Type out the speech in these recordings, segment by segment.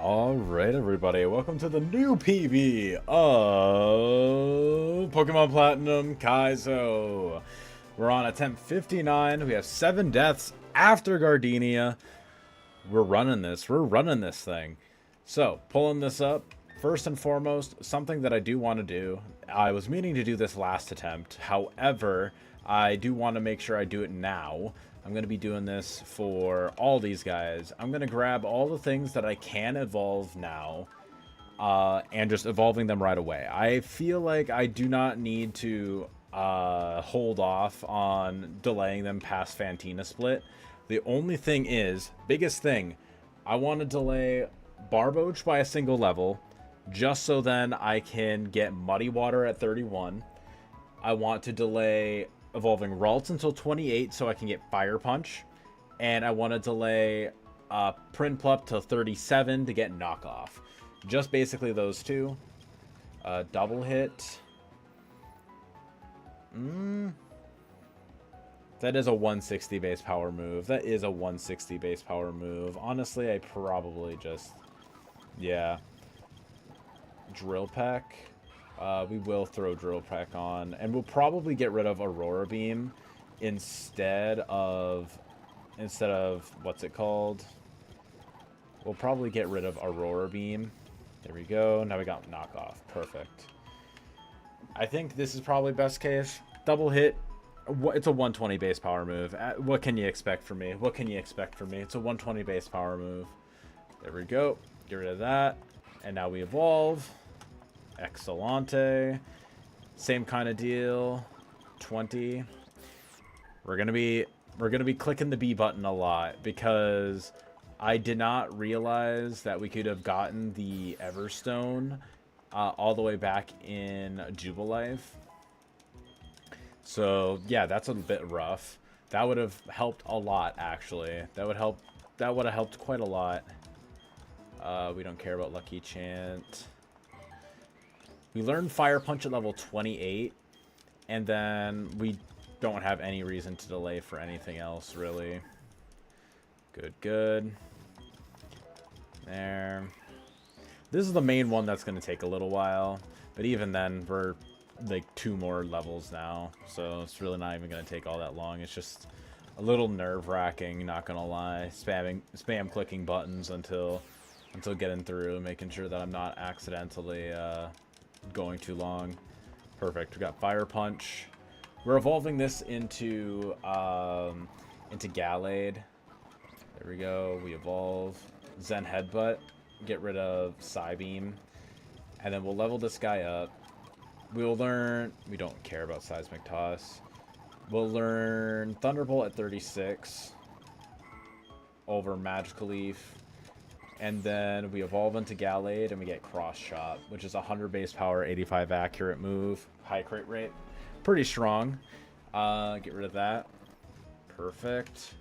Alright everybody, welcome to the new PB of Pokemon Platinum Kaizo. We're on attempt 59, we have 7 deaths after Gardenia. We're running this thing. So, pulling this up, first and foremost, something that I do want to do. I was meaning to do this last attempt, however, I do want to make sure I do it now. I'm going to be doing this for all these guys. I'm going to grab all the things that I can evolve now and just evolving them right away. I feel like I do not need to hold off on delaying them past Fantina Split. The only thing is, biggest thing, I want to delay Barboach by a single level just so then I can get Muddy Water at 31. I want to delay evolving Ralts until 28 so I can get Fire Punch. And I want to delay Prinplup to 37 to get Knockoff. Just basically those two. Double hit. That is a 160 base power move. That is a 160 base power move. Honestly, I probably just... yeah. Drill Peck. We will throw Drill Peck on, and we'll probably get rid of Aurora Beam instead of what's it called? We'll probably get rid of Aurora Beam. There we go. Now we got Knockoff. Perfect. I think this is probably best case. Double hit. It's a 120 base power move. What can you expect from me? What can you expect from me? It's a 120 base power move. There we go. Get rid of that. And now we evolve. Excellente. Same kind of deal. 20. We're gonna be clicking the B button a lot because I did not realize that we could have gotten the Everstone all the way back in Jubilife. So yeah, that's a bit rough. That would have helped a lot, actually. That would have helped quite a lot. We don't care about Lucky Chant. We learned Fire Punch at level 28, and then we don't have any reason to delay for anything else, really. Good, good. There. This is the main one that's going to take a little while, but even then, we're like 2 more levels now, so it's really not even going to take all that long. It's just a little nerve-wracking, not going to lie. Spam clicking buttons until getting through, making sure that I'm not accidentally going too long. Perfect. We got Fire Punch. We're evolving this into Gallade. There we go. We evolve Zen Headbutt. Get rid of Psybeam, and then we'll level this guy up. We'll learn. We don't care about Seismic Toss. We'll learn Thunderbolt at 36 over Magical Leaf. And then we evolve into Gallade and we get Cross Chop, which is a 100 base power, 85 accurate move, high crit rate. Pretty strong. Get rid of that. Perfect.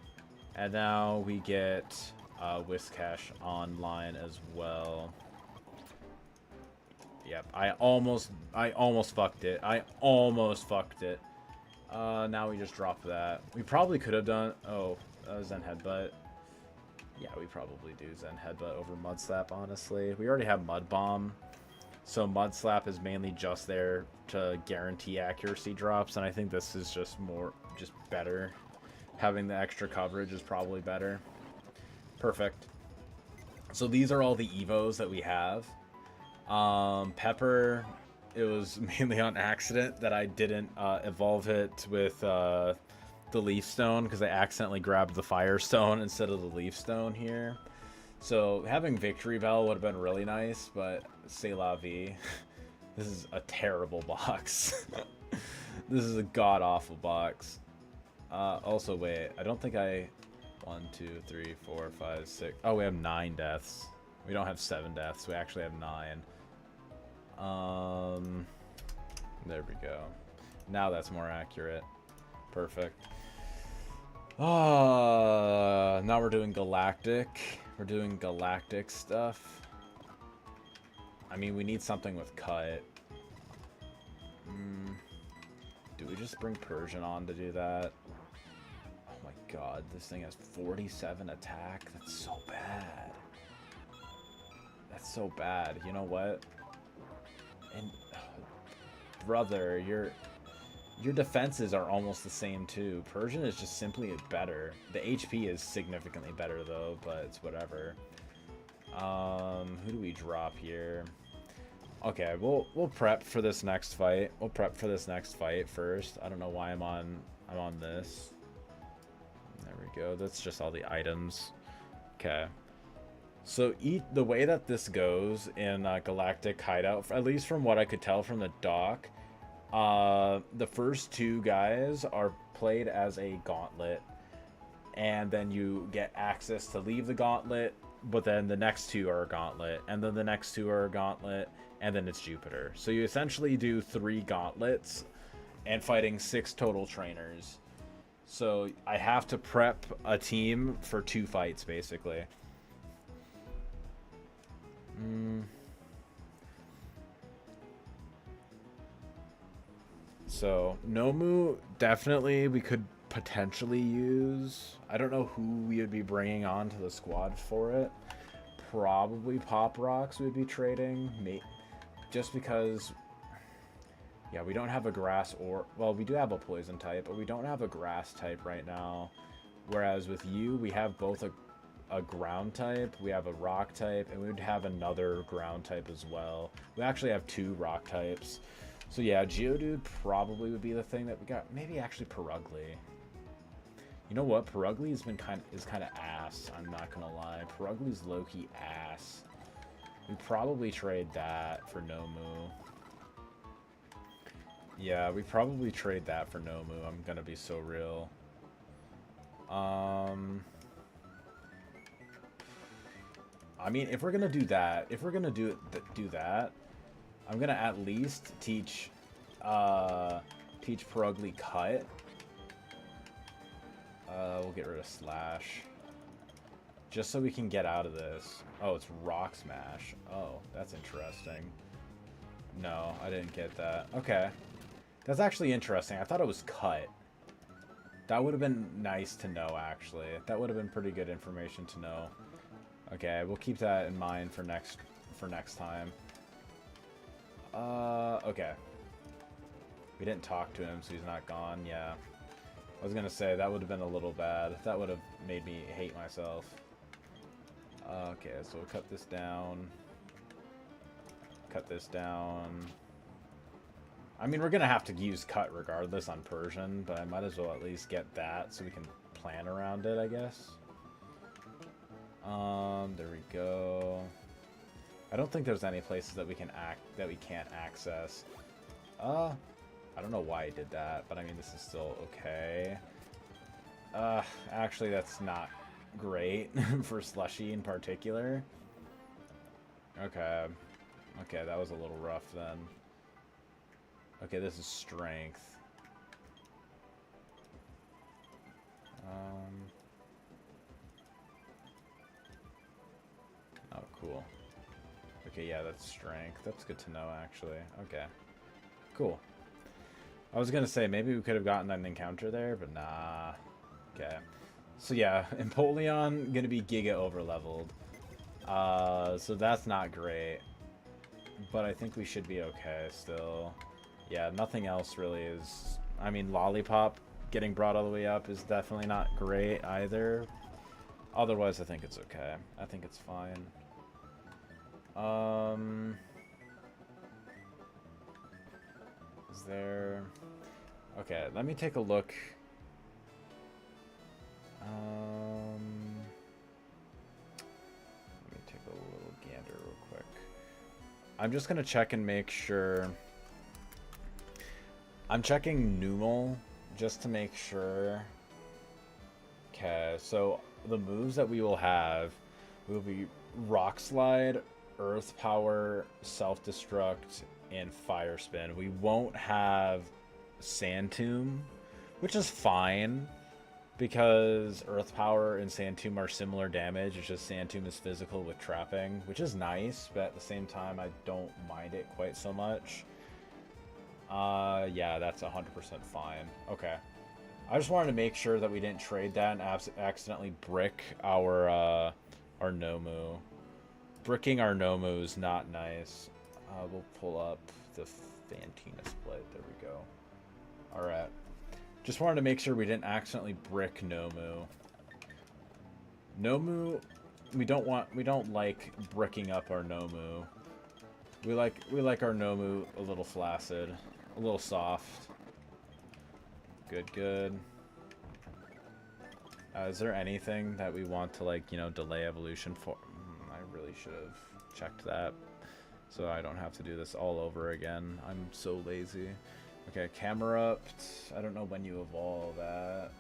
And now we get Whiscash online as well. Yep, I almost fucked it. I almost fucked it. Now we just drop that. We probably could have done... oh, Zen Headbutt. Yeah, we probably do Zen Headbutt over Mud Slap, honestly. We already have Mud Bomb, so Mud Slap is mainly just there to guarantee accuracy drops, and I think this is just better. Having the extra coverage is probably better. Perfect. So these are all the Evos that we have. Pepper, it was mainly on accident that I didn't evolve it with... the Leaf Stone, because I accidentally grabbed the Fire Stone instead of the Leaf Stone here. So having Victory Bell would have been really nice, but c'est la vie. This is a terrible box. This is a god-awful box. Also, wait, I don't think I... 1, 2, 3, 4, 5, 6... oh, we have 9 deaths. We don't have 7 deaths. We actually have 9. There we go. Now that's more accurate. Perfect. Now we're doing Galactic. We're doing Galactic stuff. I mean, we need something with Cut. Do we just bring Persian on to do that? Oh my god, this thing has 47 attack. That's so bad. That's so bad. You know what? And brother, your defenses are almost the same too. Persian is just simply better. The HP is significantly better though, but it's whatever. Who do we drop here? Okay, we'll prep for this next fight. We'll prep for this next fight first. I don't know why I'm on this. There we go. That's just all the items. Okay. So the way that this goes in Galactic Hideout, at least from what I could tell from the doc, the first two guys are played as a gauntlet, and then you get access to leave the gauntlet, but then the next two are a gauntlet, and then the next two are a gauntlet, and then it's Jupiter. So you essentially do 3 gauntlets and fighting 6 total trainers. So I have to prep a team for 2 fights, basically. So Nomu, definitely we could potentially use. I don't know who we would be bringing on to the squad for it. Probably Pop Rocks we'd be trading. Just because, yeah, we don't have a grass or, well, we do have a poison type, but we don't have a grass type right now. Whereas with you, we have both a ground type, we have a rock type, and we would have another ground type as well. We actually have 2 rock types. So yeah, Geodude probably would be the thing that we got. Maybe actually Perugly. You know what? Perugly has been kind of ass. I'm not gonna lie. Perugly's low-key ass. We probably trade that for Nomu. Yeah, we probably trade that for Nomu. I'm gonna be so real. I mean, if we're gonna do that, do that, I'm gonna at least teach Perugly Cut. We'll get rid of Slash. Just so we can get out of this. Oh, it's Rock Smash. Oh, that's interesting. No, I didn't get that. Okay. That's actually interesting. I thought it was Cut. That would have been nice to know, actually. That would have been pretty good information to know. Okay, we'll keep that in mind for next time. Okay. We didn't talk to him, so he's not gone. Yeah. I was gonna say, that would have been a little bad. That would have made me hate myself. Okay, so we'll cut this down. Cut this down. I mean, we're gonna have to use cut regardless on Persian, but I might as well at least get that so we can plan around it, I guess. There we go. I don't think there's any places that we can't access. I don't know why I did that, but I mean, this is still okay. Actually, that's not great for Slushy in particular. Okay. Okay, that was a little rough then. Okay, this is Strength. Oh, cool. Okay, yeah, that's Strength. That's good to know, actually. Okay. Cool. I was gonna say, maybe we could have gotten an encounter there, but nah. Okay. So yeah, Empoleon gonna be Giga overleveled. So that's not great. But I think we should be okay still. Yeah, nothing else really is... I mean, Lollipop getting brought all the way up is definitely not great either. Otherwise, I think it's okay. I think it's fine. Is there... Okay, let me take a look. Let me take a little gander real quick. I'm just gonna check and make sure... I'm checking Numel just to make sure. Okay, so the moves that we will have will be Rock Slide, Earth Power, Self-Destruct, and Fire Spin. We won't have Sand Tomb, which is fine because Earth Power and Sand Tomb are similar damage. It's just Sand Tomb is physical with trapping, which is nice, but at the same time, I don't mind it quite so much. Yeah, that's 100% fine. Okay. I just wanted to make sure that we didn't trade that and accidentally brick our Nomu. Bricking our Nomu is not nice. We'll pull up the Fantina split. There we go. Alright. Just wanted to make sure we didn't accidentally brick Nomu. Nomu, we don't like bricking up our Nomu. We like our Nomu a little flaccid, a little soft. Good, good. Is there anything that we want to, like, you know, delay evolution for? I really should have checked that, so I don't have to do this all over again. I'm so lazy. Okay, Camerupt. I don't know when you evolve that.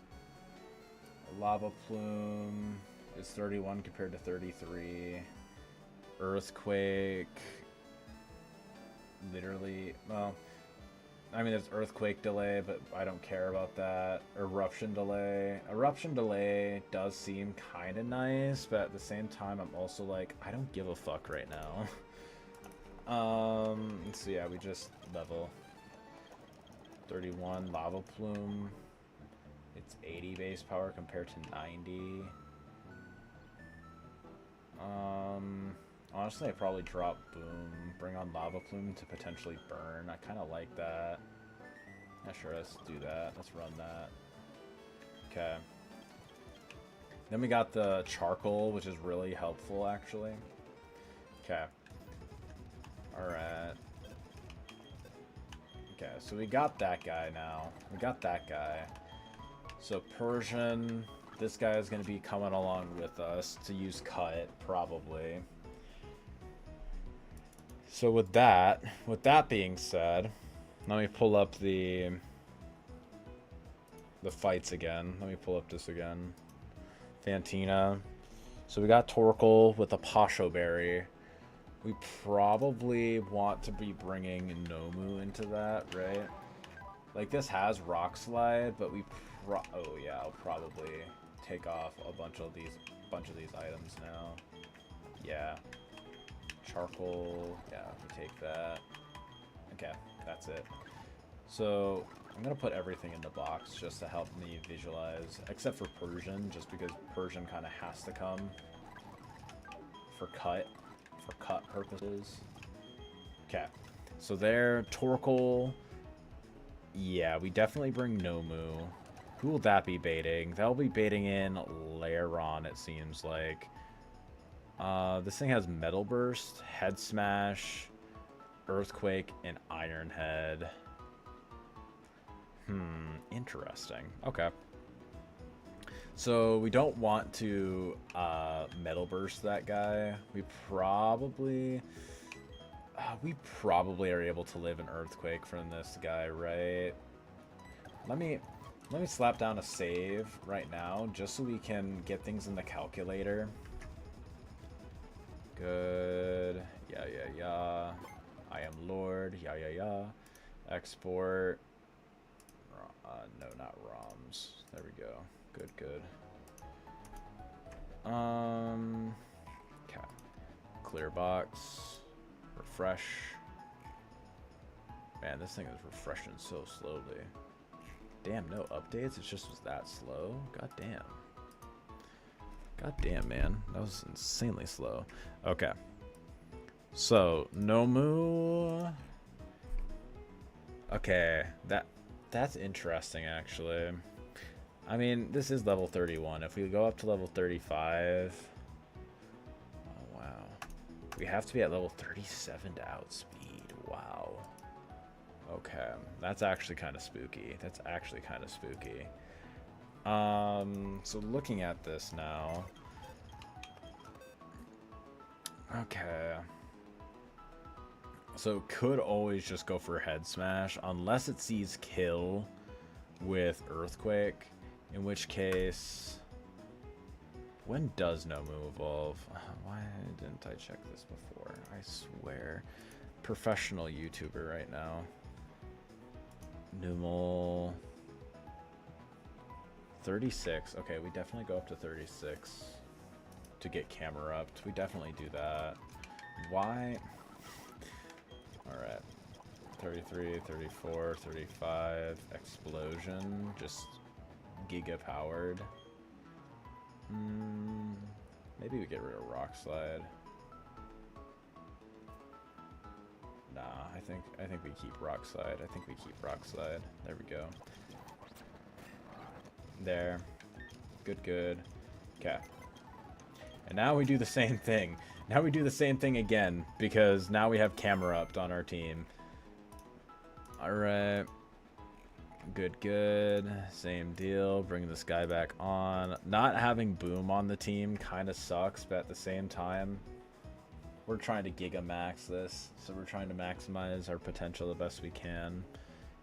Lava Plume is 31 compared to 33. Earthquake. Literally, well, I mean, there's Earthquake delay, but I don't care about that. Eruption delay. Eruption delay does seem kind of nice, but at the same time, I'm also like, I don't give a fuck right now. So yeah, we just level. 31 Lava Plume. It's 80 base power compared to 90. Honestly, I probably drop Boom, bring on Lava Plume to potentially burn. I kind of like that. Yeah, sure, let's do that. Let's run that. Okay. Then we got the Charcoal, which is really helpful, actually. Okay. Alright. Okay, so we got that guy now. We got that guy. So Persian, this guy is going to be coming along with us to use Cut, probably. So with that being said, let me pull up the fights again. Let me pull up this again. Fantina. So we got Torkoal with a Pasho Berry. We probably want to be bringing Nomu into that, right? Like, this has Rock Slide, but we oh yeah, I'll probably take off a bunch of these items now. Yeah. Charcoal, yeah, we take that. Okay, that's it. So I'm gonna put everything in the box just to help me visualize, except for Persian, just because Persian kind of has to come for cut purposes. Okay, so there, Torkoal. Yeah, we definitely bring Nomu. Who will that be baiting? That'll be baiting in Lairon, it seems like. This thing has Metal Burst, Head Smash, Earthquake, and Iron Head. Interesting. Okay. So we don't want to Metal Burst that guy. We probably are able to live an Earthquake from this guy, right? Let me slap down a save right now, just so we can get things in the calculator. Good. Yeah, yeah, yeah. I am Lord. Yeah, yeah, yeah. Export. No, not ROMs. There we go. Good, good. Okay. Clear box. Refresh. Man, this thing is refreshing so slowly. Damn, no updates? It just was that slow? God damn. God damn, man. That was insanely slow. Okay. So, Nomu. Okay, that's interesting, actually. I mean, this is level 31. If we go up to level 35... Oh, wow. We have to be at level 37 to outspeed. Wow. Okay. That's actually kind of spooky. That's actually kind of spooky. So looking at this now... Okay. So could always just go for Head Smash, unless it sees kill with Earthquake, in which case... When does Nomu evolve? Why didn't I check this before? I swear. Professional YouTuber right now. Numel... 36. Okay, we definitely go up to 36 to get Camerupt. We definitely do that. Why? Alright. 33, 34, 35. Explosion. Just giga powered. Maybe we get rid of Rock Slide. Nah, I think we keep rock slide. I think we keep rock slide. There we go. There. Good, good. Okay. And now we do the same thing. Now we do the same thing again, because now we have camera upped on our team. Alright. Good, good. Same deal. Bring this guy back on. Not having Boom on the team kind of sucks, but at the same time, we're trying to Giga Max this. So we're trying to maximize our potential the best we can.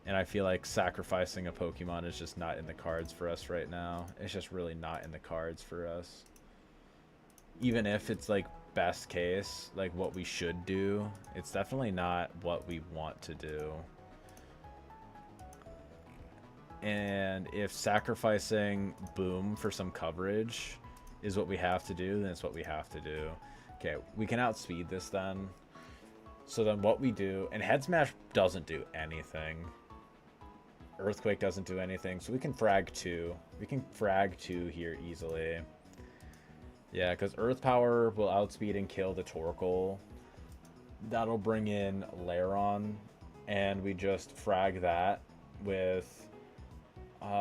And I feel like sacrificing a Pokemon is just not in the cards for us right now. It's just really not in the cards for us. Even if it's like best case, like what we should do, it's definitely not what we want to do. And if sacrificing Boom for some coverage is what we have to do, then it's what we have to do. Okay, we can outspeed this then. So then what we do, and Head Smash doesn't do anything. Earthquake doesn't do anything, so we can frag 2. We can frag 2 here easily. Yeah, because Earth Power will outspeed and kill the Torkoal. That'll bring in Lairon, and we just frag that with...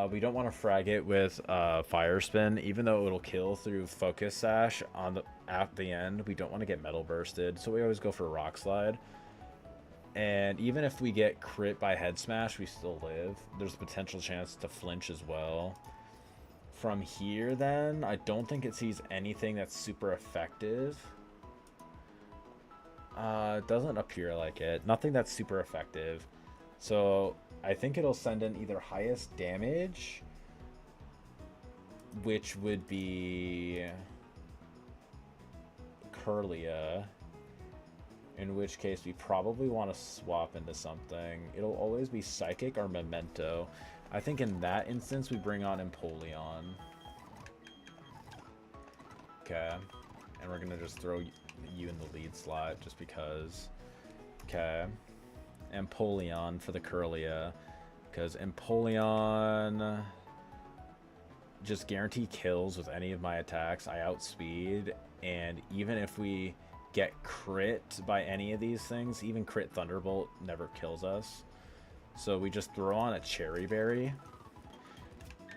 we don't want to frag it with Fire Spin, even though it'll kill through Focus Sash at the end. We don't want to get Metal Bursted, so we always go for Rock Slide. And even if we get crit by Head Smash, we still live. There's a potential chance to flinch as well. From here, then, I don't think it sees anything that's super effective. It doesn't appear like it. Nothing that's super effective. So I think it'll send in either highest damage, which would be Kirlia, in which case we probably want to swap into something. It'll always be Psychic or Memento. I think in that instance we bring on Empoleon. Okay, and we're gonna just throw you in the lead slot just because. Okay. Empoleon for the Kirlia, because Empoleon just guarantee kills with any of my attacks. I outspeed, and even if we get crit by any of these things, even crit Thunderbolt never kills us. So we just throw on a Cherry Berry.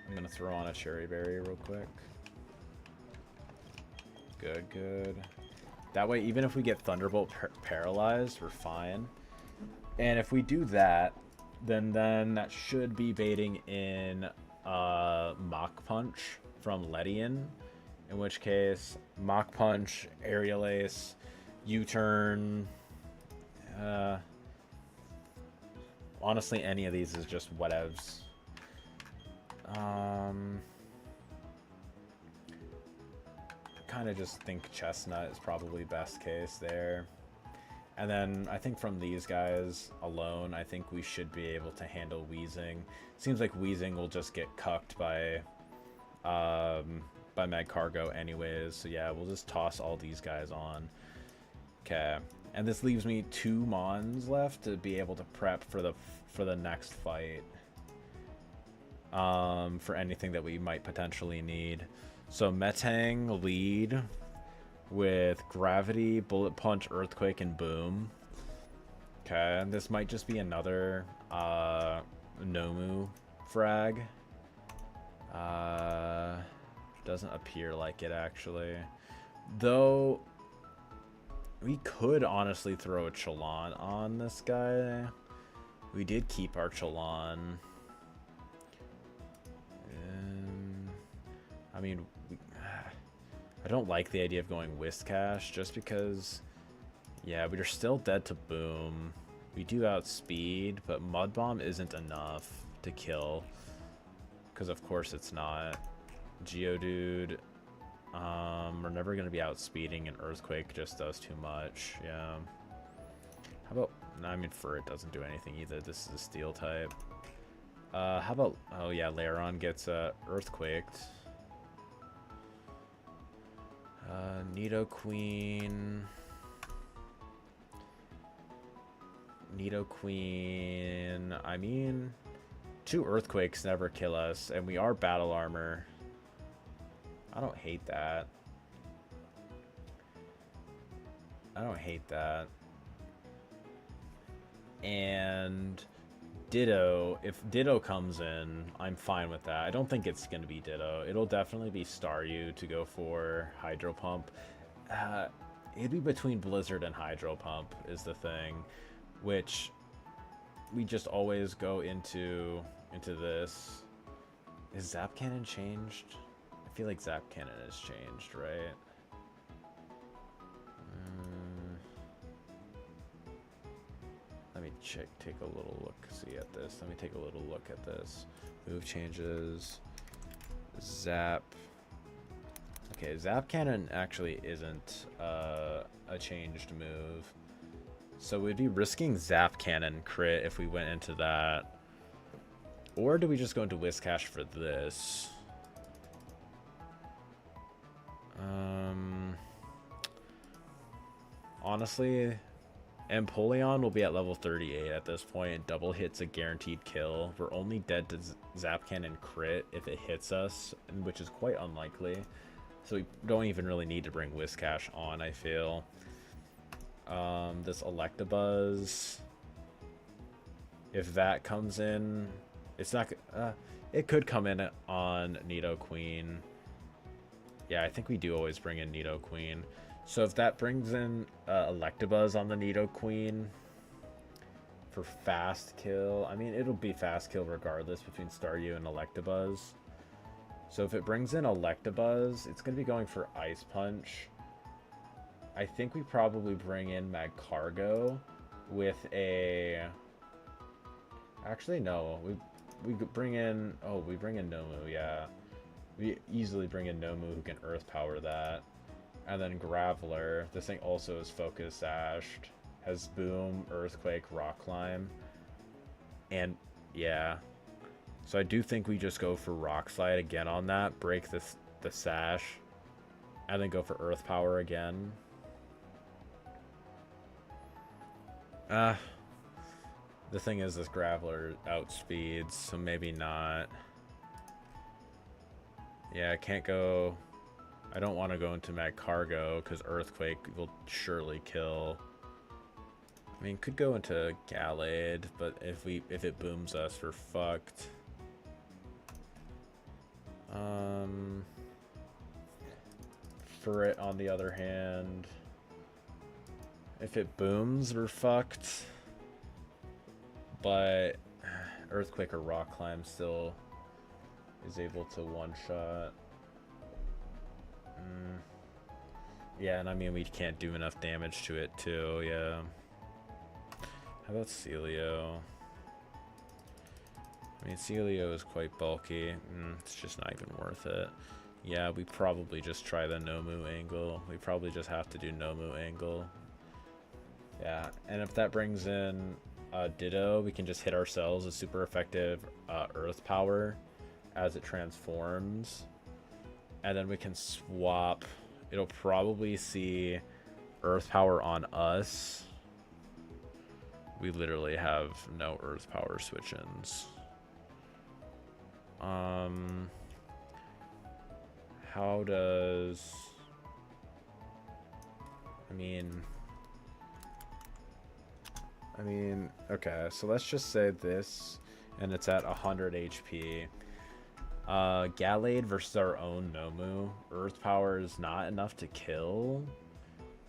I'm gonna throw on a Cherry Berry real quick. Good, good. That way, even if we get Thunderbolt paralyzed, we're fine. And if we do that, then that should be baiting in Mach Punch from Ledian. In which case, Mach Punch, Aerial Ace, U-Turn. Honestly, any of these is just whatevs. Kind of just think Chestnut is probably best case there. And then I think from these guys alone, I think we should be able to handle Weezing. Seems like Weezing will just get cucked by Magcargo anyways. So yeah, we'll just toss all these guys on. Okay, and this leaves me 2 Mons left to be able to prep for the next fight. For anything that we might potentially need. So Metang lead with Gravity, Bullet Punch, Earthquake, and Boom. Okay, and this might just be another Nomu frag. Doesn't appear like it, actually. Though, we could honestly throw a Chalon on this guy. We did keep our Chalon. I mean, I don't like the idea of going Whiscash just because, yeah, we're still dead to Boom. We do outspeed, but Mud Bomb isn't enough to kill. Because of course it's not. Geodude, we're never going to be outspeeding, and Earthquake just does too much. Yeah. How about, no, I mean Furret doesn't do anything either. This is a Steel type. How about, oh yeah, Lairon gets Earthquaked. Nidoqueen. I mean, 2 Earthquakes never kill us, and we are Battle Armor. I don't hate that. I don't hate that. And Ditto, if Ditto comes in, I'm fine with that. I don't think it's going to be Ditto. It'll definitely be Staryu to go for Hydro Pump. It'd be between Blizzard and Hydro Pump is the thing, which we just always go into this. Is Zap Cannon changed? I feel like Zap Cannon has changed, right? Let me take a little look, see at this. Let me take a little look at this. Move changes. Zap. Okay, Zap Cannon actually isn't a changed move. So we'd be risking Zap Cannon crit if we went into that. Or do we just go into Whiscash for this? Honestly, Empoleon will be at level 38 at this point. Double hit's a guaranteed kill. We're only dead to Zap Cannon crit if it hits us, which is quite unlikely. So we don't even really need to bring Whiscash on, I feel. This Electabuzz, if that comes in, it's not... it could come in on Nidoqueen. Yeah, I think we do always bring in Nidoqueen. So if that brings in Electabuzz on the Nidoqueen for fast kill, I mean, it'll be fast kill regardless between Staryu and Electabuzz. So if it brings in Electabuzz, it's going to be going for Ice Punch. I think we probably bring in Magcargo with a... Actually, no. We bring in... Oh, we bring in Nomu, yeah. We easily bring in Nomu who can Earth Power that. And then Graveler. This thing also is Focus Sashed. Has Boom, Earthquake, Rock Climb. And, yeah. So I do think we just go for Rock Slide again on that. Break the Sash. And then go for Earth Power again. The thing is, this Graveler outspeeds, so maybe not. Yeah, I can't go... I don't want to go into Magcargo, because Earthquake will surely kill. I mean, could go into Gallade, but if it booms us, we're fucked. Ferret, on the other hand... If it booms, we're fucked. But Earthquake or Rock Climb still is able to one-shot. Yeah, and I mean, we can't do enough damage to it, too, yeah. How about Celio? I mean, Celio is quite bulky. It's just not even worth it. Yeah, we probably just try the Nomu angle. We probably just have to do Nomu angle. Yeah, and if that brings in Ditto, we can just hit ourselves with super effective Earth Power as it transforms. And then we can swap. It'll probably see Earth Power on us. We literally have no Earth Power switch-ins. How does... I mean, okay, so let's just say this, and it's at 100 HP. Gallade versus our own Nomu. Earth Power is not enough to kill.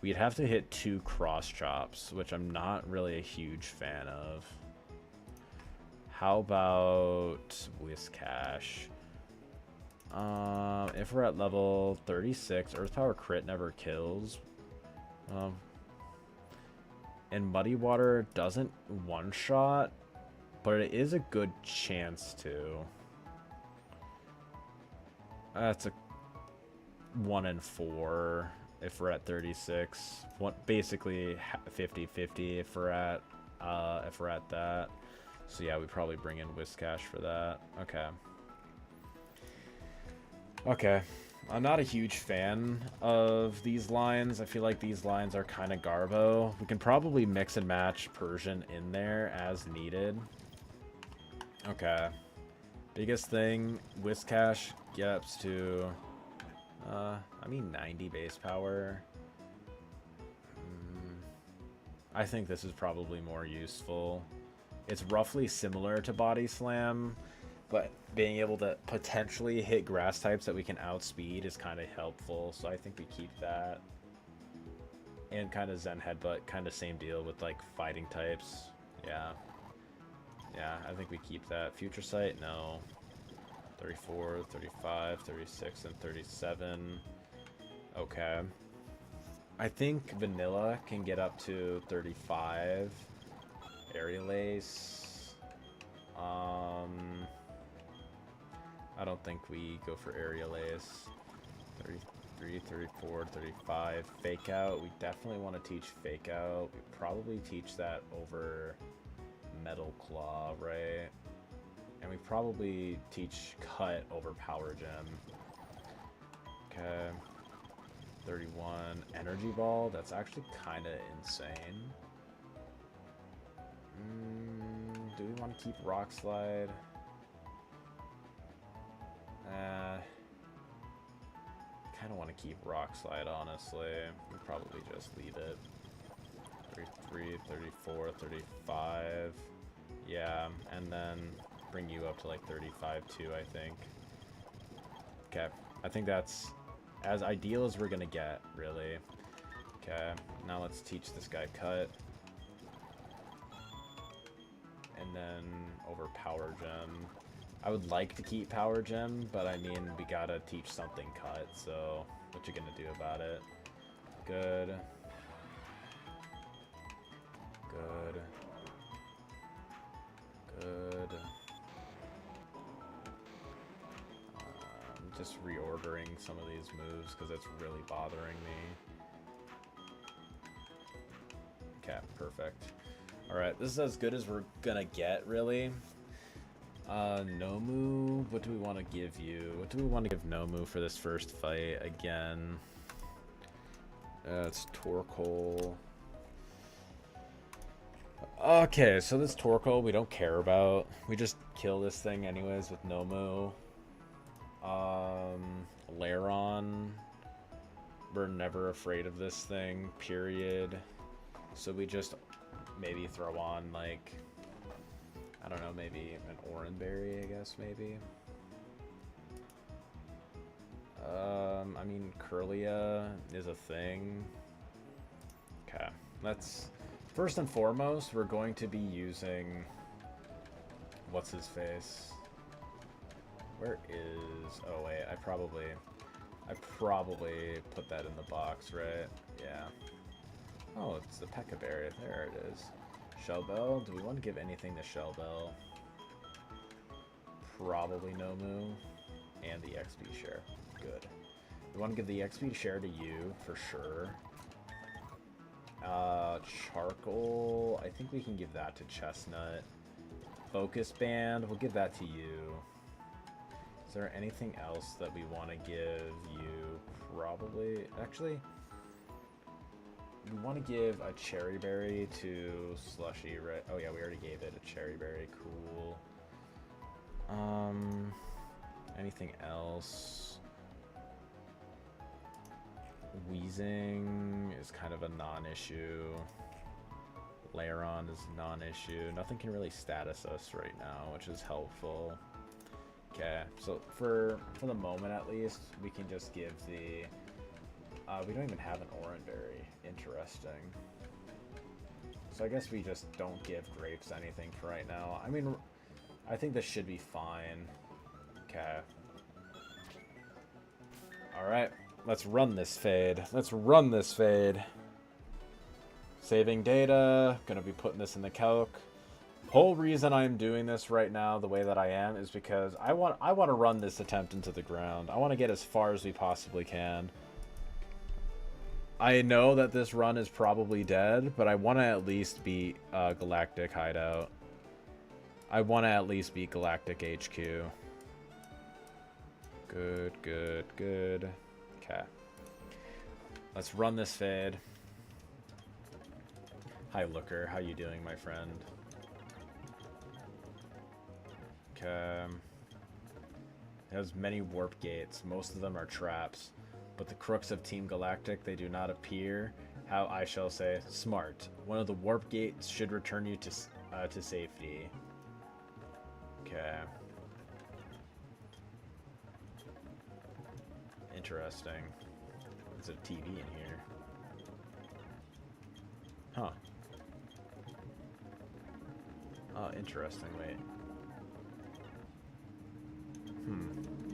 We'd have to hit 2 Cross Chops, which I'm not really a huge fan of. How about Whiscash? If we're at level 36, Earth Power crit never kills. And Muddy Water doesn't one-shot, but it is a good chance to. That's a 1 in 4 if we're at 36. Basically 50-50 if we're at that. So yeah, we probably bring in Whiscash for that. Okay. Okay. I'm not a huge fan of these lines. I feel like these lines are kind of garbo. We can probably mix and match Persian in there as needed. Okay. Biggest thing, Whiscash gets to, 90 base power. I think this is probably more useful. It's roughly similar to Body Slam, but being able to potentially hit grass types that we can outspeed is kind of helpful, so I think we keep that. And kind of Zen Headbutt, kind of same deal with like fighting types. Yeah. Yeah, I think we keep that. Future Sight, no. 34, 35, 36, and 37. Okay. I think Vanilla can get up to 35. Aerial Ace. I don't think we go for Aerial Ace. 33, 34, 35. Fake Out. We definitely want to teach Fake Out. We probably teach that over Metal Claw, right? And we probably teach Cut over Power Gem. Okay. 31. Energy Ball. That's actually kind of insane. Do we want to keep Rock Slide? Kind of want to keep Rock Slide, honestly. We probably just leave it. 33, 34, 35. Yeah, and then bring you up to like 35 too, I think. Okay, I think that's as ideal as we're gonna get, really. Okay, now let's teach this guy Cut. And then over Power Gem. I would like to keep Power Gem, but I mean, we gotta teach something Cut, so what you gonna do about it? Good. Good. Good. Just reordering some of these moves because it's really bothering me. Okay, perfect. Alright, this is as good as we're gonna get, really. Nomu, what do we want to give you? What do we want to give Nomu for this first fight again? It's Torkoal. Okay, so this Torkoal we don't care about. We just kill this thing anyways with Nomu. Lairon. We're never afraid of this thing, period. So we just maybe throw on, like, I don't know, maybe an Oranberry, I guess, maybe. I mean, Curlia is a thing. Okay, let's... First and foremost, we're going to be using... What's his face? Where is... Oh, wait, I probably put that in the box, right? Yeah. Oh, it's the P.E.K.K.A. Berry. There it is. Shellbell. Do we want to give anything to Shellbell? Probably Nomu. And the XP share. Good. We want to give the XP share to you, for sure. Charcoal. I think we can give that to Chestnut. Focus Band. We'll give that to you. Is there anything else that we want to give you? Probably. Actually... We want to give a Cherry Berry to Slushy, right? Oh yeah, we already gave it a Cherry Berry. Cool. Anything else? Wheezing is kind of a non-issue. Lairon is non-issue. Nothing can really status us right now, which is helpful. Okay, so for the moment at least, we can just give the... we don't even have an Oranberry. Interesting. So I guess we just don't give Grapes anything for right now. I mean, I think this should be fine. Okay. Alright, let's run this fade. Let's run this fade. Saving data. Gonna be putting this in the calc. Whole reason I'm doing this right now the way that I am is because I want to run this attempt into the ground. I want to get as far as we possibly can. I know that this run is probably dead, but I want to at least beat Galactic Hideout. I want to at least beat Galactic HQ. Good, good, good. Okay. Let's run this fade. Hi, Looker. How you doing, my friend? Okay. It has many warp gates. Most of them are traps. But the crooks of Team Galactic, they do not appear how I shall say, smart. One of the warp gates should return you to safety. Okay. Interesting. There's a TV in here. Huh. Oh, interesting. Wait.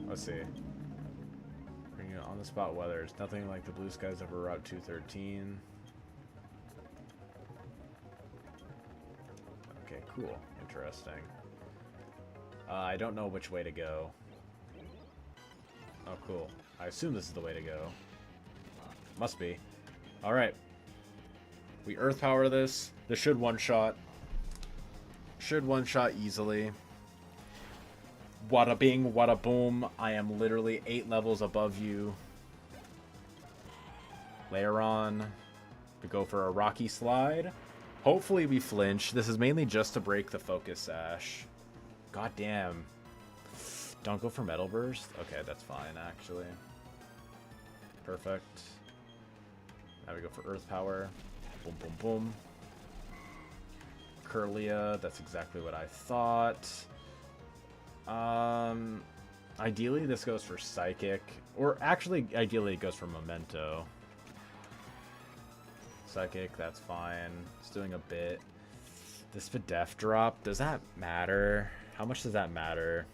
Let's see. Bring it on the spot weather. It's nothing like the blue skies over Route 213. Okay, cool. Interesting. I don't know which way to go. Oh, cool. I assume this is the way to go. Must be. Alright. We earth power this. This should one-shot. Should one-shot easily. Wada bing, wada boom. I am literally 8 levels above you. Later on, we go for a rocky slide. Hopefully we flinch. This is mainly just to break the focus sash. God damn. Don't go for metal burst? Okay, that's fine, actually. Perfect. Now we go for earth power. Boom, boom, boom. Curlia, that's exactly what I thought. Ideally this goes for psychic, or actually ideally it goes for memento. Psychic, that's fine. It's doing a bit. This Fidef drop, does that matter? How much does that matter?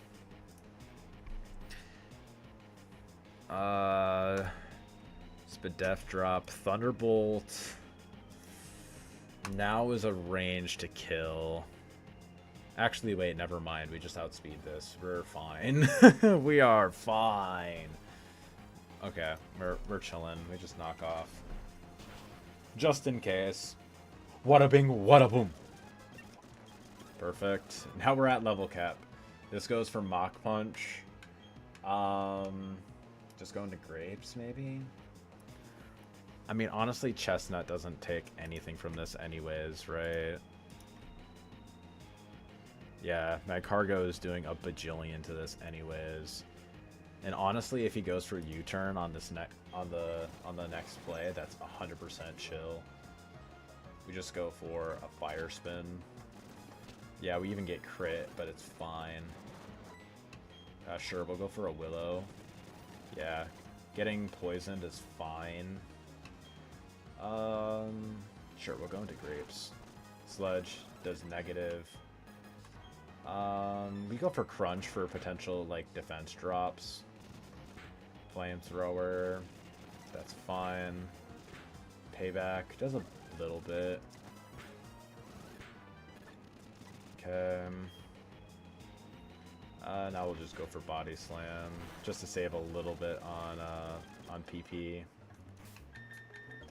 Spadef drop, Thunderbolt. Now is a range to kill. Actually, wait, never mind. We just outspeed this. We're fine. We are fine. Okay, we're chilling. We just knock off. Just in case. Wada bing, wada boom. Perfect. Now we're at level cap. This goes for Mach Punch. Just going to Grapes, maybe? I mean, honestly, Chestnut doesn't take anything from this anyways, right? Yeah, Magcargo is doing a bajillion to this anyways. And honestly, if he goes for U-turn on this on the next play, that's 100% chill. We just go for a Fire Spin. Yeah, we even get crit, but it's fine. Sure, we'll go for a Willow. Yeah, getting poisoned is fine. Sure, we'll go into Grapes. Sludge does negative. We go for Crunch for potential, like, defense drops. Flamethrower. That's fine. Payback does a little bit. Okay. Now we'll just go for Body Slam, just to save a little bit on PP.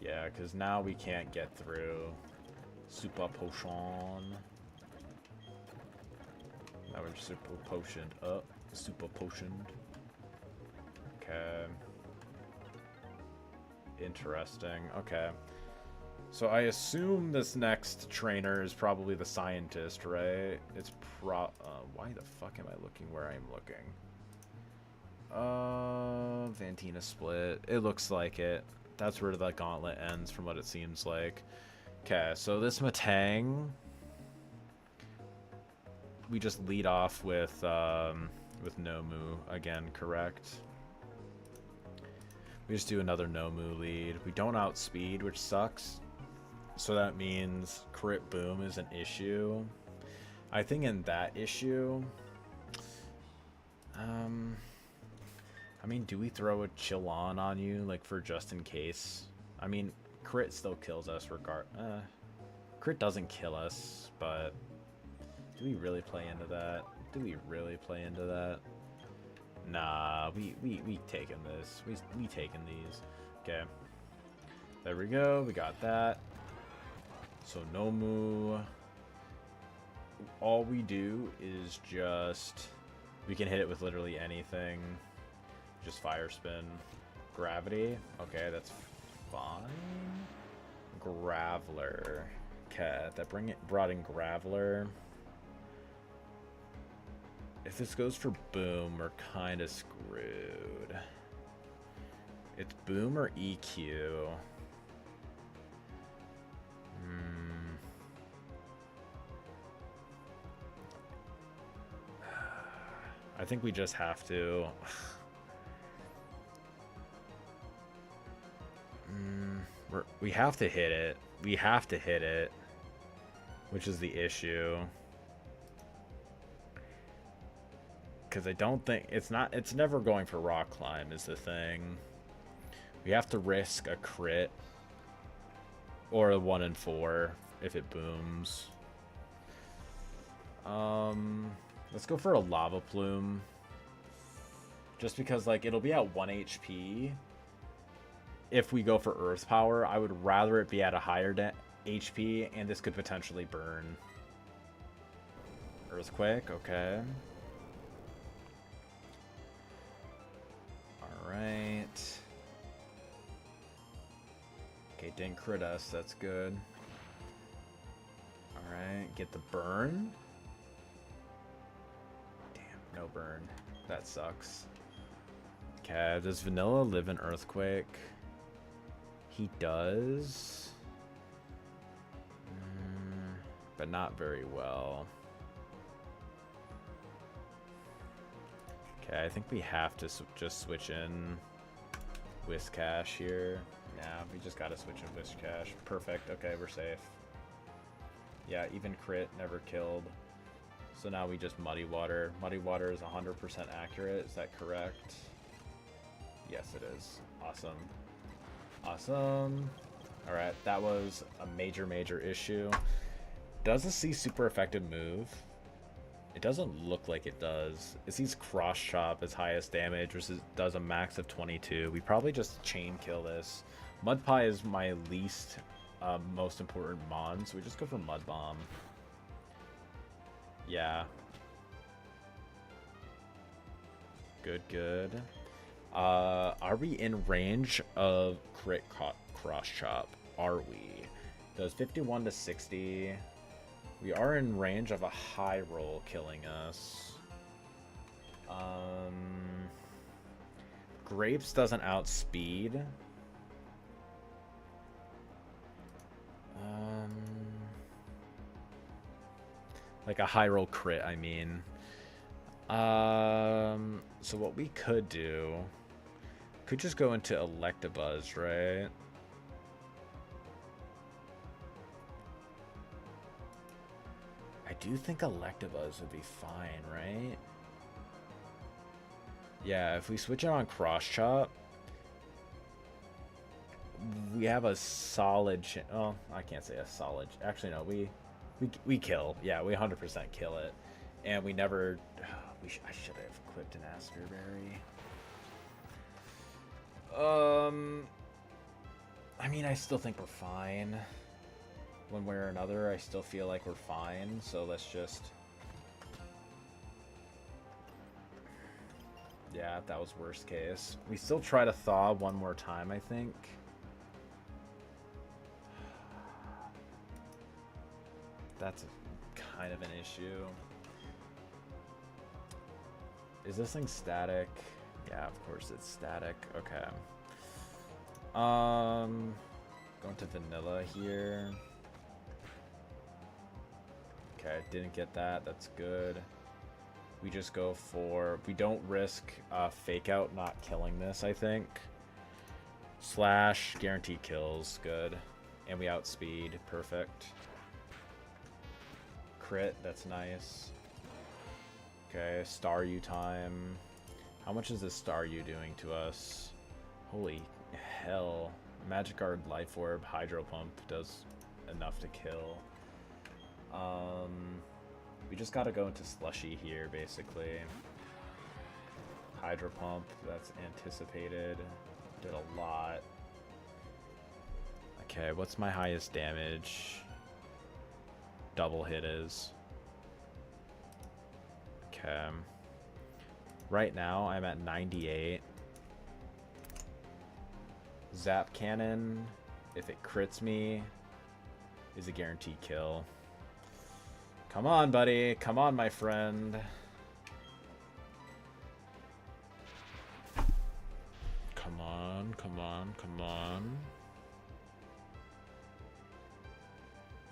Yeah, because now we can't get through. Super Potion. Now we're super potioned up. Super potioned. Okay. Interesting. Okay. So I assume this next trainer is probably the scientist, right? It's why the fuck am I looking where I'm looking? Vantina Split. It looks like it. That's where the gauntlet ends from what it seems like. Okay, so this Matang, we just lead off with Nomu again, correct? We just do another Nomu lead. We don't outspeed, which sucks. So that means crit boom is an issue. I think in that issue, I mean, do we throw a Chillon on you, like, for just in case? I mean, crit still kills us crit doesn't kill us, but do we really play into that? Do we really play into that? Nah, we taking this. We taking these. Okay. There we go. We got that. So Nomu. All we do is just, we can hit it with literally anything. Just Fire Spin. Gravity. Okay, that's fine. Graveler. Okay, that brought in Graveler. If this goes for Boom, we're kind of screwed. It's Boom or EQ. I think we just have to. We have to hit it. We have to hit it. Which is the issue. Because I don't think... It's never going for rock climb is the thing. We have to risk a crit. Or a 1 in 4 if it booms. Let's go for a lava plume. Just because, like, it'll be at 1 HP. If we go for earth power, I would rather it be at a higher HP, and this could potentially burn. Earthquake, okay. Alright. Okay, didn't crit us, that's good. Alright, get the burn. Damn, no burn. That sucks. Okay, does Vanilla live in Earthquake? He does. But not very well. Okay, I think we have to just switch in Whiscash here. Nah, we just gotta switch in Whiscash. Perfect, okay, we're safe. Yeah, even crit, never killed. So now we just Muddy Water. Muddy Water is 100% accurate, is that correct? Yes, it is. Awesome. Awesome. Alright, that was a major issue. Does this see super effective move? It doesn't look like it does. It sees Cross Chop as highest damage, which does a max of 22. We probably just chain kill this. Mud Pie is my least most important mon, so we just go for Mud Bomb. Yeah. Good. Are we in range of crit Cross Chop? Are we? Does 51 to 60. We are in range of a high roll killing us. Grapes doesn't outspeed. Like a high roll crit, I mean. So what we could do, could just go into Electabuzz, right? I do think Electabuzz would be fine, right? Yeah, if we switch it on Cross Chop, we have a solid oh, I can't say a solid. Actually, no, we kill. Yeah, we 100% kill it. And we never... I should have equipped an Aster Berry. I mean, I still think we're fine. One way or another, I still feel like we're fine. So let's just... Yeah, that was worst case. We still try to thaw one more time, I think. That's kind of an issue. Is this thing static? Yeah, of course it's static. Okay. Going to vanilla here. Okay, didn't get that. That's good. We just go for... We don't risk fake out not killing this, I think. Slash, guaranteed kills. Good. And we outspeed. Perfect. Crit, that's nice. Okay, Staryu time. How much is this Staryu doing to us? Holy hell. Magikarp, Life Orb, Hydro Pump does enough to kill. We just gotta go into Slushy here, basically. Hydro Pump, that's anticipated. Did a lot. Okay, what's my highest damage? Double hit is. Okay. Right now, I'm at 98. Zap Cannon, if it crits me, is a guaranteed kill. Come on, buddy. Come on, my friend. Come on, come on, come on.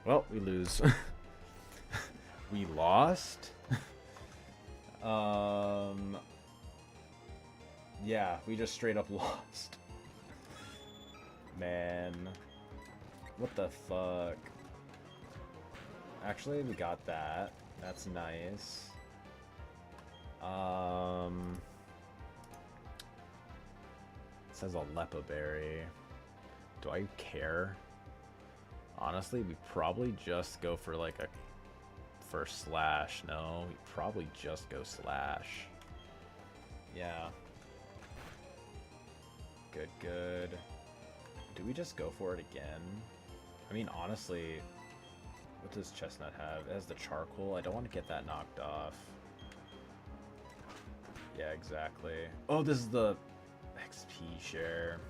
Well, we lose. We lost? Yeah, we just straight up lost. Man. What the fuck? Actually, we got that. That's nice. It says a Lepa berry. Do I care? Honestly, we probably just go for like a first slash. No, we probably just go slash. Yeah. Good, good. Do we just go for it again? I mean, honestly, what does Chestnut have? It has the charcoal. I don't want to get that knocked off. Yeah, exactly. Oh, this is the XP share.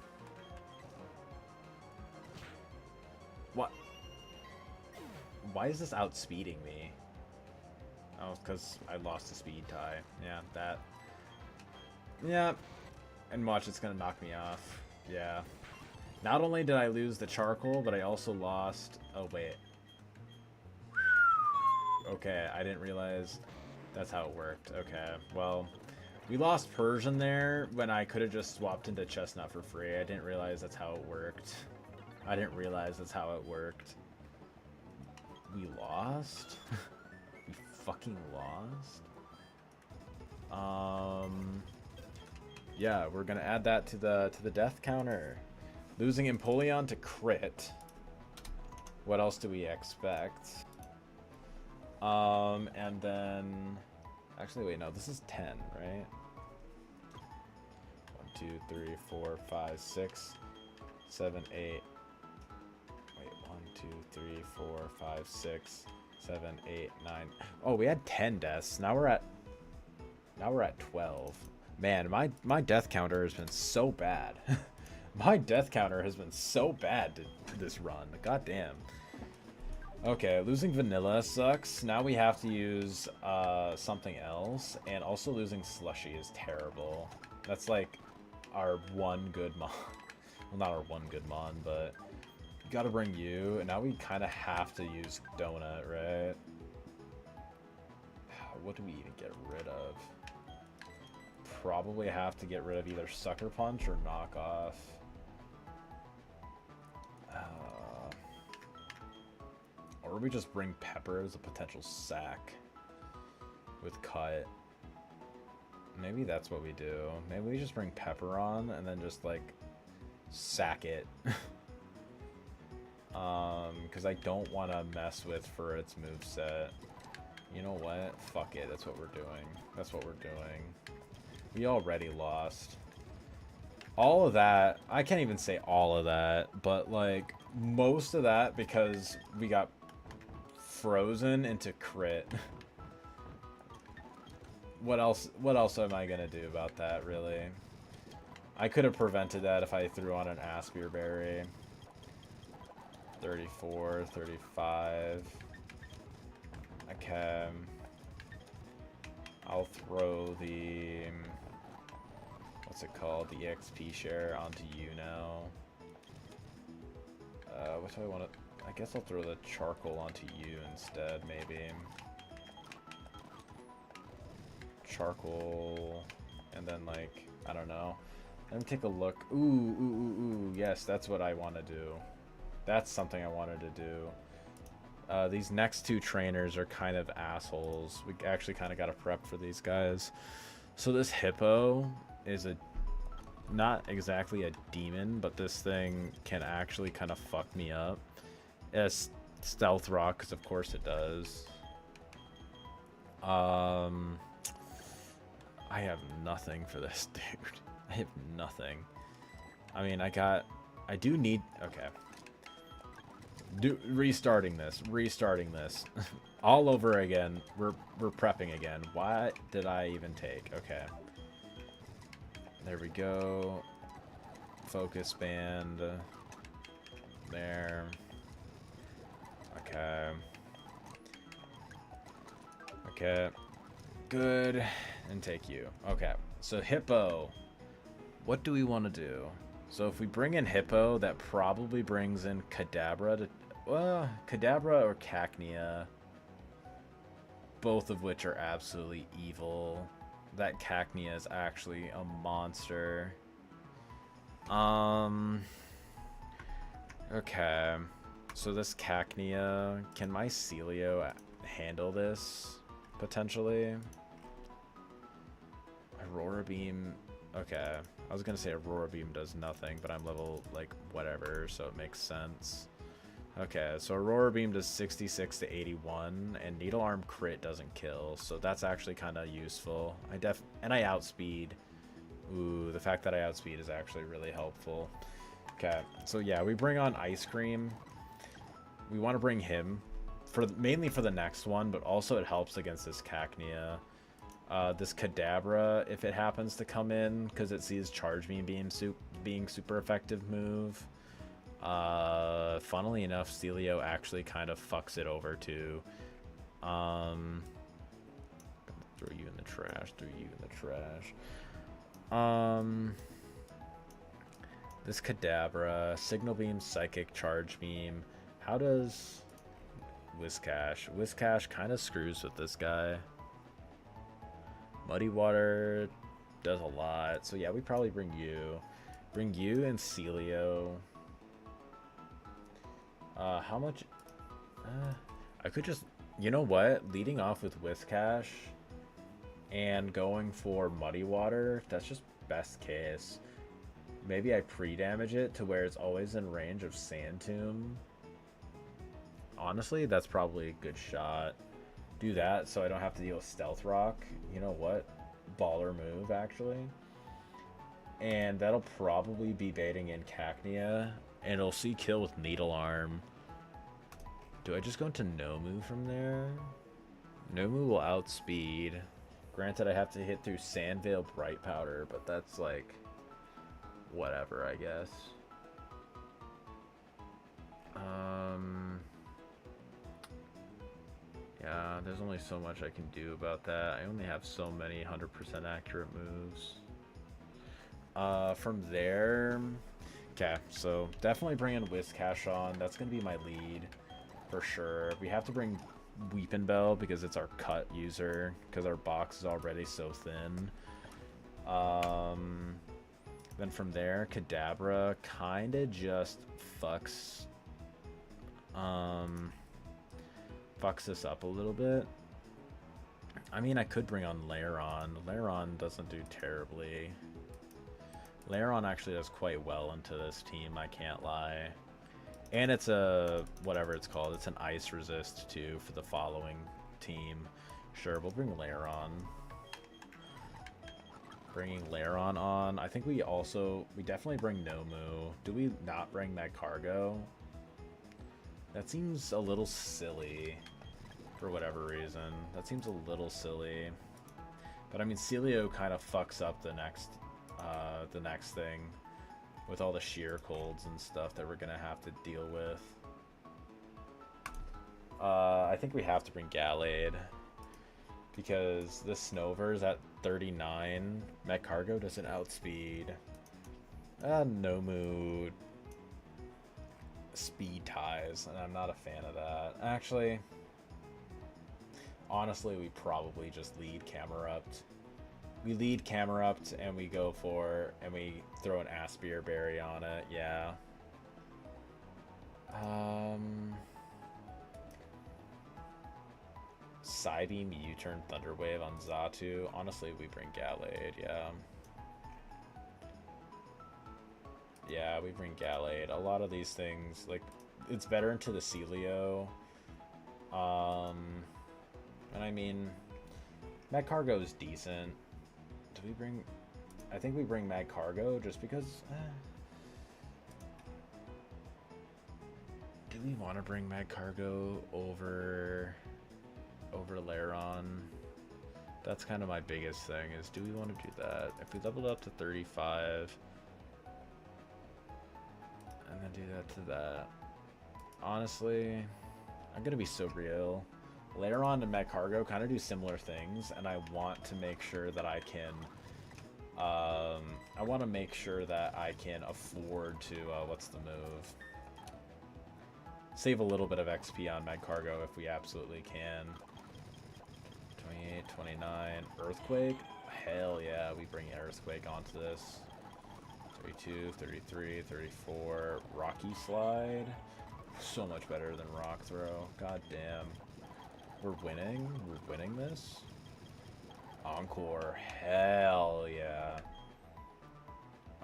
What? Why is this outspeeding me? Oh, because I lost a speed tie. Yeah, that. Yeah. And watch, it's gonna knock me off. Yeah. Not only did I lose the charcoal, but I also lost... Oh, wait. Okay, I didn't realize that's how it worked. Okay, well... We lost Persian there when I could have just swapped into Chestnut for free. I didn't realize that's how it worked. I didn't realize that's how it worked. We lost? We fucking lost? Yeah, we're gonna add that to the death counter. Losing Empoleon to crit. What else do we expect? And then... Actually, wait, no, this is 10, right? 1, 2, 3, 4, 5, 6, 7, 8. Wait, 1, 2, 3, 4, 5, 6, 7, 8, 9. Oh, we had 10 deaths. Now we're at 12. Man, my death counter has been so bad. My death counter has been so bad this run. God damn. Okay, losing Vanilla sucks. Now we have to use something else. And also losing Slushy is terrible. That's like our one good mon. Well, not our one good mon, but gotta bring you. And now we kind of have to use Donut, right? What do we even get rid of? Probably have to get rid of either Sucker Punch or Knockoff. Or we just bring Pepper as a potential sack with Cut. Maybe that's what we do. Maybe we just bring Pepper on and then just like sack it. Because I don't want to mess with for its moveset. You know what? Fuck it. That's what we're doing. That's what we're doing. We already lost. All of that, I can't even say all of that, but like most of that because we got frozen into crit. What else am I gonna do about that, really? I could have prevented that if I threw on an Aspir Berry. 34, 35. Okay. I'll throw the... What's it called? The EXP share onto you now. What do I want to... I guess I'll throw the charcoal onto you instead, maybe. Charcoal, and then like, I don't know. Let me take a look. Ooh, yes, that's what I want to do. That's something I wanted to do. These next two trainers are kind of assholes. We actually kind of got to prep for these guys. So this Hippo is not exactly a demon, but this thing can actually kind of fuck me up. It's Stealth Rock, because of course it does. I have nothing for this, dude. I have nothing. I mean, I do need... Okay. Restarting this. All over again. We're prepping again. What did I even take? Okay. There we go. Focus band. There. Okay. Okay. Good. And take you. Okay. So Hippo. What do we want to do? So if we bring in Hippo, that probably brings in Kadabra to... Kadabra or Cacnea. both of which are absolutely evil. That Cacnea is actually a monster. Okay. So this Cacnea, can my Celio handle this, potentially? Aurora Beam, okay. I was gonna say Aurora Beam does nothing, but I'm level, like, whatever, so it makes sense. Okay, so Aurora Beam does 66 to 81, and Needle Arm crit doesn't kill, so that's actually kind of useful. And I outspeed. Ooh, the fact that I outspeed is actually really helpful. Okay, so yeah, we bring on Ice Cream. We want to bring him mainly for the next one, but also it helps against this Cacnea. This Kadabra, if it happens to come in, because it sees Charge Beam being super effective move. Funnily enough, Celio actually kind of fucks it over too. Gonna throw you in the trash. This Kadabra, Signal Beam, Psychic, Charge Beam. How does Whiscash? Whiscash kind of screws with this guy. Muddy Water does a lot. So yeah, we probably bring you. Bring you and Celio. How much? I could just, you know what? Leading off with Whiscash and going for Muddy Water, that's just best case. Maybe I pre-damage it to where it's always in range of Sand Tomb. Honestly, that's probably a good shot. Do that so I don't have to deal with Stealth Rock. You know what? Baller move, actually. And that'll probably be baiting in Cacnea. And it'll see kill with Needle Arm. Do I just go into Nomu from there? Nomu will outspeed. Granted, I have to hit through Sandvale Bright Powder, but that's like... whatever, I guess. Yeah, there's only so much I can do about that. I only have so many 100% accurate moves. From there... Okay, so definitely bringing Whiscash on. That's going to be my lead, for sure. We have to bring Weepinbell because it's our cut user, because our box is already so thin. Then from there, Kadabra kind of just fucks this up a little bit. I mean, I could bring on Lairon. Lairon doesn't do terribly. Lairon actually does quite well into this team, I can't lie. And it's a, whatever it's called, it's an ice resist too for the following team. Sure, we'll bring Lairon. Bringing Lairon on. I think we definitely bring Nomu. Do we not bring Magcargo? That seems a little silly for whatever reason. That seems a little silly. But I mean, Celio kind of fucks up the next thing with all the sheer colds and stuff that we're gonna have to deal with. I think we have to bring Gallade because this Snover's at 39. Magcargo doesn't outspeed. Nomu speed ties, and I'm not a fan of that. Actually, honestly, we probably just lead Camerupt. We lead Camerupt and we go for, and we throw an Aspire Berry on it, yeah. Psybeam, U-turn, Thunderwave on Xatu. Honestly, we bring Gallade, yeah. Yeah, we bring Gallade. A lot of these things, like, it's better into the Celio. And I mean, Magcargo is decent. Do we bring... I think we bring Magcargo just because... Do we want to bring Magcargo over Lairon? That's kind of my biggest thing, is do we want to do that? If we leveled up to 35... and then do that to that. Honestly, I'm gonna be so real. Lairon and Magcargo kind of do similar things, and I want to make sure that I can... I want to make sure that I can afford to... what's the move? Save a little bit of XP on Magcargo if we absolutely can. 29. Earthquake? Hell yeah, we bring Earthquake onto this. 32, 33, 34. Rocky Slide? So much better than Rock Throw. God damn. We're winning? We're winning this? Encore. Hell yeah.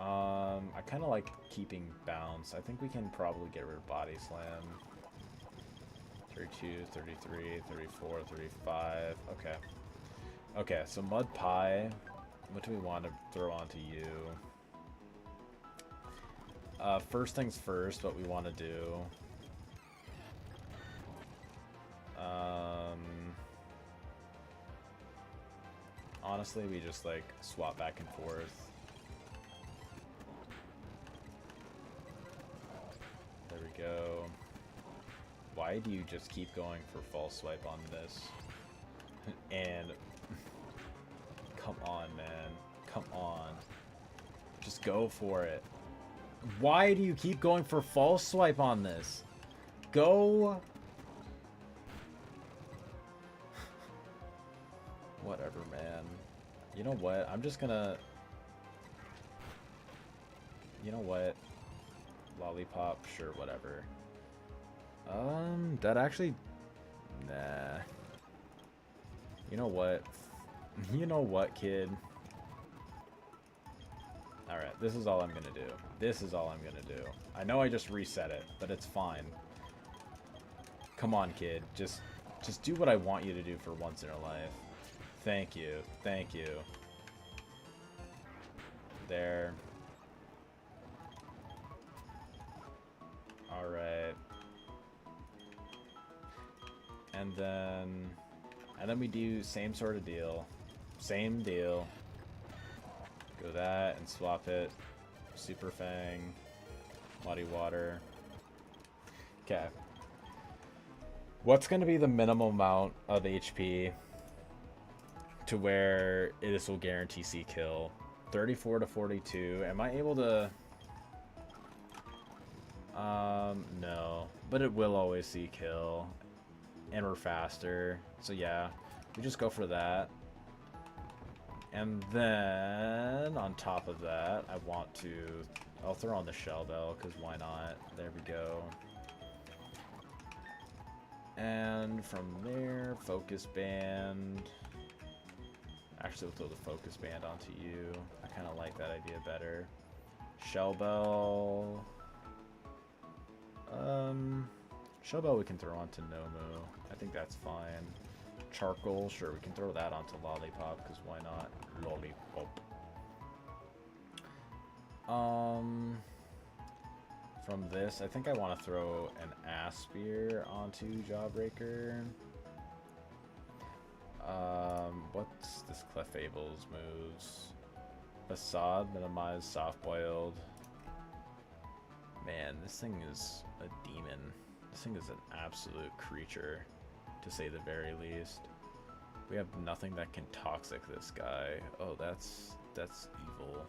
I kind of like keeping bounce. I think we can probably get rid of Body Slam. 32, 33, 34, 35. Okay. Okay, so Mud Pie. What do we want to throw onto you? First things first, what we want to do. Honestly, we just like swap back and forth. There we go. Why do you just keep going for false swipe on this? And come on, man. Come on. Just go for it. Why do you keep going for false swipe on this? Go. Whatever, man. You know what? I'm just gonna... You know what? Lollipop? Sure, whatever. That actually... Nah. You know what? You know what, kid? Alright, this is all I'm gonna do. This is all I'm gonna do. I know I just reset it, but it's fine. Come on, kid. Just do what I want you to do for once in your life. Thank you. Thank you. There. Alright. And then we do same sort of deal. Same deal. Go that and swap it. Super Fang. Muddy Water. Okay. What's going to be the minimum amount of HP to where this will guarantee C kill? 34 to 42. Am I able to... no. But it will always see kill. And we're faster. So yeah, we just go for that. And then, on top of that, I want to... I'll throw on the Shell Bell, because why not? There we go. And from there, Focus Band. Actually, we'll throw the Focus Band onto you. I kind of like that idea better. Shell Bell. Shell Bell we can throw onto Nomu. I think that's fine. Charcoal, sure, we can throw that onto Lollipop, because why not? Lollipop. From this, I think I want to throw an Aspir onto Jawbreaker. What's this Clefable's moves? Facade, minimize, soft boiled. Man, this thing is a demon. This thing is an absolute creature, to say the very least. We have nothing that can toxic this guy. Oh, that's evil.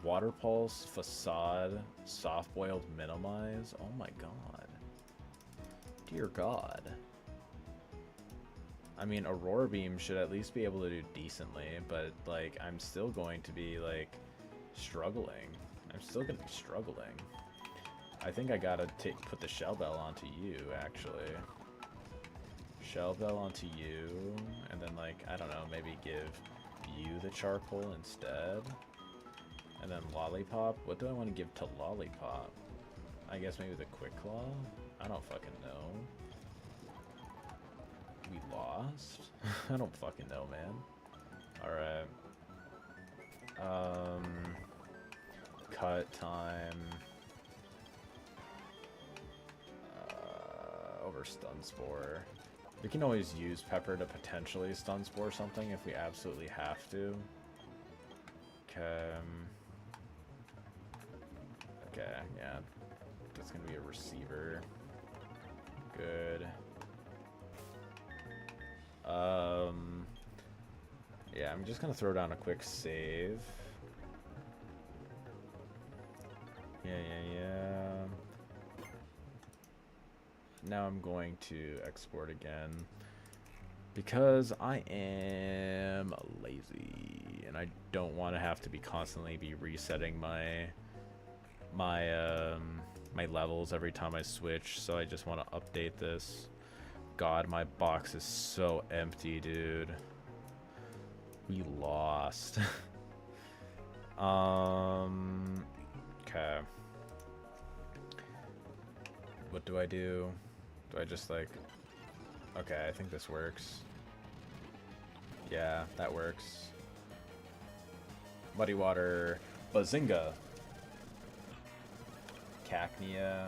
Water Pulse, Facade, Soft Boiled, Minimize. Oh my god. Dear god. I mean, Aurora Beam should at least be able to do decently, but, like, I'm still going to be, like, struggling. I'm still going to be struggling. I think I gotta put the Shell Bell onto you, actually. Shell Bell onto you, and then, like, I don't know, maybe give you the Charcoal instead. And then Lollipop. What do I want to give to Lollipop? I guess maybe the Quick Claw? I don't fucking know. We lost? I don't fucking know, man. Alright. Cut time. Over Stun Spore. We can always use Pepper to potentially Stun Spore something if we absolutely have to. Okay. Okay, yeah. That's gonna be a receiver. Good. Yeah, I'm just gonna throw down a quick save. Yeah. Now I'm going to export again. Because I am lazy and I don't want to have to be constantly resetting my levels every time I switch, so I just want to update this. God, my box is so empty, dude. We lost. Okay. What do I do? Do I just like... Okay, I think this works. Yeah, that works. Muddy Water. Bazinga. Cacnea.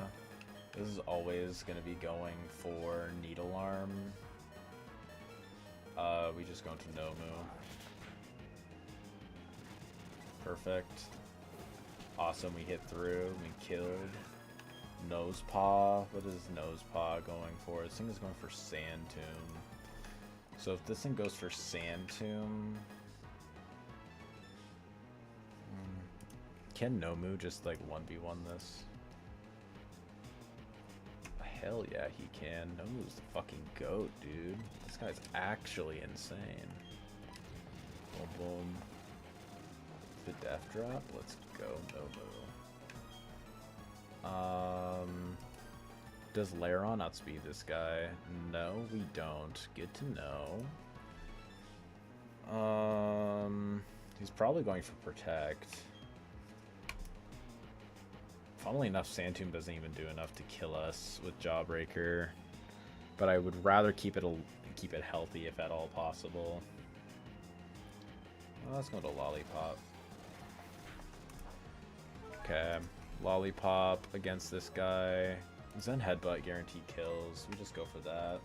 This is always going to be going for Needle Arm. We just go into Nomu. Perfect. Awesome, we hit through. We killed. Nosepaw. What is Nosepaw going for? This thing is going for Sand Tomb. So if this thing goes for Sand Tomb... Can Nomu just like 1v1 this? Hell yeah, he can. Nomu's the fucking goat, dude. This guy's actually insane. Boom, boom. The death drop? Let's go, Nomu. Does Laron outspeed this guy? No, we don't. Good to know. He's probably going for Protect. Funnily enough, Sand Tomb doesn't even do enough to kill us with Jawbreaker, but I would rather keep it healthy if at all possible. Well, let's go to Lollipop. Okay, Lollipop against this guy. Zen Headbutt guaranteed kills. We just go for that.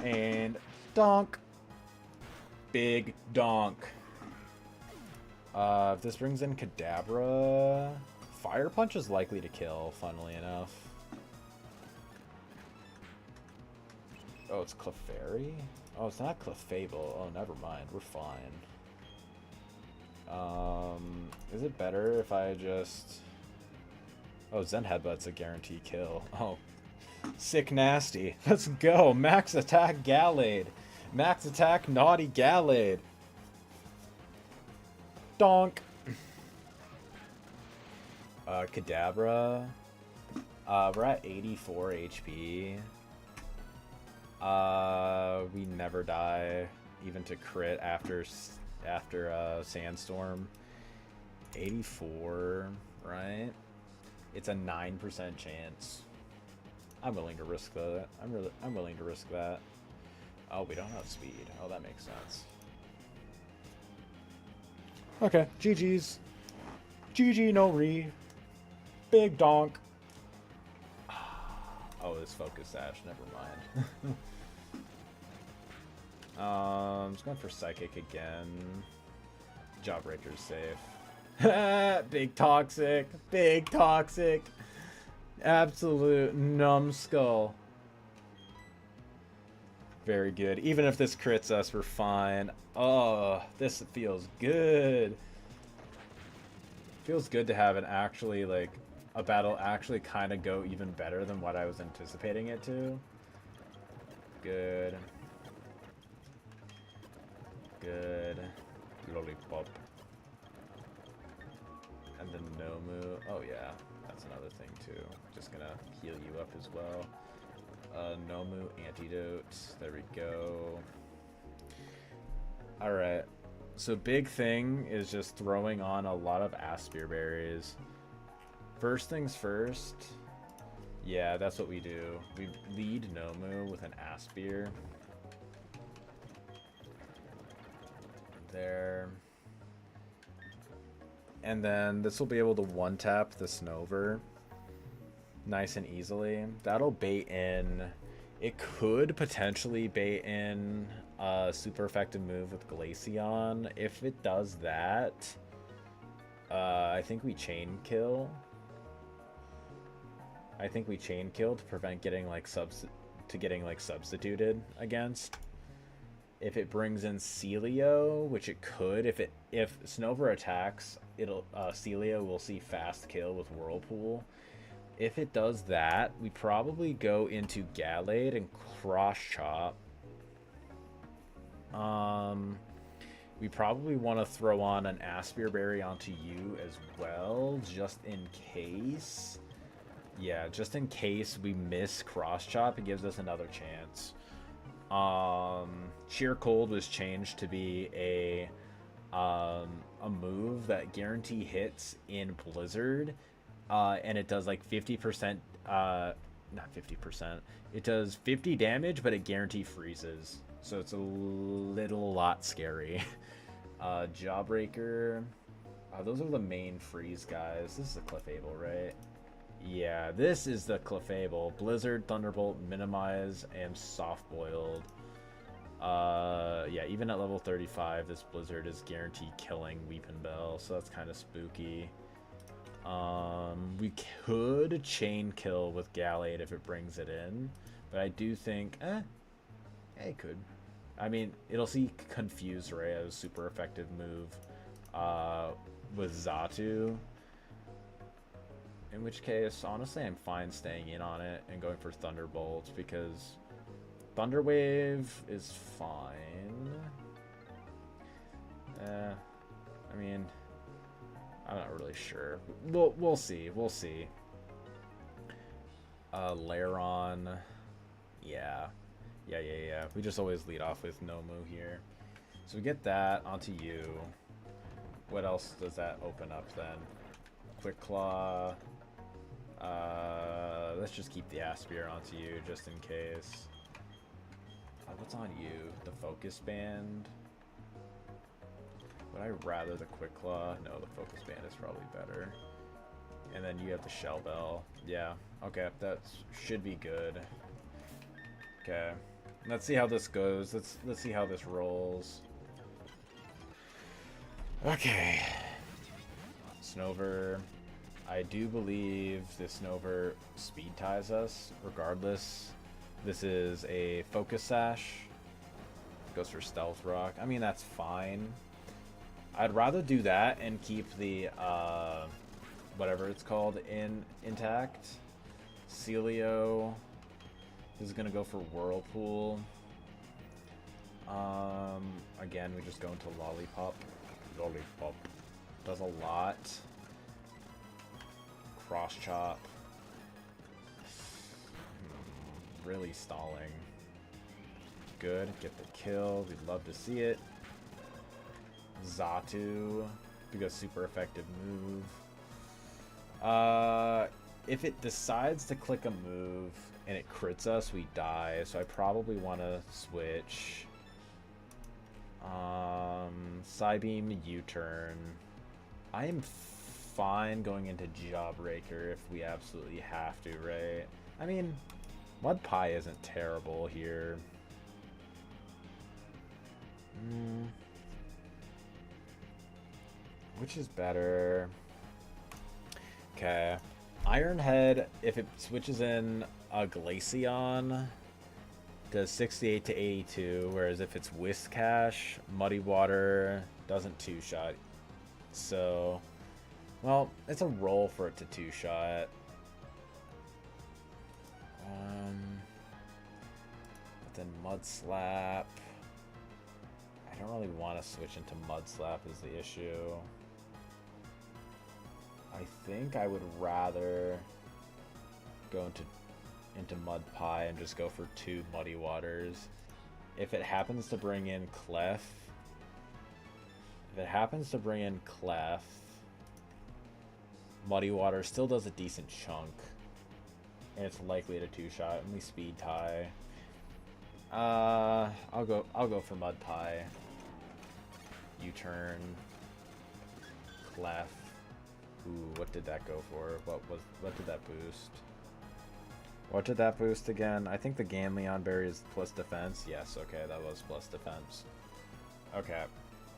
And donk. Big donk. If this brings in Kadabra, Fire Punch is likely to kill, funnily enough. Oh, it's Clefairy? Oh, it's not Clefable. Oh, never mind. We're fine. Is it better if I just... Oh, Zen Headbutt's a guaranteed kill. Oh, sick nasty. Let's go. Max attack Gallade. Max attack naughty Gallade. Donk. Kadabra. We're at 84 HP. We never die, even to crit after Sandstorm. 84, right? It's a 9% chance. I'm willing to risk that. I'm willing to risk that. Oh, we don't have speed. Oh, that makes sense. Okay, GG's. GG no re. Big donk. Oh, this focus sash. Never mind. Just going for Psychic again. Jawbreaker's safe. Big toxic. Big toxic. Absolute numbskull. Very good. Even if this crits us, we're fine. Oh, this feels good. Feels good to have an actually, like, a battle actually kind of go even better than what I was anticipating it to. Good. Good. Lollipop. And then Nomu. Oh yeah, that's another thing too. Just gonna heal you up as well. Nomu Antidote. There we go. Alright. So big thing is just throwing on a lot of Aspir Berries. First things first. Yeah, that's what we do. We lead Nomu with an Aspir. There. And then this will be able to one-tap the Snover nice and easily. That'll bait in... It could potentially bait in a super effective move with Glaceon. If it does that, I think we chain kill. I think we chain kill to prevent getting like substituted against. If it brings in Celio, which it could, if Snover attacks, it'll Celio will see fast kill with Whirlpool. If it does that, we probably go into Gallade and Cross Chop. We probably want to throw on an Aspir Berry onto you as well, just in case. Yeah, just in case we miss Cross Chop, it gives us another chance. Sheer Cold was changed to be a move that guarantee hits in Blizzard, and it does like 50%, not 50%, it does 50 damage, but it guarantee freezes, so it's a lot scary. Jawbreaker, those are the main freeze guys. This is a Clefable, right? Yeah, this is the Clefable. Blizzard, Thunderbolt, Minimize, and Soft Boiled. Yeah, even at level 35, this Blizzard is guaranteed killing Weepin' Bell, so that's kind of spooky. We could chain kill with Gallade if it brings it in, but I do think, it could. I mean, it'll see Confuse Ray as a super effective move with Xatu. In which case, honestly, I'm fine staying in on it and going for Thunderbolt because Thunder Wave is fine. I mean, I'm not really sure. We'll see. We'll see. Lairon. Yeah. Yeah. We just always lead off with Nomu here. So we get that onto you. What else does that open up then? Quick Claw. Let's just keep the Aspir onto you just in case. What's on you? The Focus Band? Would I rather the Quick Claw? No, the Focus Band is probably better. And then you have the Shell Bell. Yeah, okay, that should be good. Okay, let's see how this goes. Let's see how this rolls. Okay. Snover. I do believe this Snover speed ties us, regardless. This is a Focus Sash. Goes for Stealth Rock. I mean, that's fine. I'd rather do that and keep the, whatever it's called, intact. Celio is going to go for Whirlpool. Again, we just go into Lollipop. Lollipop. Does a lot. Cross Chop. Really stalling. Good. Get the kill. We'd love to see it. Xatu. Because super effective move. If it decides to click a move and it crits us, we die. So I probably want to switch. Psybeam, U-turn. I am fine going into Jawbreaker if we absolutely have to, right? I mean, Mud Pie isn't terrible here. Which is better? Okay. Iron Head, if it switches in a Glaceon, does 68 to 82, whereas if it's Whiscash, Muddy Water doesn't two-shot. So, well, it's a roll for it to two-shot. But then Mud Slap. I don't really want to switch into Mud Slap is the issue. I think I would rather go into Mud Pie and just go for 2 Muddy Waters. If it happens to bring in Clef, Muddy Water still does a decent chunk, and it's likely to two-shot, and we speed tie. I'll go for Mud Pie. U-turn. Clef. Ooh, what did that go for? What did that boost? What did that boost again? I think the Ganleon Berry is plus defense. Yes, okay, that was plus defense. Okay.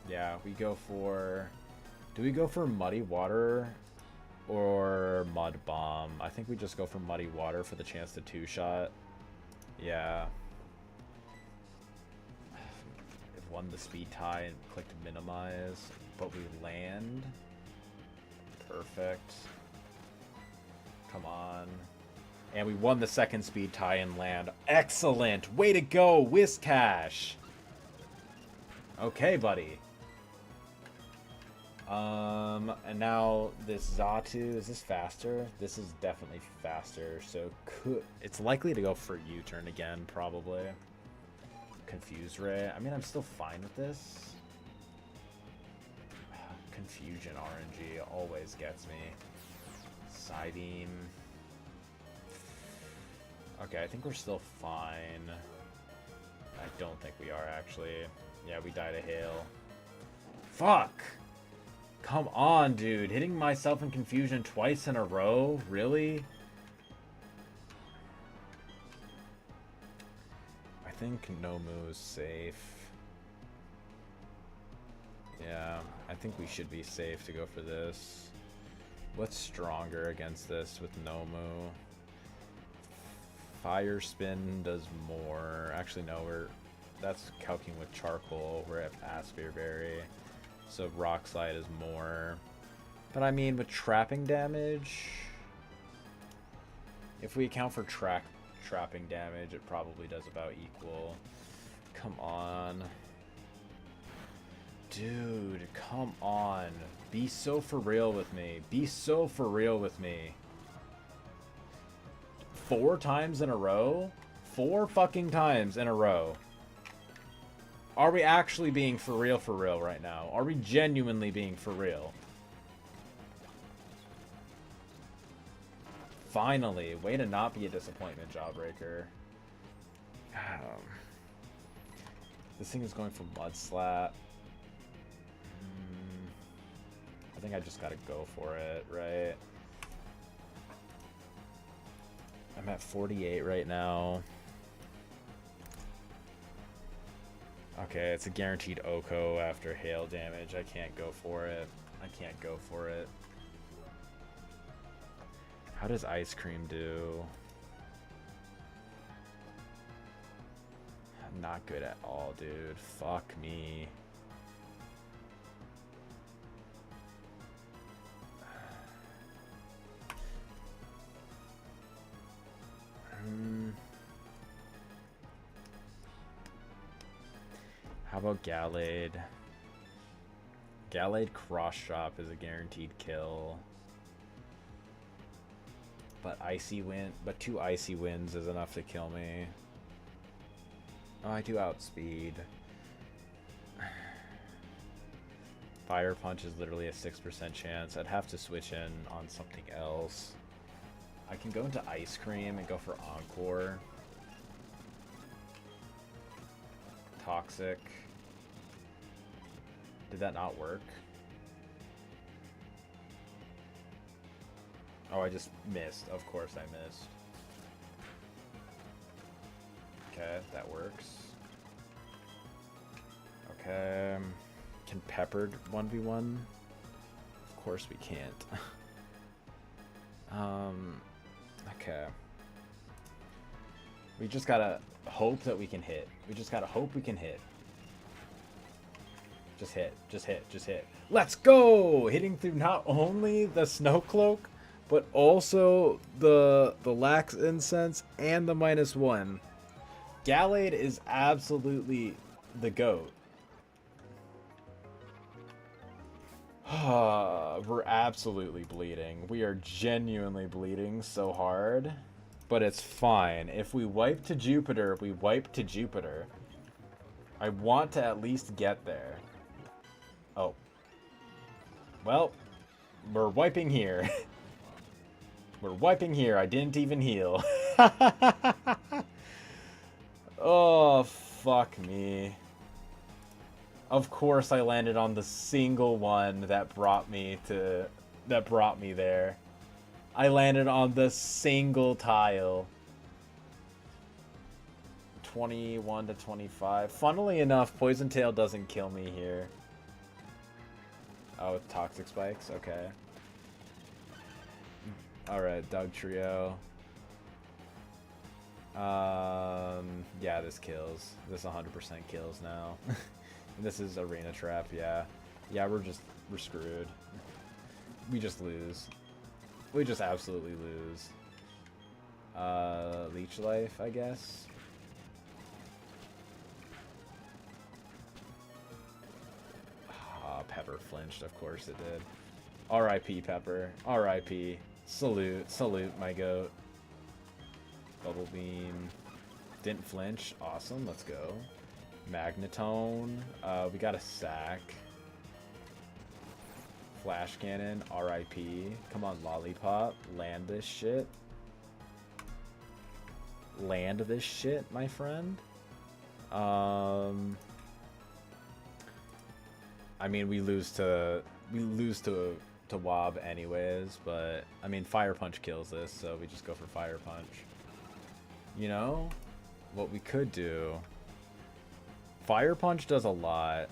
Yeah, we go for... Do we go for Muddy Water or Mud Bomb? I think we just go for Muddy Water for the chance to two-shot. Yeah. It won the speed tie and clicked minimize, but we land. Perfect. Come on. And we won the second speed tie-in land. Excellent! Way to go, Whiskash! Okay, buddy. And now this Xatu, is this faster? This is definitely faster, so it's likely to go for U-turn again, probably. Confuse Ray. I mean, I'm still fine with this. Confusion RNG always gets me. Psybeam. Okay, I think we're still fine. I don't think we are, actually. Yeah, we died a hail. Fuck! Come on, dude. Hitting myself in confusion twice in a row? Really? I think Nomu is safe. Yeah, I think we should be safe to go for this. What's stronger against this with Nomu? Fire Spin does more. Actually, no, that's calculating with Charcoal. We're at Aspir Berry. So Rock Slide is more. But I mean, with trapping damage, if we account for trapping damage, it probably does about equal. Come on. Dude, come on. Be so for real with me. Be so for real with me. 4 times in a row? 4 fucking times in a row. Are we actually being for real right now? Are we genuinely being for real? Finally. Way to not be a disappointment, Jawbreaker. This thing is going for Mudslap. I think I just gotta go for it, right? I'm at 48 right now. Okay, it's a guaranteed Oko after hail damage. I can't go for it. I can't go for it. How does Ice Cream do? Not good at all, dude. Fuck me. How about Gallade? Gallade Cross Chop is a guaranteed kill. But but 2 Icy Winds is enough to kill me. Oh, I do outspeed. Fire Punch is literally a 6% chance. I'd have to switch in on something else. I can go into Ice Cream and go for Encore. Toxic. Did that not work? Oh, I just missed. Of course I missed. Okay, that works. Okay. Can Peppered 1v1? Of course we can't. Okay. We just gotta hope that we can hit. We just gotta hope we can hit. Just hit, just hit, just hit. Let's go! Hitting through not only the Snow Cloak, but also the Lax Incense and the -1. Gallade is absolutely the GOAT. We're absolutely bleeding. We are genuinely bleeding so hard. But it's fine. If we wipe to Jupiter, we wipe to Jupiter. I want to at least get there. Oh. Well, we're wiping here. We're wiping here. I didn't even heal. Oh, fuck me. Of course I landed on the single one that brought me there. I landed on the single tile. 21 to 25. Funnily enough, Poison Tail doesn't kill me here. Oh, with Toxic Spikes? Okay. Alright, Doug Trio. Yeah, this kills. This 100% kills now. This is Arena Trap, yeah. Yeah, we're screwed. We just lose. We just absolutely lose. Leech life, I guess. Pepper flinched, of course it did. R.I.P. Pepper. R.I.P. Salute, salute, my goat. Bubble beam. Didn't flinch. Awesome, let's go. Magnetone. We got a sack. Flash cannon. R.I.P. Come on, lollipop. Land this shit. Land this shit, my friend. I mean, we lose to Wob anyways, but I mean, Fire Punch kills this, so we just go for Fire Punch. You know, what we could do. Fire Punch does a lot.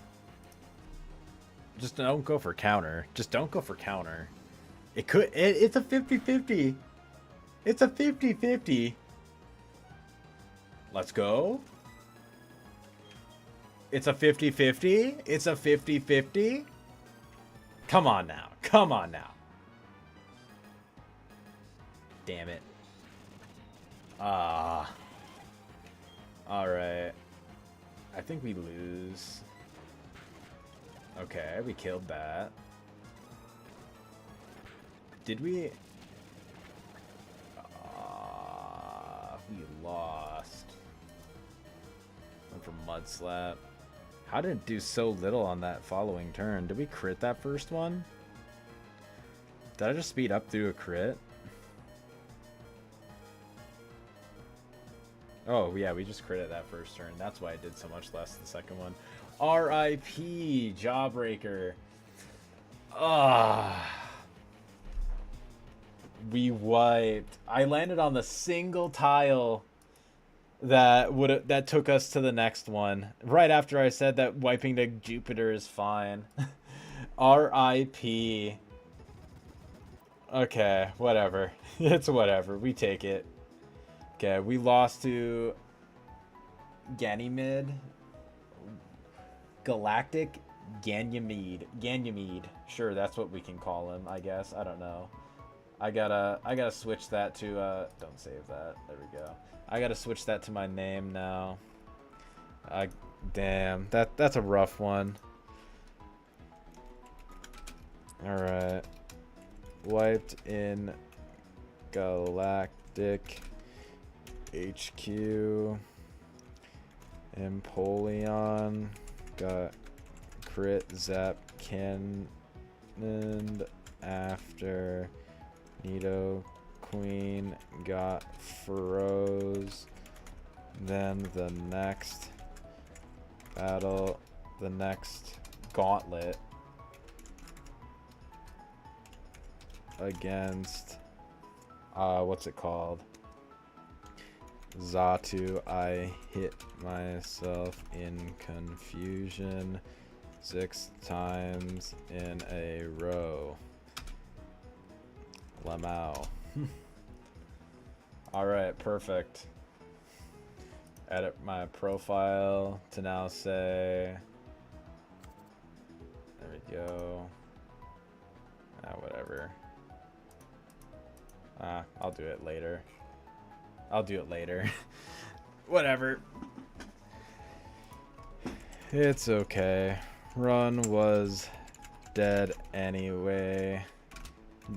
Just don't go for counter. Just don't go for counter. It could. It's a 50-50. It's a 50-50. Let's go. It's a 50-50. It's a 50-50. Come on now. Come on now. Damn it. Alright. I think we lose. Okay, we killed that. Did we? We lost. Went for Mud Slap. How did it do so little on that following turn? Did we crit that first one? Did I just speed up through a crit? Oh, yeah, we just critted that first turn. That's why I did so much less the second one. R.I.P. Jawbreaker. We wiped. I landed on the single tile that took us to the next one. Right after I said that wiping to Jupiter is fine. R.I.P. Okay, whatever. It's whatever. We take it. Okay, we lost to Ganymede. Galactic Ganymede. Sure, that's what we can call him, I guess. I don't know. I gotta switch that to don't save that. There we go. I gotta switch that to my name now. Damn, that's a rough one. Alright. Wiped in Galactic HQ. Empoleon. Got crit zap cannon after Nido Queen got froze. Then the next battle, the next gauntlet against what's it called? Zatu, I hit myself in confusion 6 times in a row. Lamau. Alright, perfect. Edit my profile to now say... There we go. Whatever. I'll do it later. I'll do it later. Whatever. It's okay. Run was dead anyway.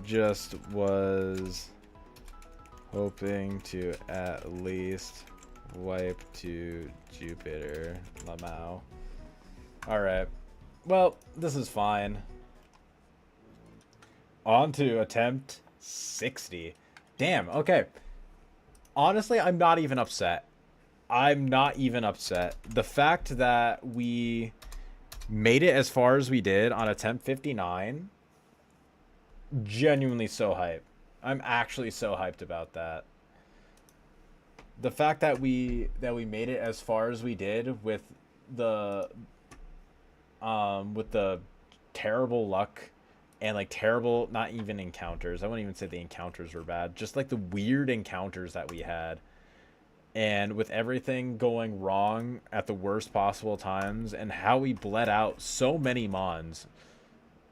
Just was hoping to at least wipe to Jupiter. Lamau. Alright. Well, this is fine. On to attempt 60. Damn, okay. Honestly, I'm not even upset. I'm not even upset. The fact that we made it as far as we did on attempt 59, genuinely so hyped. I'm actually so hyped about that. The fact that we made it as far as we did with the terrible luck and like terrible, not even encounters. I wouldn't even say the encounters were bad. Just like the weird encounters that we had. And with everything going wrong at the worst possible times and how we bled out so many mons.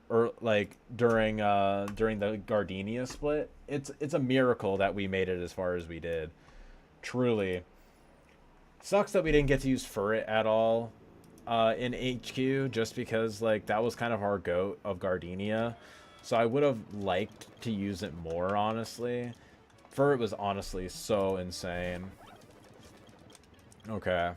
or like during the Gardenia split. It's a miracle that we made it as far as we did. Truly. Sucks that we didn't get to use Furret at all in HQ, just because like that was kind of our goat of Gardenia. So I would have liked to use it more, honestly. Furret was honestly so insane. Okay.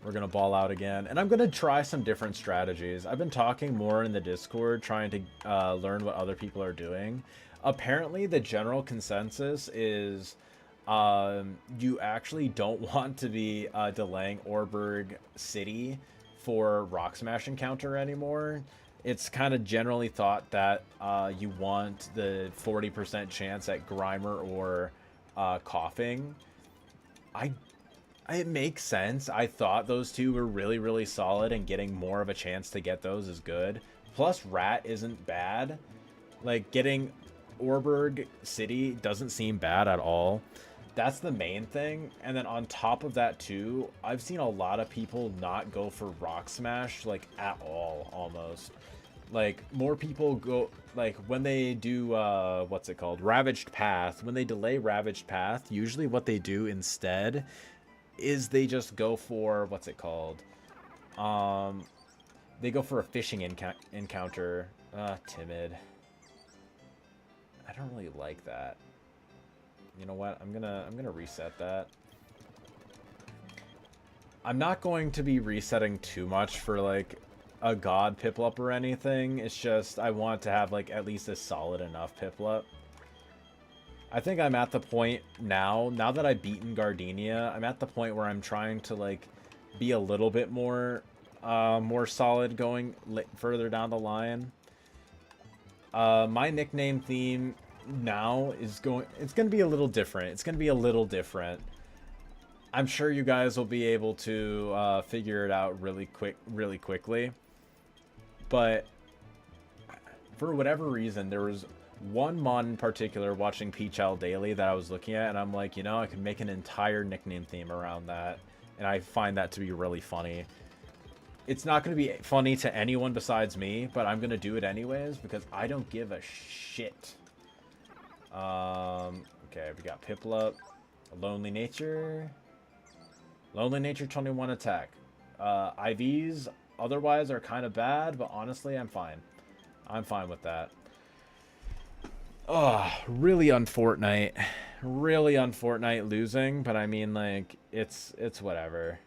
We're going to ball out again. And I'm going to try some different strategies. I've been talking more in the Discord, trying to learn what other people are doing. Apparently, the general consensus is you actually don't want to be delaying Orberg City for Rock Smash Encounter anymore. It's kind of generally thought that you want the 40% chance at Grimer or Coughing. It makes sense. I thought those two were really, really solid, and getting more of a chance to get those is good. Plus, Rat isn't bad. Like, getting Orberg City doesn't seem bad at all. That's the main thing. And then on top of that, too, I've seen a lot of people not go for Rock Smash, like, at all, almost. Like, more people go, like, when they do, what's it called? Ravaged Path. When they delay Ravaged Path, usually what they do instead is they just go for, what's it called? They go for a fishing encounter. Timid. I don't really like that. You know what? I'm gonna reset that. I'm not going to be resetting too much for like a god Piplup or anything. It's just I want to have like at least a solid enough Piplup. I think I'm at the point now that I've beaten Gardenia, I'm at the point where I'm trying to like be a little bit more more solid going further down the line. My nickname theme now is it's going to be a little different. It's going to be a little different. I'm sure you guys will be able to figure it out really quickly. But for whatever reason, there was one mod in particular watching Peach Owl Daily that I was looking at, and I'm like, you know, I could make an entire nickname theme around that, and I find that to be really funny. It's not going to be funny to anyone besides me, but I'm going to do it anyways because I don't give a shit. Okay, we got Piplup, Lonely Nature, 21 attack. IVs otherwise are kind of bad, but honestly, I'm fine. I'm fine with that. Oh, really on Fortnite. Really on Fortnite losing, but I mean, like, it's whatever.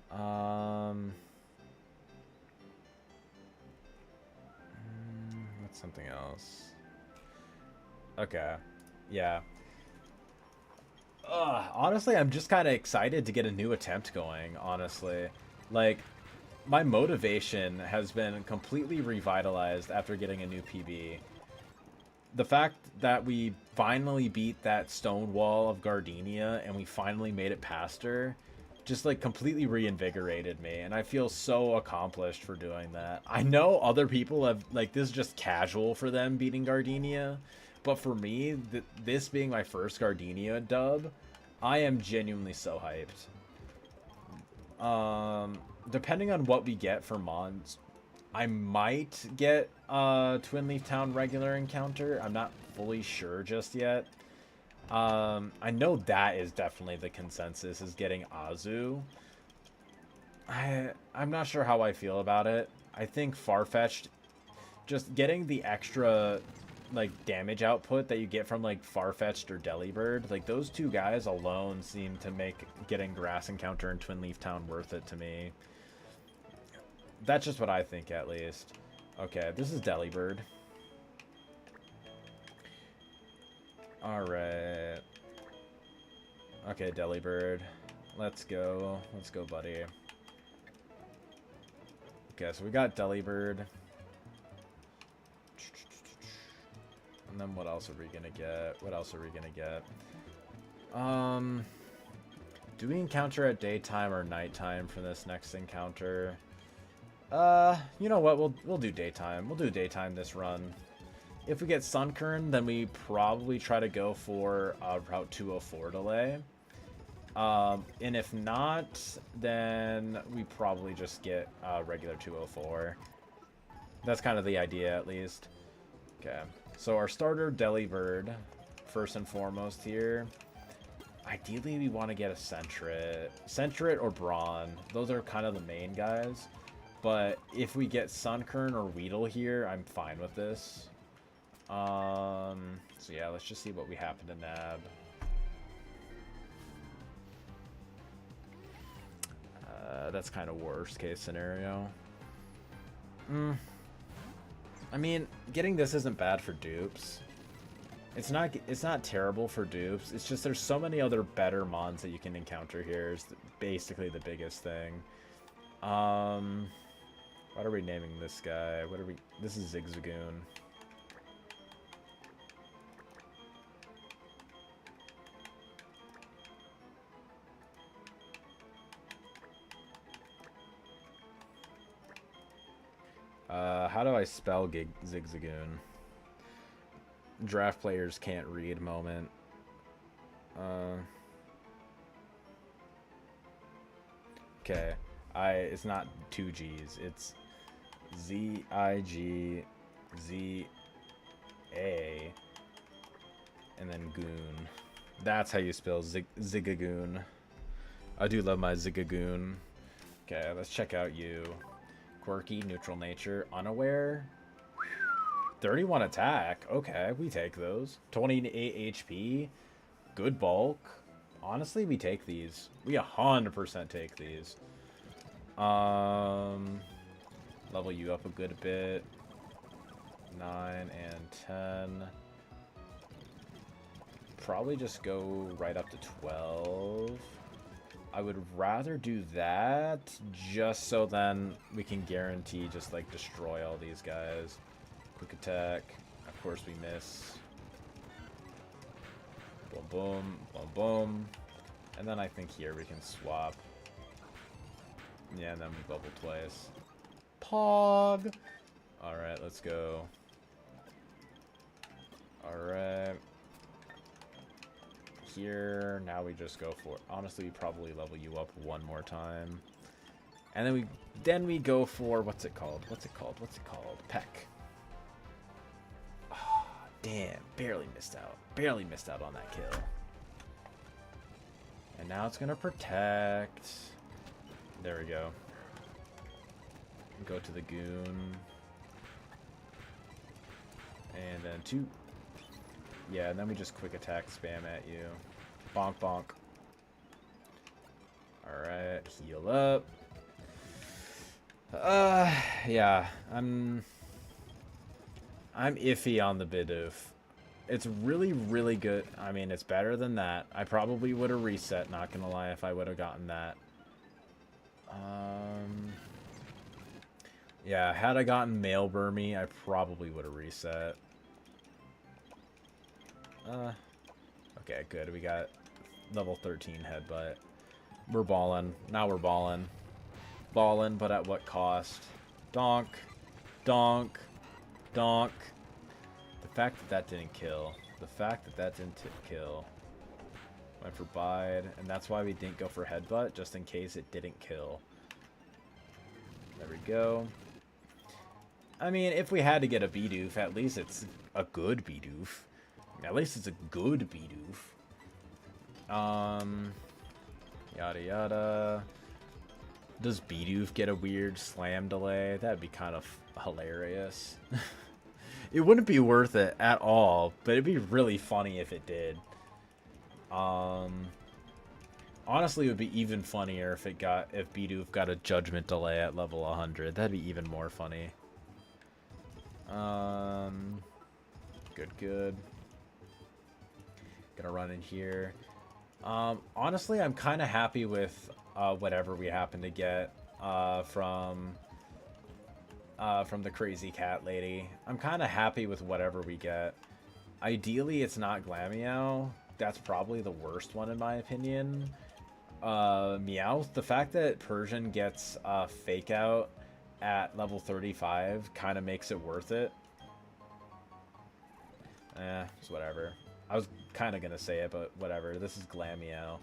What's something else? Okay. Yeah. Honestly, I'm just kind of excited to get a new attempt going, honestly. Like, my motivation has been completely revitalized after getting a new PB. The fact that we finally beat that stone wall of Gardenia and we finally made it past her just like completely reinvigorated me, and I feel so accomplished for doing that. I know other people have like this is just casual for them beating Gardenia, but for me, this being my first Gardenia dub, I am genuinely so hyped. Depending on what we get for mons, I might get Twin Leaf Town regular encounter. I'm not fully sure just yet. I know that is definitely the consensus, is getting Azu. I'm not sure how I feel about it. I think Farfetch'd, just getting the extra like damage output that you get from like Farfetch'd or Delibird, like those two guys alone seem to make getting Grass Encounter and Twin Leaf Town worth it to me. That's just what I think, at least. Okay, this is Delibird. Alright. Okay, Delibird. Let's go. Let's go, buddy. Okay, so we got Delibird. And then what else are we gonna get? What else are we gonna get? Do we encounter at daytime or nighttime for this next encounter? You know what? We'll do daytime. We'll do daytime this run. If we get Sunkern, then we probably try to go for Route 204 delay. And if not, then we probably just get regular 204. That's kind of the idea, at least. Okay. So our starter, Delibird, first and foremost here. Ideally, we want to get a Sentret or Brawn. Those are kind of the main guys. But if we get Sunkern or Weedle here, I'm fine with this. So yeah, let's just see what we happen to nab. That's kind of worst case scenario. I mean, getting this isn't bad for dupes. It's not terrible for dupes. It's just there's so many other better mons that you can encounter here is basically the biggest thing. What are we naming this guy? This is Zigzagoon. How do I spell Zigzagoon? Draft players can't read moment. Okay. It's not two G's. It's Z-I-G-Z-A and then goon. That's how you spell Zigagoon. I do love my Zigagoon. Okay, let's check out you. Quirky, neutral nature, unaware. 31 attack. Okay, we take those. 28 HP. Good bulk. Honestly, we take these. We 100% take these. Level you up a good bit. 9 and 10. Probably just go right up to 12. I would rather do that just so then we can guarantee just like destroy all these guys. Quick attack. Of course we miss. Boom, boom, boom, boom. And then I think here we can swap. Yeah, and then we bubble twice. Pog! Alright, let's go. Alright. Here, now we just go for it. Honestly, we probably level you up one more time. And then we go for, what's it called? Peck. Oh, damn, barely missed out. Barely missed out on that kill. And now it's gonna protect. There we go. Go to the goon. And then 2. Yeah, and then we just quick attack spam at you. Bonk, bonk. Alright, heal up. Yeah, I'm iffy on the Bidoof. It's really, really good. I mean, it's better than that. I probably would have reset, not gonna lie, if I would have gotten that. Yeah, had I gotten Male Burmy, I probably would have reset. Okay, good. We got level 13 headbutt. We're balling. Now we're balling. Balling, but at what cost? Donk. Donk. Donk. The fact that that didn't kill. The fact that that didn't kill. Went for bide, and that's why we didn't go for headbutt, just in case it didn't kill. There we go. I mean, if we had to get a Bidoof, at least it's a good Bidoof. At least it's a good Bidoof. Yada yada. Does Bidoof get a weird slam delay? That'd be kind of hilarious. It wouldn't be worth it at all, but it'd be really funny if it did. Honestly, it would be even funnier if Bidoof got a judgment delay at level 100. That'd be even more funny. Good. Gonna run in here. Honestly, I'm kind of happy with whatever we happen to get from the crazy cat lady. I'm kind of happy with whatever we get. Ideally, it's not Glameow. That's probably the worst one in my opinion. Meowth. The fact that Persian gets Fake Out at level 35 kind of makes it worth it. It's whatever. I was kind of gonna say it, but whatever. This is Glameow.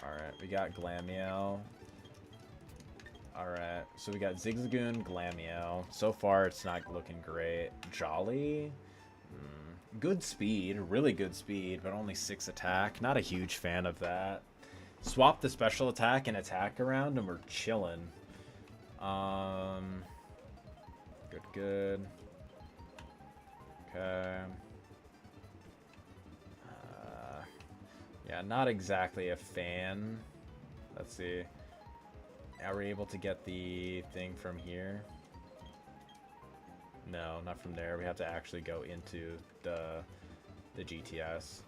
Alright, we got Glameow. Alright, so we got Zigzagoon, Glameow. So far, it's not looking great. Jolly? Good speed, really good speed, but only 6 attack. Not a huge fan of that. Swap the special attack and attack around, and we're chilling. Good. Okay. Yeah, not exactly a fan. Let's see. Are we able to get the thing from here? No, not from there. We have to actually go into the GTS.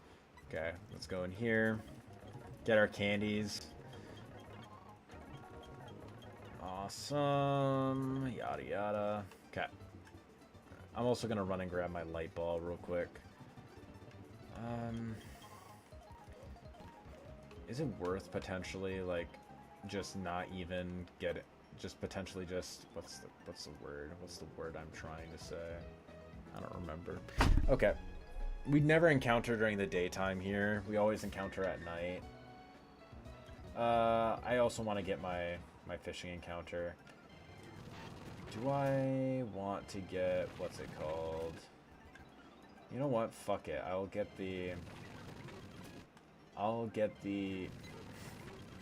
Okay, let's go in here. Get our candies. Awesome. Yada yada. Okay. I'm also gonna run and grab my light ball real quick. Is it worth potentially like just not even get it? Just potentially just what's the word? What's the word I'm trying to say? I don't remember. Okay. We never encounter during the daytime here. We always encounter at night. I also want to get my fishing encounter. Do I want to get what's it called? You know what? Fuck it. I'll get the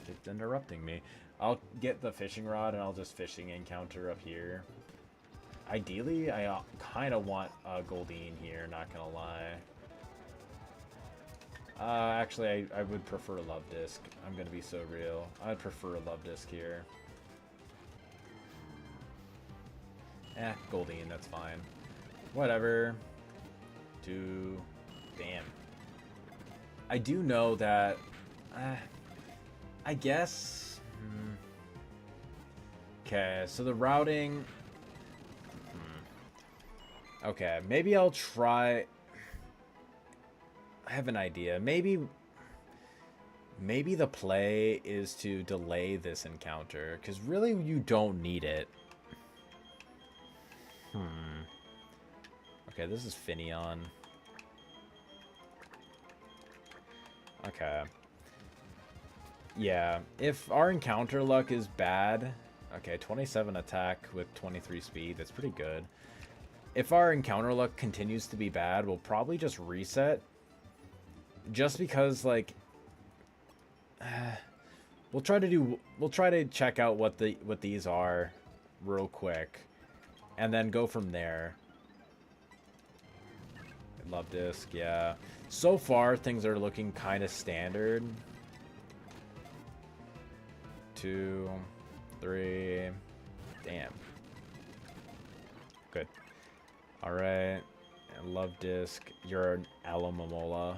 it's interrupting me. I'll get the fishing rod and I'll just fishing encounter up here. Ideally, I kind of want Goldeen here, not gonna lie. Actually, I would prefer Love Disc. I'm gonna be so real. I'd prefer a Love Disc here. Goldeen, that's fine. Whatever. Damn. I do know that... I guess... Okay, so the routing... Okay, maybe I'll try... I have an idea. Maybe the play is to delay this encounter, because really you don't need it. Okay, this is Finneon. Okay. Yeah, if our encounter luck is bad... Okay, 27 attack with 23 speed, that's pretty good. If our encounter luck continues to be bad, we'll probably just reset. Just because, like... we'll try to check out what these are real quick. And then go from there. Love Disc, yeah. So far, things are looking kind of standard. 2, 3. Damn. Good. Alright. Love Disc. You're an Alomomola.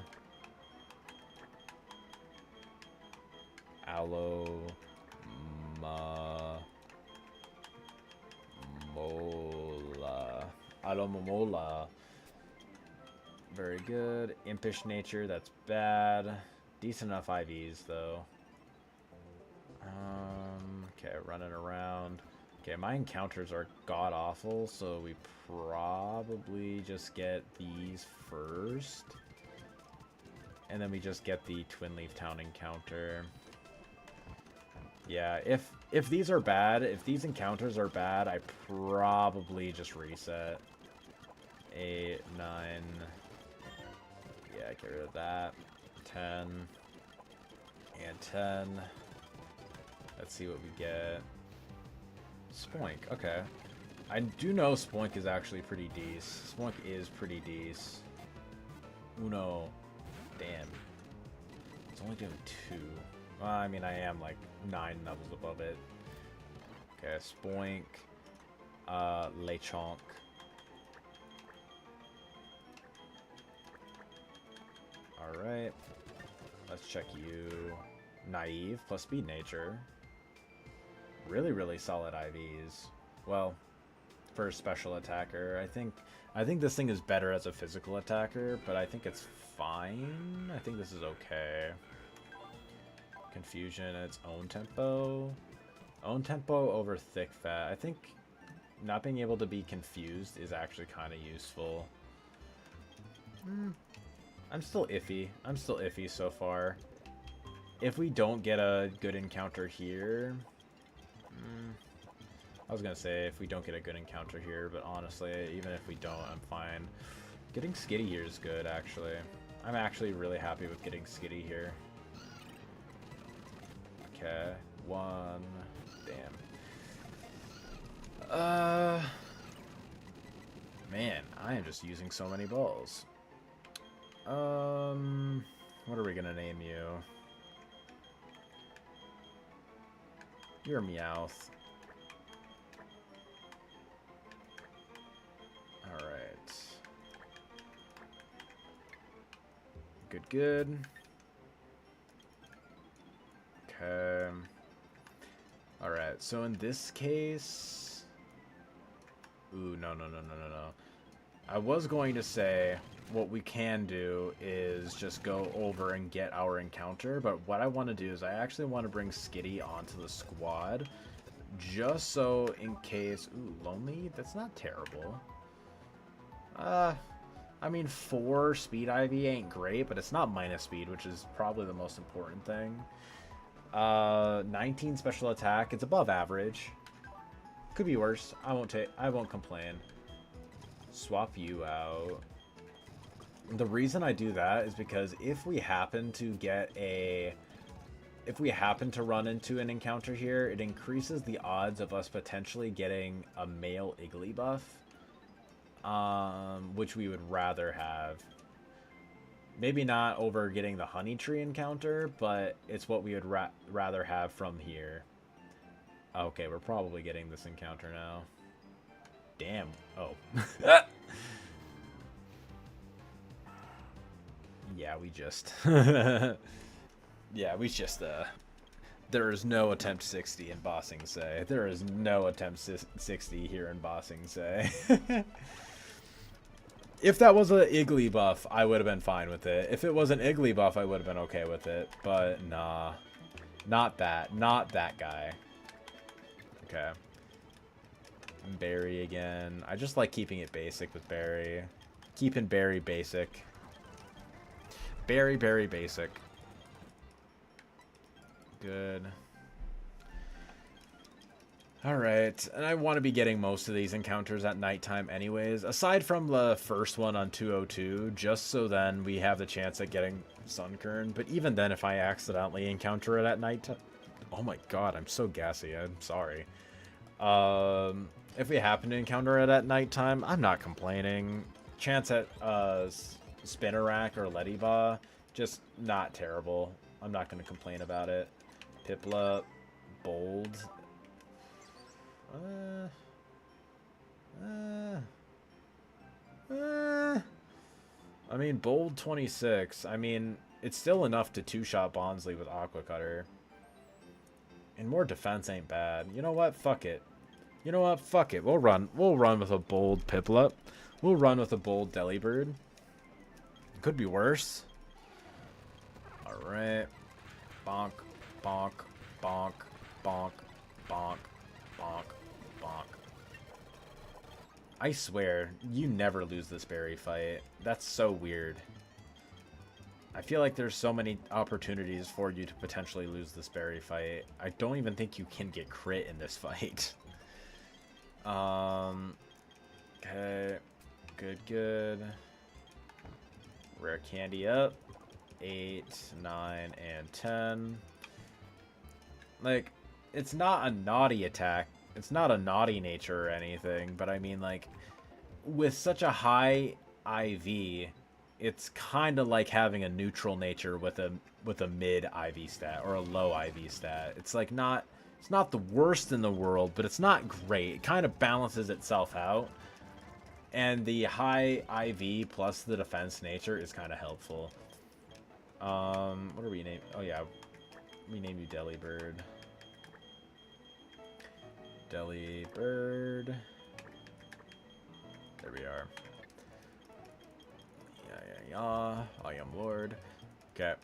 Alomomola. Very good. Impish Nature, that's bad. Decent enough IVs, though. Okay, running around. Okay, my encounters are god-awful, so we probably just get these first. And then we just get the Twin Leaf Town encounter. Yeah, if these are bad, if these encounters are bad, I probably just reset. 8, 9... Yeah, get rid of that. 10. And 10. Let's see what we get. Spoink, okay. I do know Spoink is actually pretty decent. Spoink is pretty decent. Uno. Damn. It's only doing 2. Well, I mean, I am like 9 levels above it. Okay, Spoink. Lechonk. Alright. Let's check you. Naive plus Speed Nature. Really, really solid IVs. Well, for a special attacker, I think this thing is better as a physical attacker, but I think it's fine. I think this is okay. Confusion at its own tempo. Own tempo over thick fat. I think not being able to be confused is actually kind of useful. I'm still iffy. I'm still iffy so far. If we don't get a good encounter here... I was gonna say if we don't get a good encounter here, but honestly, even if we don't, I'm fine. Getting Skitty here is good, actually. I'm actually really happy with getting Skitty here. Okay, 1. Damn. Man, I am just using so many balls. What are we gonna name you? You're Meowth. Alright. Good, good. Okay. Alright, so in this case... Ooh, no. I was going to say what we can do is just go over and get our encounter, but what I want to do is I actually want to bring Skitty onto the squad, just so in case... Ooh, Lonely? That's not terrible. I mean, 4 speed IV ain't great, but it's not minus speed, which is probably the most important thing. 19 special attack. It's above average. Could be worse. I won't complain. Swap you out. The reason I do that is because if we happen to run into an encounter here, it increases the odds of us potentially getting a male Iggly buff, which we would rather have. Maybe not over getting the Honey Tree encounter, but it's what we would rather have from here. Okay, we're probably getting this encounter now. Damn. Oh. Yeah, we just... yeah, we just, there is no attempt 60 in Bossing Say. There is no attempt 60 here in Bossing Say. If that was an Iggly buff, I would have been fine with it. If it was an Iggly buff, I would have been okay with it. But, nah. Not that. Not that guy. Okay. Berry again. I just like keeping it basic with Berry. Keeping Berry basic. Berry basic. Good. Alright, and I want to be getting most of these encounters at nighttime anyways, aside from the first one on 202, just so then we have the chance at getting Sunkern. But even then, if I accidentally encounter it at night... Oh my god, I'm so gassy, I'm sorry. If we happen to encounter it at nighttime, I'm not complaining. Chance at Spinnerack or Ledyba, just not terrible. I'm not going to complain about it. Piplup, Bold... I mean, Bold 26. I mean, it's still enough to two-shot Bonsly with Aqua Cutter. And more defense ain't bad. You know what? Fuck it. You know what? Fuck it. We'll run. We'll run with a Bold Piplup. We'll run with a Bold Delibird. Could be worse. Alright. Bonk. Bonk. Bonk. Bonk. Bonk. Bonk. Bonk. I swear, you never lose this berry fight. That's so weird. I feel like there's so many opportunities for you to potentially lose this berry fight. I don't even think you can get crit in this fight. Okay. Good. Rare candy up. 8, 9, and 10. Like, it's not a naughty attack. It's not a naughty nature or anything, but I mean, like, with such a high IV, it's kind of like having a neutral nature with a mid IV stat or a low IV stat. It's like it's not the worst in the world, but it's not great. It kind of balances itself out, and the high IV plus the defense nature is kind of helpful. What are we name? Oh yeah, we name you Delibird. Delibird. There we are. Yeah. I am Lord. Okay.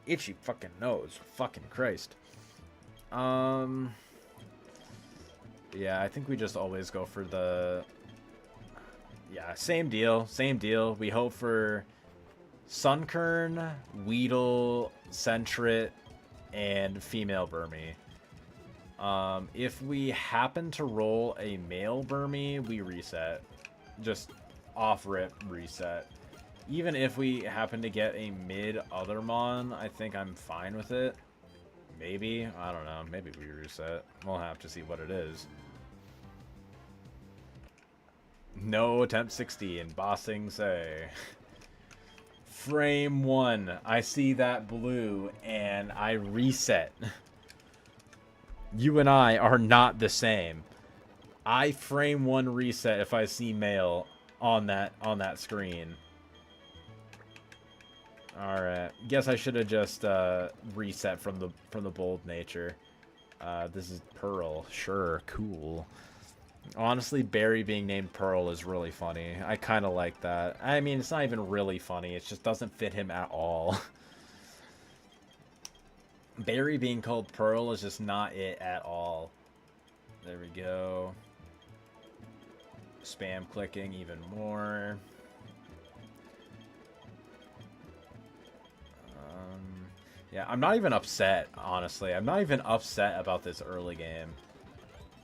Itchy fucking nose. Fucking Christ. Yeah, I think we just always go for the... Yeah, same deal. We hope for Sunkern, Weedle, Sentret, and female Burmy. If we happen to roll a male Burmy, we reset. Just off-rip reset. Even if we happen to get a mid Othermon, I think I'm fine with it. Maybe. I don't know. Maybe we reset. We'll have to see what it is. No attempt 60 in Bossing Say. Frame 1. I see that blue and I reset. You and I are not the same. I frame 1 reset if I see male on that screen. Alright. Guess I should have just reset from the bold nature. This is Pearl. Sure, cool. Honestly, Barry being named Pearl is really funny. I kind of like that. I mean, it's not even really funny. It just doesn't fit him at all. Barry being called Pearl is just not it at all. There we go. Spam clicking even more. Yeah, I'm not even upset, honestly. I'm not even upset about this early game.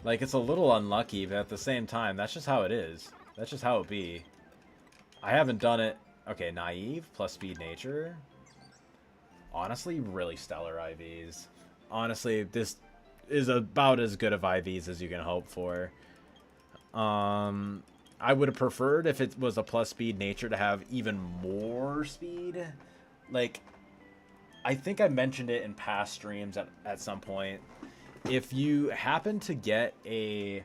Like, it's a little unlucky, but at the same time, that's just how it is. That's just how it be. I haven't done it... Okay, Naive plus Speed Nature. Honestly, really stellar IVs. Honestly, this is about as good of IVs as you can hope for. I would have preferred if it was a plus Speed Nature to have even more speed. Like... I think I mentioned it in past streams at some point. If you happen to get like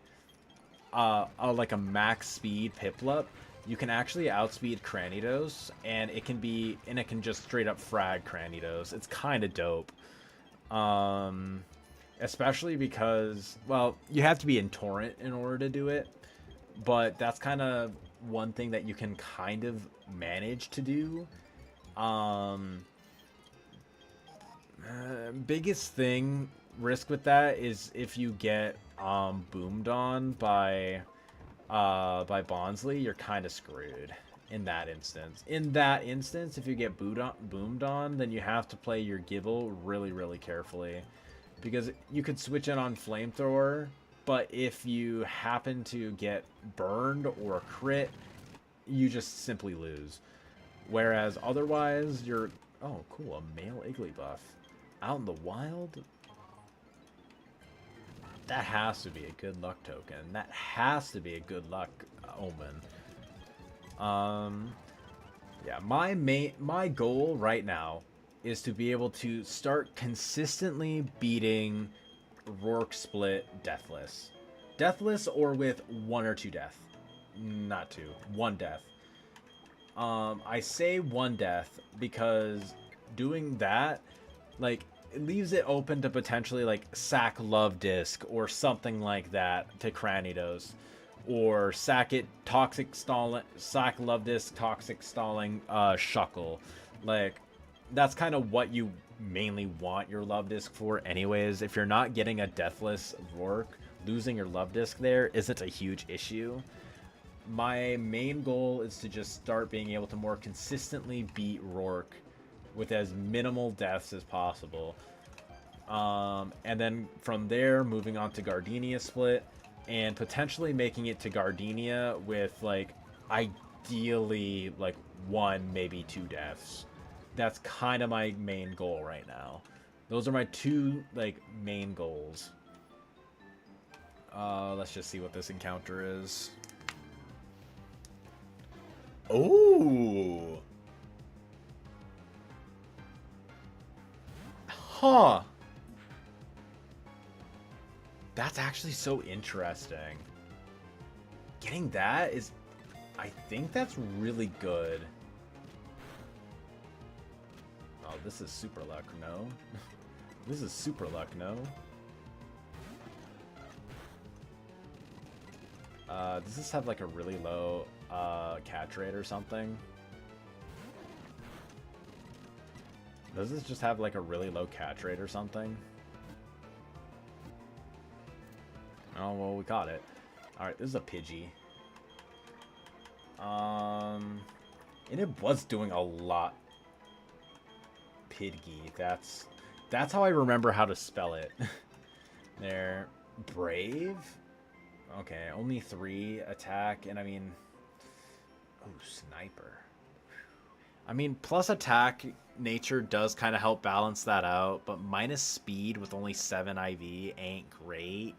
a max speed Piplup, you can actually outspeed Cranidos, and it can just straight up frag Cranidos. It's kind of dope. Especially because, well, you have to be in Torrent in order to do it, but that's kind of one thing that you can kind of manage to do. Biggest risk with that is if you get boomed on by Bonsly, you're kind of screwed in that instance. If you get boomed on, then you have to play your Gibble really, really carefully, because you could switch in on Flamethrower, but if you happen to get burned or crit, you just simply lose. Whereas otherwise, you're... Oh, cool, a male Igglybuff. Out in the wild? That has to be a good luck token. That has to be a good luck omen. Yeah, my goal right now is to be able to start consistently beating Rourke Split Deathless. Deathless or with 1 or 2 death. Not 2. 1 death. I say 1 death because doing that, like, it leaves it open to potentially, like, sack Love Disc or something like that to Cranidos. Or sack Love Disc, Toxic Stalling, Shuckle. Like, that's kind of what you mainly want your Love Disc for anyways. If you're not getting a Deathless Rourke, losing your Love Disc there isn't a huge issue. My main goal is to just start being able to more consistently beat Rourke with as minimal deaths as possible. And then from there, moving on to Gardenia Split, and potentially making it to Gardenia with, like, ideally, like, 1, maybe 2 deaths. That's kind of my main goal right now. Those are my 2, like, main goals. Let's just see what this encounter is. Oh! Huh. That's actually so interesting. Getting that is... I think that's really good. Oh, this is super luck, no? This is super luck, no? Does this have like a really low catch rate or something? Does this just have like a really low catch rate or something? Oh, well, we caught it. Alright, this is a Pidgey. And it was doing a lot. Pidgey, that's how I remember how to spell it. There. Brave? Okay, only 3 attack, and I mean... Oh, sniper. I mean, plus attack nature does kind of help balance that out, but minus speed with only 7 IV ain't great.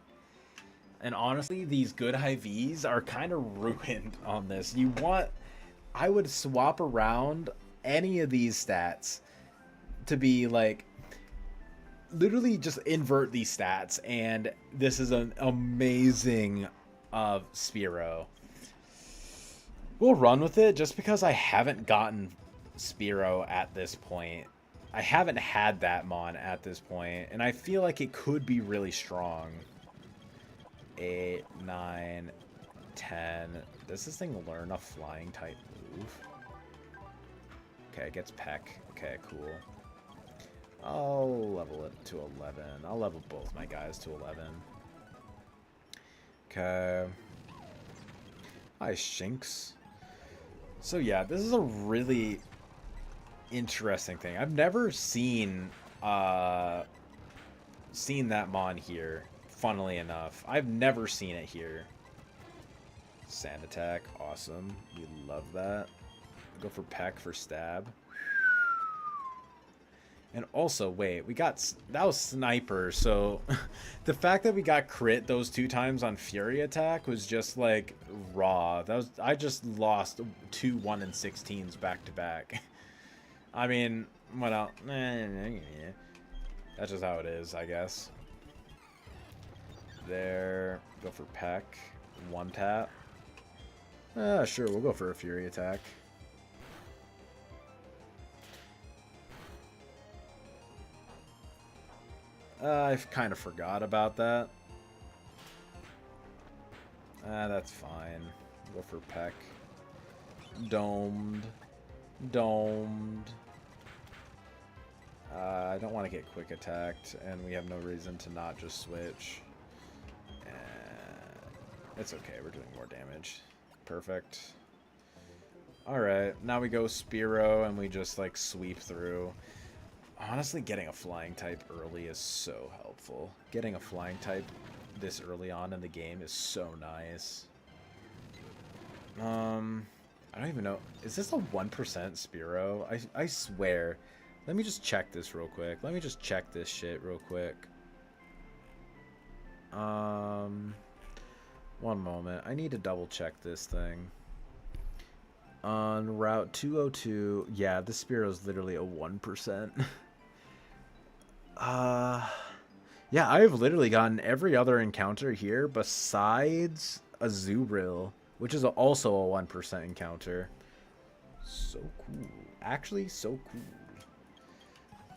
And honestly, these good IVs are kind of ruined on this. I would swap around any of these stats to be like, literally just invert these stats, and this is an amazing Spearow. We'll run with it just because I haven't gotten Spearow at this point. I haven't had that mon at this point, and I feel like it could be really strong. 8, 9, 10. Does this thing learn a flying type move? Okay, it gets Peck. Okay, cool. I'll level it to 11. I'll level both my guys to 11. Okay. Hi, Shinx. So yeah, this is a really interesting thing. I've never seen that mon here, funnily enough. I've never seen it here. Sand attack, awesome. We love that. Go for Peck for stab. And also, wait, that was sniper, so the fact that we got crit those 2 times on Fury attack was just like raw. I just lost 2 1 and 16s back to back. I mean, what else? That's just how it is, I guess. There, go for Peck, 1 tap. Sure, we'll go for a Fury attack. I kind of forgot about that. That's fine. Go for Peck. Domed. I don't want to get quick attacked, and we have no reason to not just switch. It's okay, we're doing more damage. Perfect. Alright, now we go Spearow, and we just, like, sweep through. Honestly, getting a flying type early is so helpful. Getting a flying type this early on in the game is so nice. I don't even know. Is this a 1% Spearow? I swear. Let me just check this real quick. Let me just check this shit real quick. One moment. I need to double check this thing. On Route 202, yeah, this Spearow is literally a 1%. Yeah, I've literally gotten every other encounter here besides a Zubril, which is also a 1% encounter. So cool. Actually, so cool.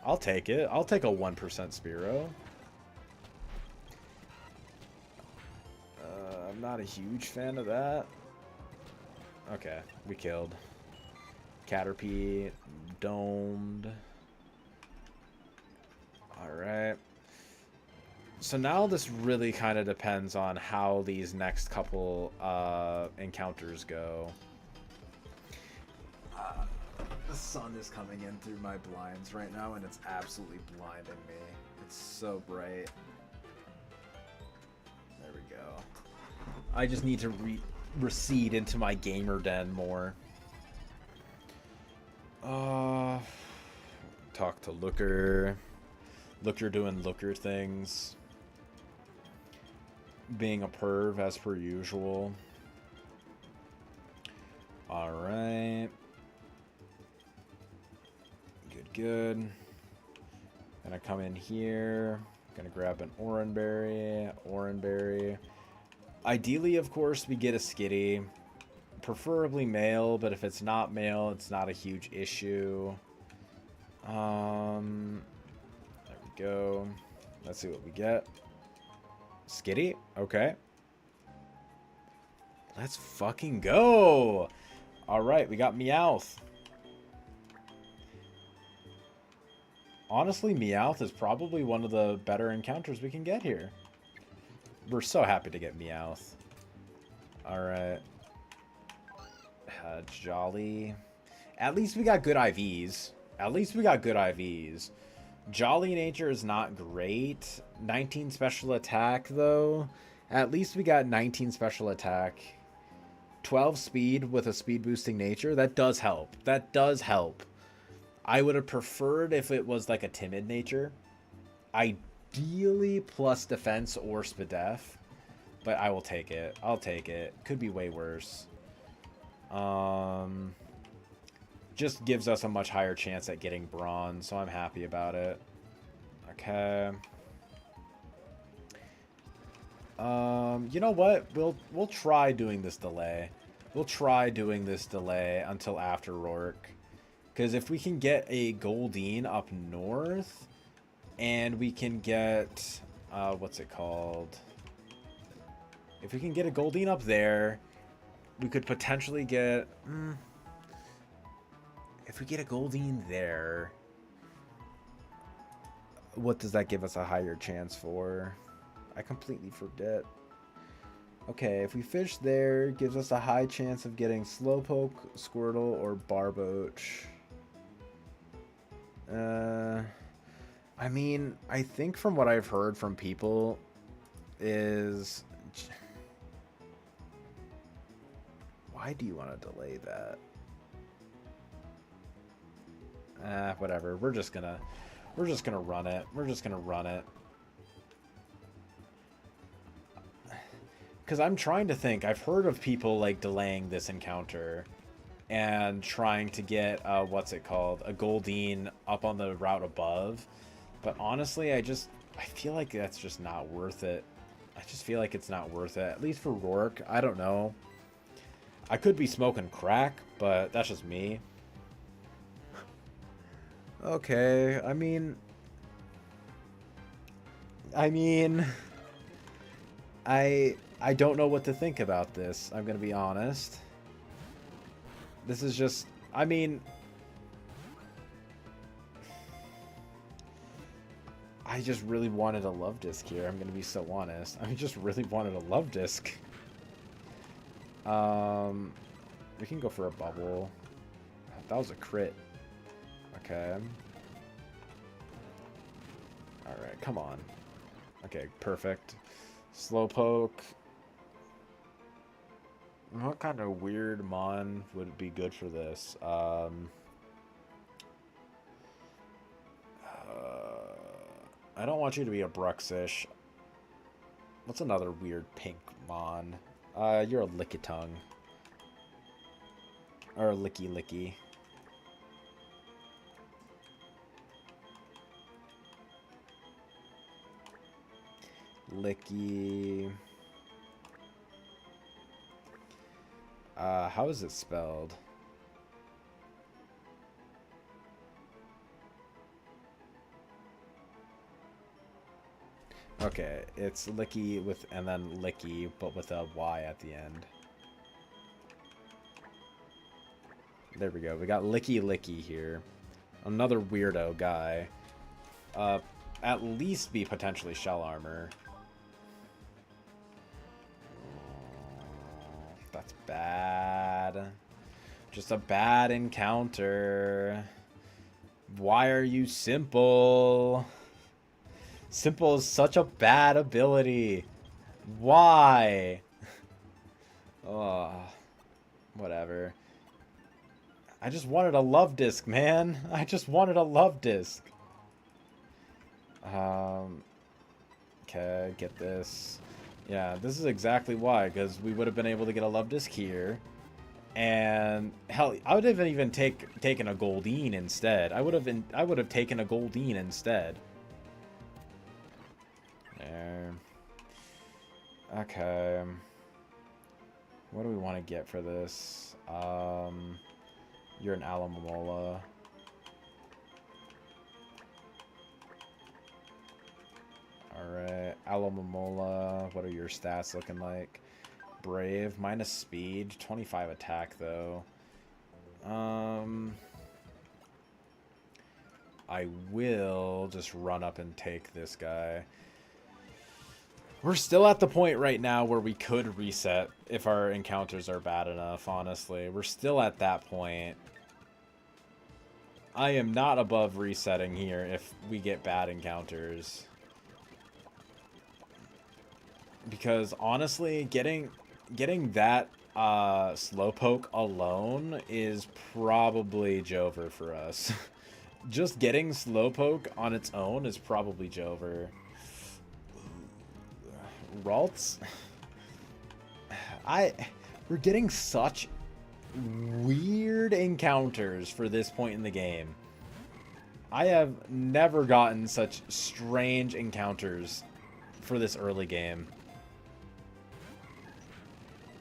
I'll take it. I'll take a 1% Spearow. I'm not a huge fan of that. Okay, we killed. Caterpie, domed. Alright. So now this really kind of depends on how these next couple encounters go. The sun is coming in through my blinds right now, and it's absolutely blinding me. It's so bright. There we go. I just need to recede into my gamer den more. Talk to Looker. Looker doing Looker things. Being a perv as per usual. Alright. Good. Gonna come in here. Gonna grab an Oranberry. Ideally, of course, we get a Skitty. Preferably male, but if it's not male, it's not a huge issue. There we go. Let's see what we get. Skitty? Okay. Let's fucking go! Alright, we got Meowth. Honestly, Meowth is probably one of the better encounters we can get here. We're so happy to get Meowth. Alright. Jolly. At least we got good IVs. Jolly Nature is not great. 19 special attack, though. At least we got 19 special attack. 12 speed with a speed boosting nature. That does help. That does help. I would have preferred if it was like a timid nature. Ideally plus defense or spadef. But I will take it. I'll take it. Could be way worse. Just gives us a much higher chance at getting bronze, so I'm happy about it. Okay. You know what? We'll try doing this delay. We'll try doing this delay until after Rourke. Because if we can get a Goldeen up north, and we can get, what's it called? If we can get a Goldeen up there, we could potentially get, if we get a Goldeen there, what does that give us a higher chance for? I completely forget. Okay, if we fish there, it gives us a high chance of getting Slowpoke, Squirtle, or Barboach. I mean, I think from what I've heard from people is... Why do you want to delay that? Whatever. We're just gonna run it. We're just gonna run it. Because I'm trying to think. I've heard of people like delaying this encounter and trying to get what's it called, a Goldeen up on the route above. But honestly, I feel like that's just not worth it. I just feel like it's not worth it. At least for Rourke. I don't know. I could be smoking crack, but that's just me. Okay, I mean, I don't know what to think about this. I'm gonna be honest. This is just, I mean, I just really wanted a love disc here. I'm gonna be so honest. I just really wanted a love disc. We can go for a bubble. That was a crit. Okay. Alright, come on. Okay, perfect. Slowpoke. What kind of weird mon would be good for this? I don't want you to be a Bruxish. What's another weird pink mon? You're a Lickitung. Or a Licky Licky. Licky. How is it spelled? Okay, it's Licky with, and then Licky, but with a Y at the end. There we go. We got Licky Licky here. Another weirdo guy. At least be potentially shell armor. That's bad. Just a bad encounter. Why are you simple? Simple is such a bad ability. Why? Oh, whatever. I just wanted a love disc, man. I just wanted a love disc. Okay, get this. Yeah, this is exactly why, because we would have been able to get a love disc here. And hell, I would have even taken a Goldeen instead. I would have taken a Goldeen instead. There. Okay. What do we want to get for this? You're an Alamomola. Alright, Alamomola. What are your stats looking like? Brave, minus speed, 25 attack though. I will just run up and take this guy. We're still at the point right now where we could reset if our encounters are bad enough, honestly. We're still at that point. I am not above resetting here if we get bad encounters. Because honestly, getting that slowpoke alone is probably Jover for us. Just getting slowpoke on its own is probably Jover. Ralts? We're getting such weird encounters for this point in the game. I have never gotten such strange encounters for this early game.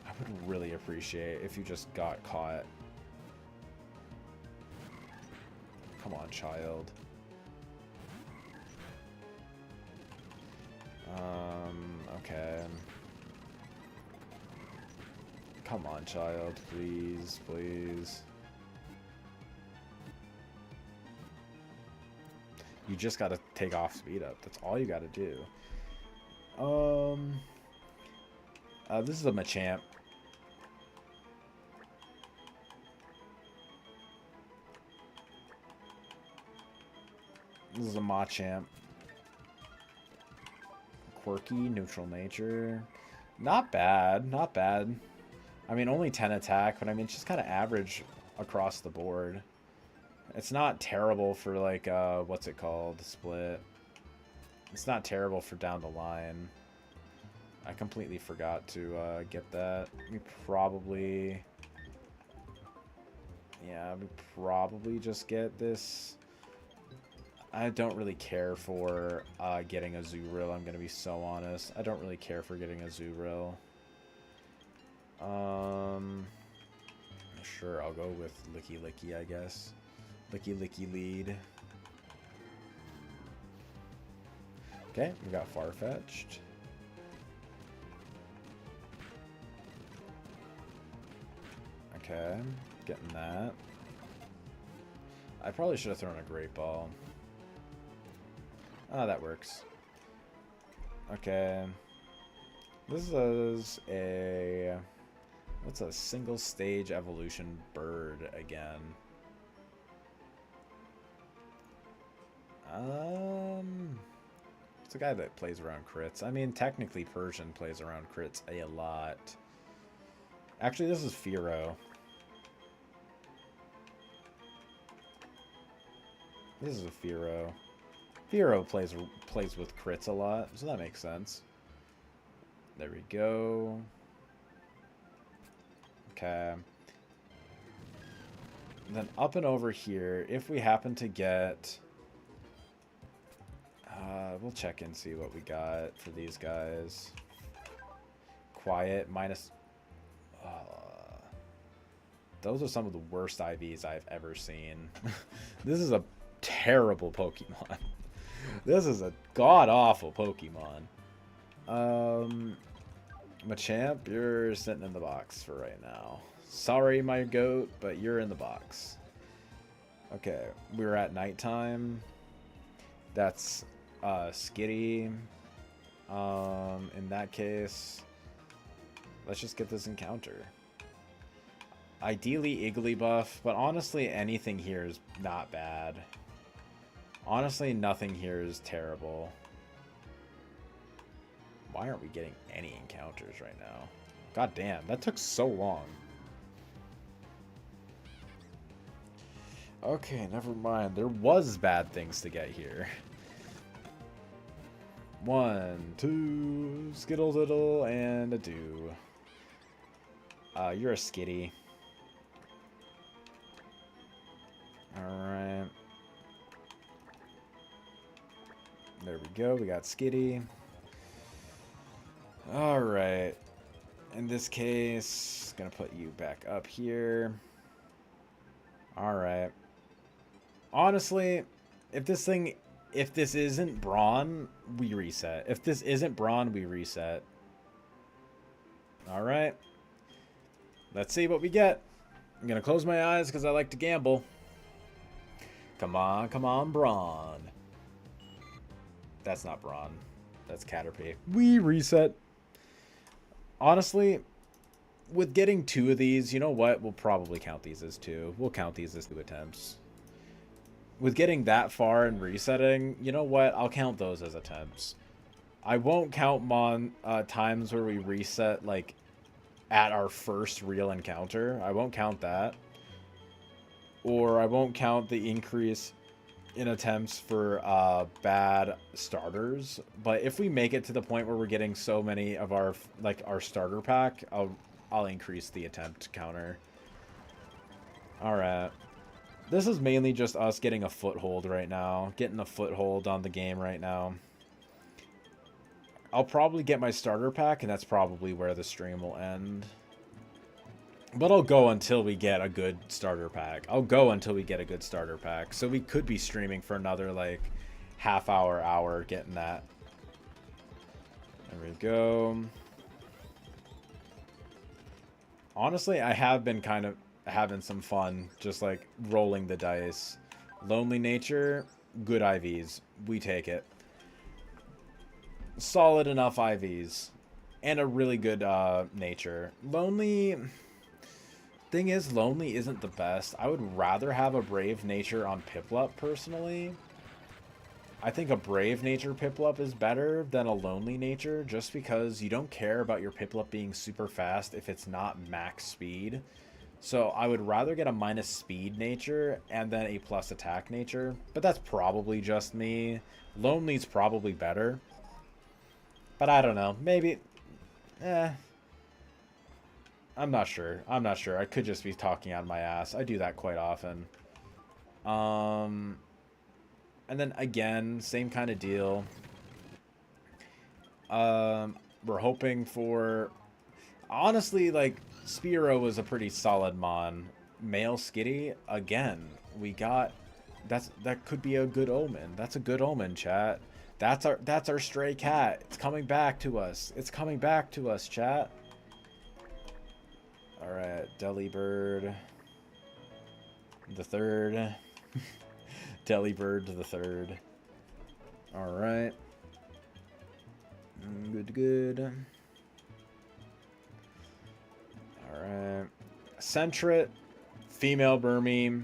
I would really appreciate if you just got caught. Come on, child. Okay. Come on, child. Please, please. You just gotta take off speed up. That's all you gotta do. This is a Machamp. This is a Machamp. Quirky, neutral nature. Not bad, not bad. I mean, only 10 attack, but I mean, it's just kind of average across the board. It's not terrible for, like, what's it called? Split. It's not terrible for down the line. I completely forgot to get that. We probably... Yeah, we probably just get this. I don't really care for getting a Zurill, I'm going to be so honest. I don't really care for getting a Zurill. Sure, I'll go with Licky Licky, I guess. Licky Licky lead. Okay, we got Farfetch'd. Okay, getting that. I probably should have thrown a Great Ball. Ah, that works. Okay. This is a... What's a single stage evolution bird again? It's a guy that plays around crits. I mean, technically Persian plays around crits a lot. Actually, this is Fearow. This is a Fearow. Fearow plays with crits a lot, so that makes sense. There we go. Okay. And then up and over here, if we happen to get... we'll check and see what we got for these guys. Quiet, minus... those are some of the worst IVs I've ever seen. This is a terrible Pokemon. This is a god-awful Pokemon. Machamp, you're sitting in the box for right now. Sorry, my goat, but you're in the box. Okay, we're at nighttime. That's Skitty. In that case, let's just get this encounter. Ideally Igglybuff, but honestly anything here is not bad. Honestly, nothing here is terrible. Why aren't we getting any encounters right now? God damn, that took so long. Okay, never mind. There was bad things to get here. 1, 2, Skittle Diddle, and a do. You're a Skitty. Alright. There we go, we got Skitty. Alright. In this case, gonna put you back up here. Alright. Honestly, if this isn't Brawn, we reset. If this isn't Brawn, we reset. Alright. Let's see what we get. I'm gonna close my eyes because I like to gamble. Come on, Brawn. That's not Brawn. That's Caterpie. We reset. Honestly, with getting 2 of these, you know what? We'll probably count these as 2. We'll count these as 2 attempts. with getting that far and resetting, you know what? I'll count those as attempts. I won't count times where we reset, like, at our first real encounter. I won't count that. Or I won't count the increase in attempts for bad starters. But if we make it to the point where we're getting so many of our, like, our starter pack, I'll increase the attempt counter. Alright. This is mainly just us getting a foothold right now. Getting a foothold on the game right now. I'll probably get my starter pack, and that's probably where the stream will end. But I'll go until we get a good starter pack. I'll go until we get a good starter pack. So we could be streaming for another, like, half hour getting that. There we go. Honestly, I have been kind of having some fun just, like, rolling the dice. Lonely nature, good IVs. We take it. Solid enough IVs. And a really good nature. Lonely... Thing is, lonely isn't the best. I would rather have a brave nature on Piplup, personally. I think a brave nature Piplup is better than a lonely nature, just because you don't care about your Piplup being super fast if it's not max speed. So I would rather get a minus speed nature and then a plus attack nature. But that's probably just me. Lonely's probably better. But I don't know. Maybe... I'm not sure. I'm not sure. I could just be talking out of my ass. I do that quite often. And then again, same kind of deal. We're hoping for... Honestly, like, Spearow was a pretty solid mon. Male Skitty, again, we got... That could be a good omen. That's a good omen, chat. That's our stray cat. It's coming back to us. It's coming back to us, chat. Alright, Delibird the third. Delibird the third. Alright. Good. Alright. Sentret, female Burmy.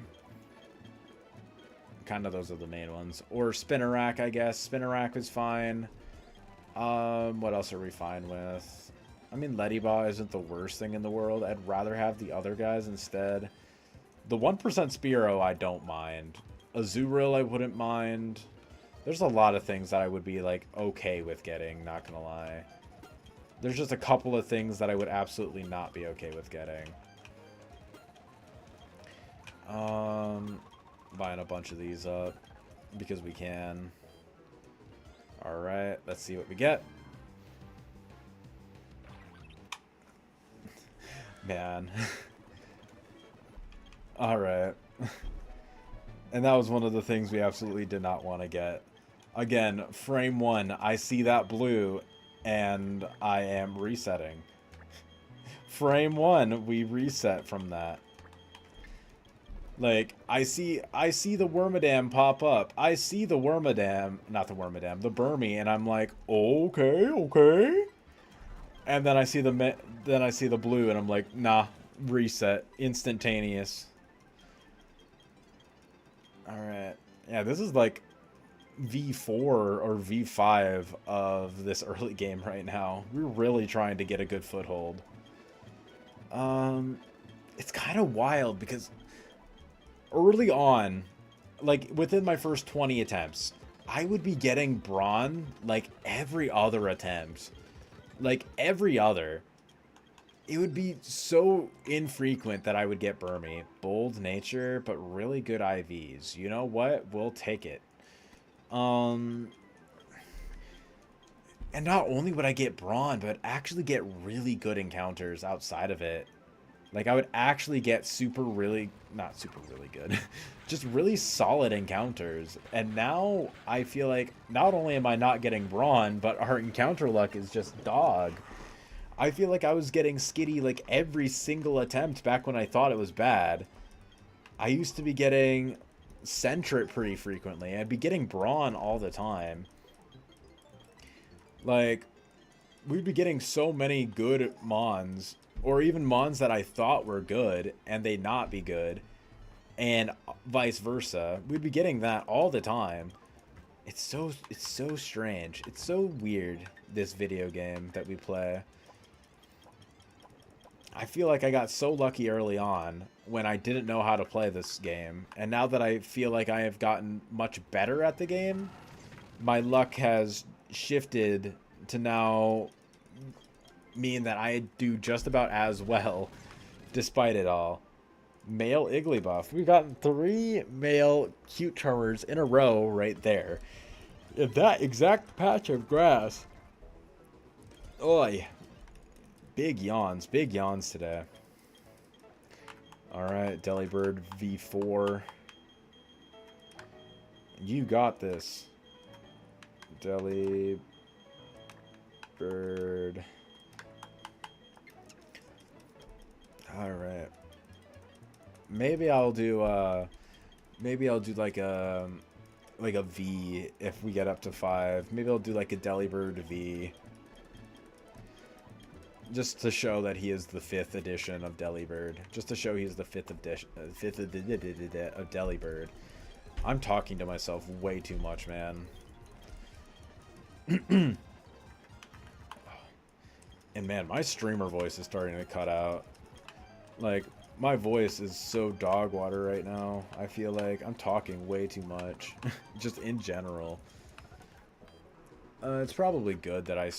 Kind of those are the main ones. Or Spinnerack, I guess. Spinnerack is fine. What else are we fine with? I mean, Ledyba isn't the worst thing in the world. I'd rather have the other guys instead. The 1% Spearow, I don't mind. Azurill, I wouldn't mind. There's a lot of things that I would be, like, okay with getting, not gonna lie. There's just a couple of things that I would absolutely not be okay with getting. Buying a bunch of these up because we can. Alright, let's see what we get. Man. Alright. And that was one of the things we absolutely did not want to get. Again, frame 1, I see that blue, and I am resetting. Frame 1, we reset from that. Like, I see the Wormadam pop up. I see the Wormadam, not the Wormadam, the Burmy, and I'm like, okay. And then I see the blue, and I'm like, nah, reset, instantaneous. All right, yeah, this is like V4 or V5 of this early game right now. We're really trying to get a good foothold. It's kind of wild because early on, like within my first 20 attempts, I would be getting Brawn like every other attempt. Like every other. It would be so infrequent that I would get Burmy. Bold nature, but really good IVs. You know what? We'll take it. And not only would I get Brawn, but actually get really good encounters outside of it. Like, I would actually get not super really good, just really solid encounters. And now I feel like not only am I not getting Brawn, but our encounter luck is just dog. I feel like I was getting Skitty like every single attempt back when I thought it was bad. I used to be getting Sentret pretty frequently. I'd be getting Brawn all the time. Like, we'd be getting so many good Mons, or even Mons that I thought were good, and they'd not be good. and vice versa. We'd be getting that all the time. It's so strange. It's so weird, this video game that we play. I feel like I got so lucky early on when I didn't know how to play this game. And now that I feel like I have gotten much better at the game, my luck has shifted to now mean that I do just about as well, despite it all. Male Igglybuff. We've gotten 3 male cute charmers in a row right there. In that exact patch of grass. Oi. Big yawns today. Alright, Delibird V4. You got this. Delibird. Alright. Maybe I'll do like a V if we get up to 5. Maybe I'll do like a Delibird V. Just to show that he is the 5th edition of Delibird. Just to show he's the 5th edition of Delibird. I'm talking to myself way too much, man. And man, my streamer voice is starting to cut out. Like, my voice is so dog water right now. I feel like I'm talking way too much. Just in general. It's probably good that I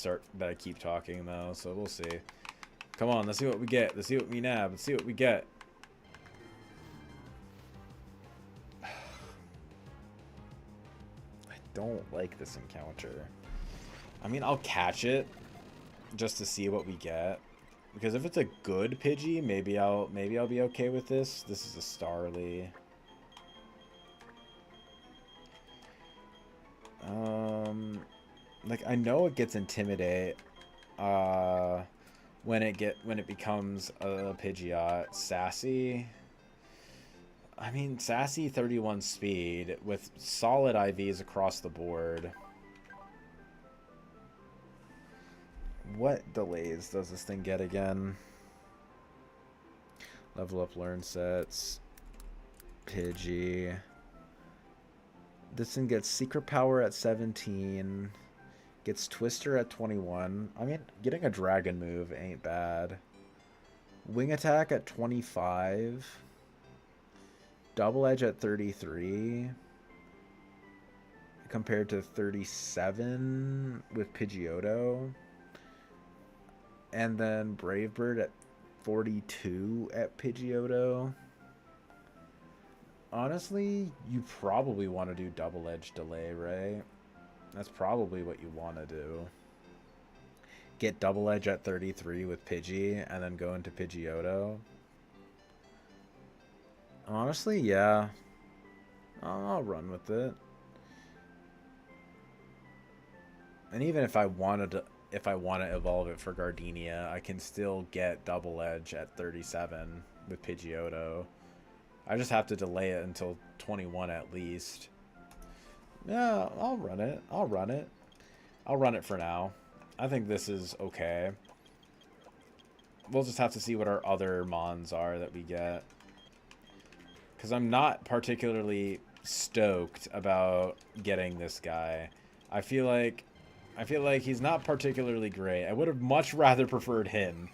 keep talking though, so we'll see. Come on, let's see what we get. Let's see what we nab. Let's see what we get. I don't like this encounter. I mean, I'll catch it just to see what we get. Because if it's a good Pidgey, maybe I'll be okay with this. This is a Starly. Like, I know it gets Intimidate when it becomes a Pidgeot. Sassy. I mean, Sassy 31 speed with solid IVs across the board. What delays does this thing get again? Level up learn sets. Pidgey. This thing gets Secret Power at 17. Gets Twister at 21. I mean, getting a Dragon move ain't bad. Wing Attack at 25. Double Edge at 33. Compared to 37 with Pidgeotto. And then Brave Bird at 42 at Pidgeotto. Honestly, you probably want to do Double Edge Delay, right? That's probably what you want to do. Get Double Edge at 33 with Pidgey, and then go into Pidgeotto. Honestly, yeah. I'll run with it. And even if I wanted to... If I want to evolve it for Gardenia, I can still get Double Edge at 37 with Pidgeotto. I just have to delay it until 21 at least. Yeah, I'll run it. I'll run it. I'll run it for now. I think this is okay. We'll just have to see what our other Mons are that we get. Because I'm not particularly stoked about getting this guy. I feel like he's not particularly great. I would have much rather preferred him.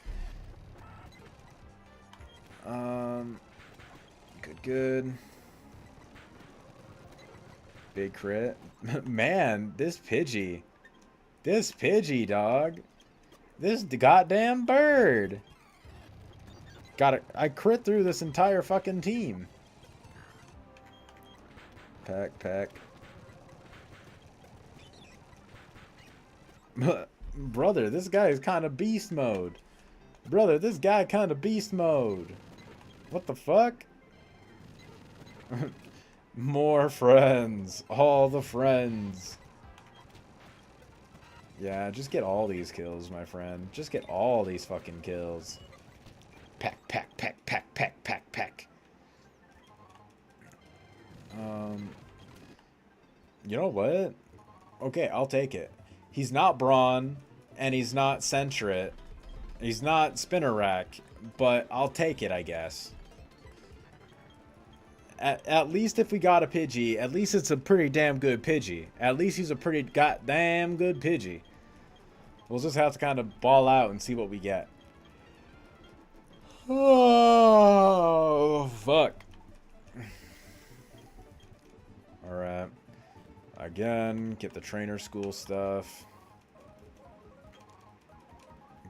Good. Big crit. Man, this Pidgey, dog. This goddamn bird. Got it. I crit through this entire fucking team. Peck. Brother, this guy is kind of beast mode. What the fuck? More friends. All the friends. Yeah, just get all these kills, my friend. Just get all these fucking kills. Peck. You know what? Okay, I'll take it. He's not Brawn, and he's not Sentret. He's not Spinnerack, but I'll take it, I guess. At least if we got a Pidgey, at least it's a pretty damn good Pidgey. At least he's a pretty goddamn good Pidgey. We'll just have to kind of ball out and see what we get. Oh, fuck. Alright. Again, get the trainer school stuff.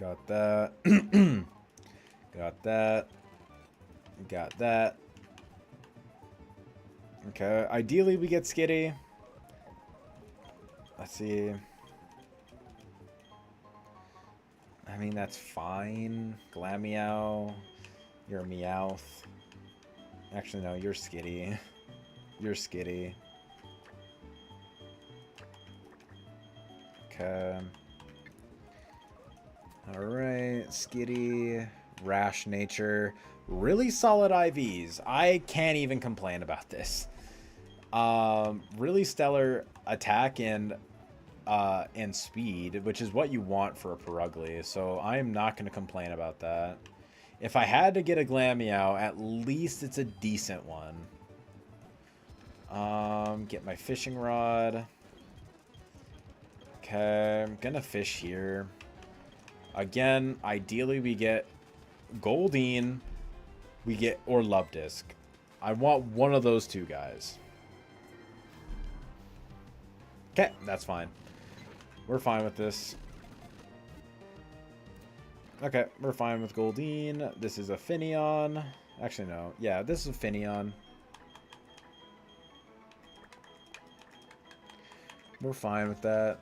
Got that. Got that. Got that. Okay, ideally we get Skitty. Let's see. I mean, that's fine. Glameow. You're a Meowth. Actually, no, you're Skitty. You're Skitty. Okay. Alright, Skitty. Rash Nature. Really solid IVs. I can't even complain about this. Really stellar attack and speed, which is what you want for a Purugly. So I'm not going to complain about that. If I had to get a Glameow, at least it's a decent one. Get my fishing rod. Okay, I'm gonna fish here. Again, ideally we get Goldeen, or Love Disc. I want one of those two guys. Okay, that's fine. We're fine with this. Okay, we're fine with Goldeen. This is a Finneon. Actually, no. Yeah, this is a Finneon. We're fine with that.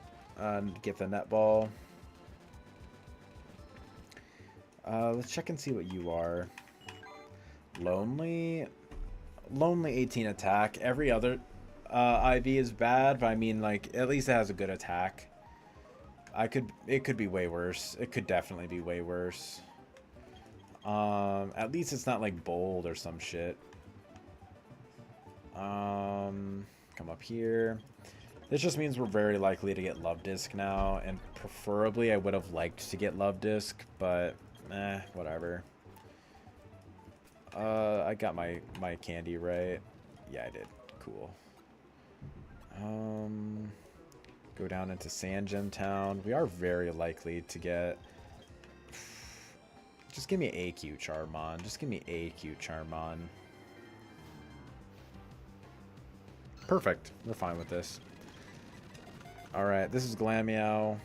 Get the netball. Let's check and see what you are. Lonely 18 attack. Every other IV is bad, but I mean, like, at least it has a good attack. It could be way worse. It could definitely be way worse. At least it's not like bold or some shit. Come up here. This just means we're very likely to get Love Disc now, and preferably I would have liked to get Love Disc, but whatever. I got my candy right. Yeah, I did. Cool. Go down into Sand Gem Town. We are very likely to get... Just give me AQ Charmon. Just give me AQ Charmon. Perfect. We're fine with this. Alright, this is Glameow.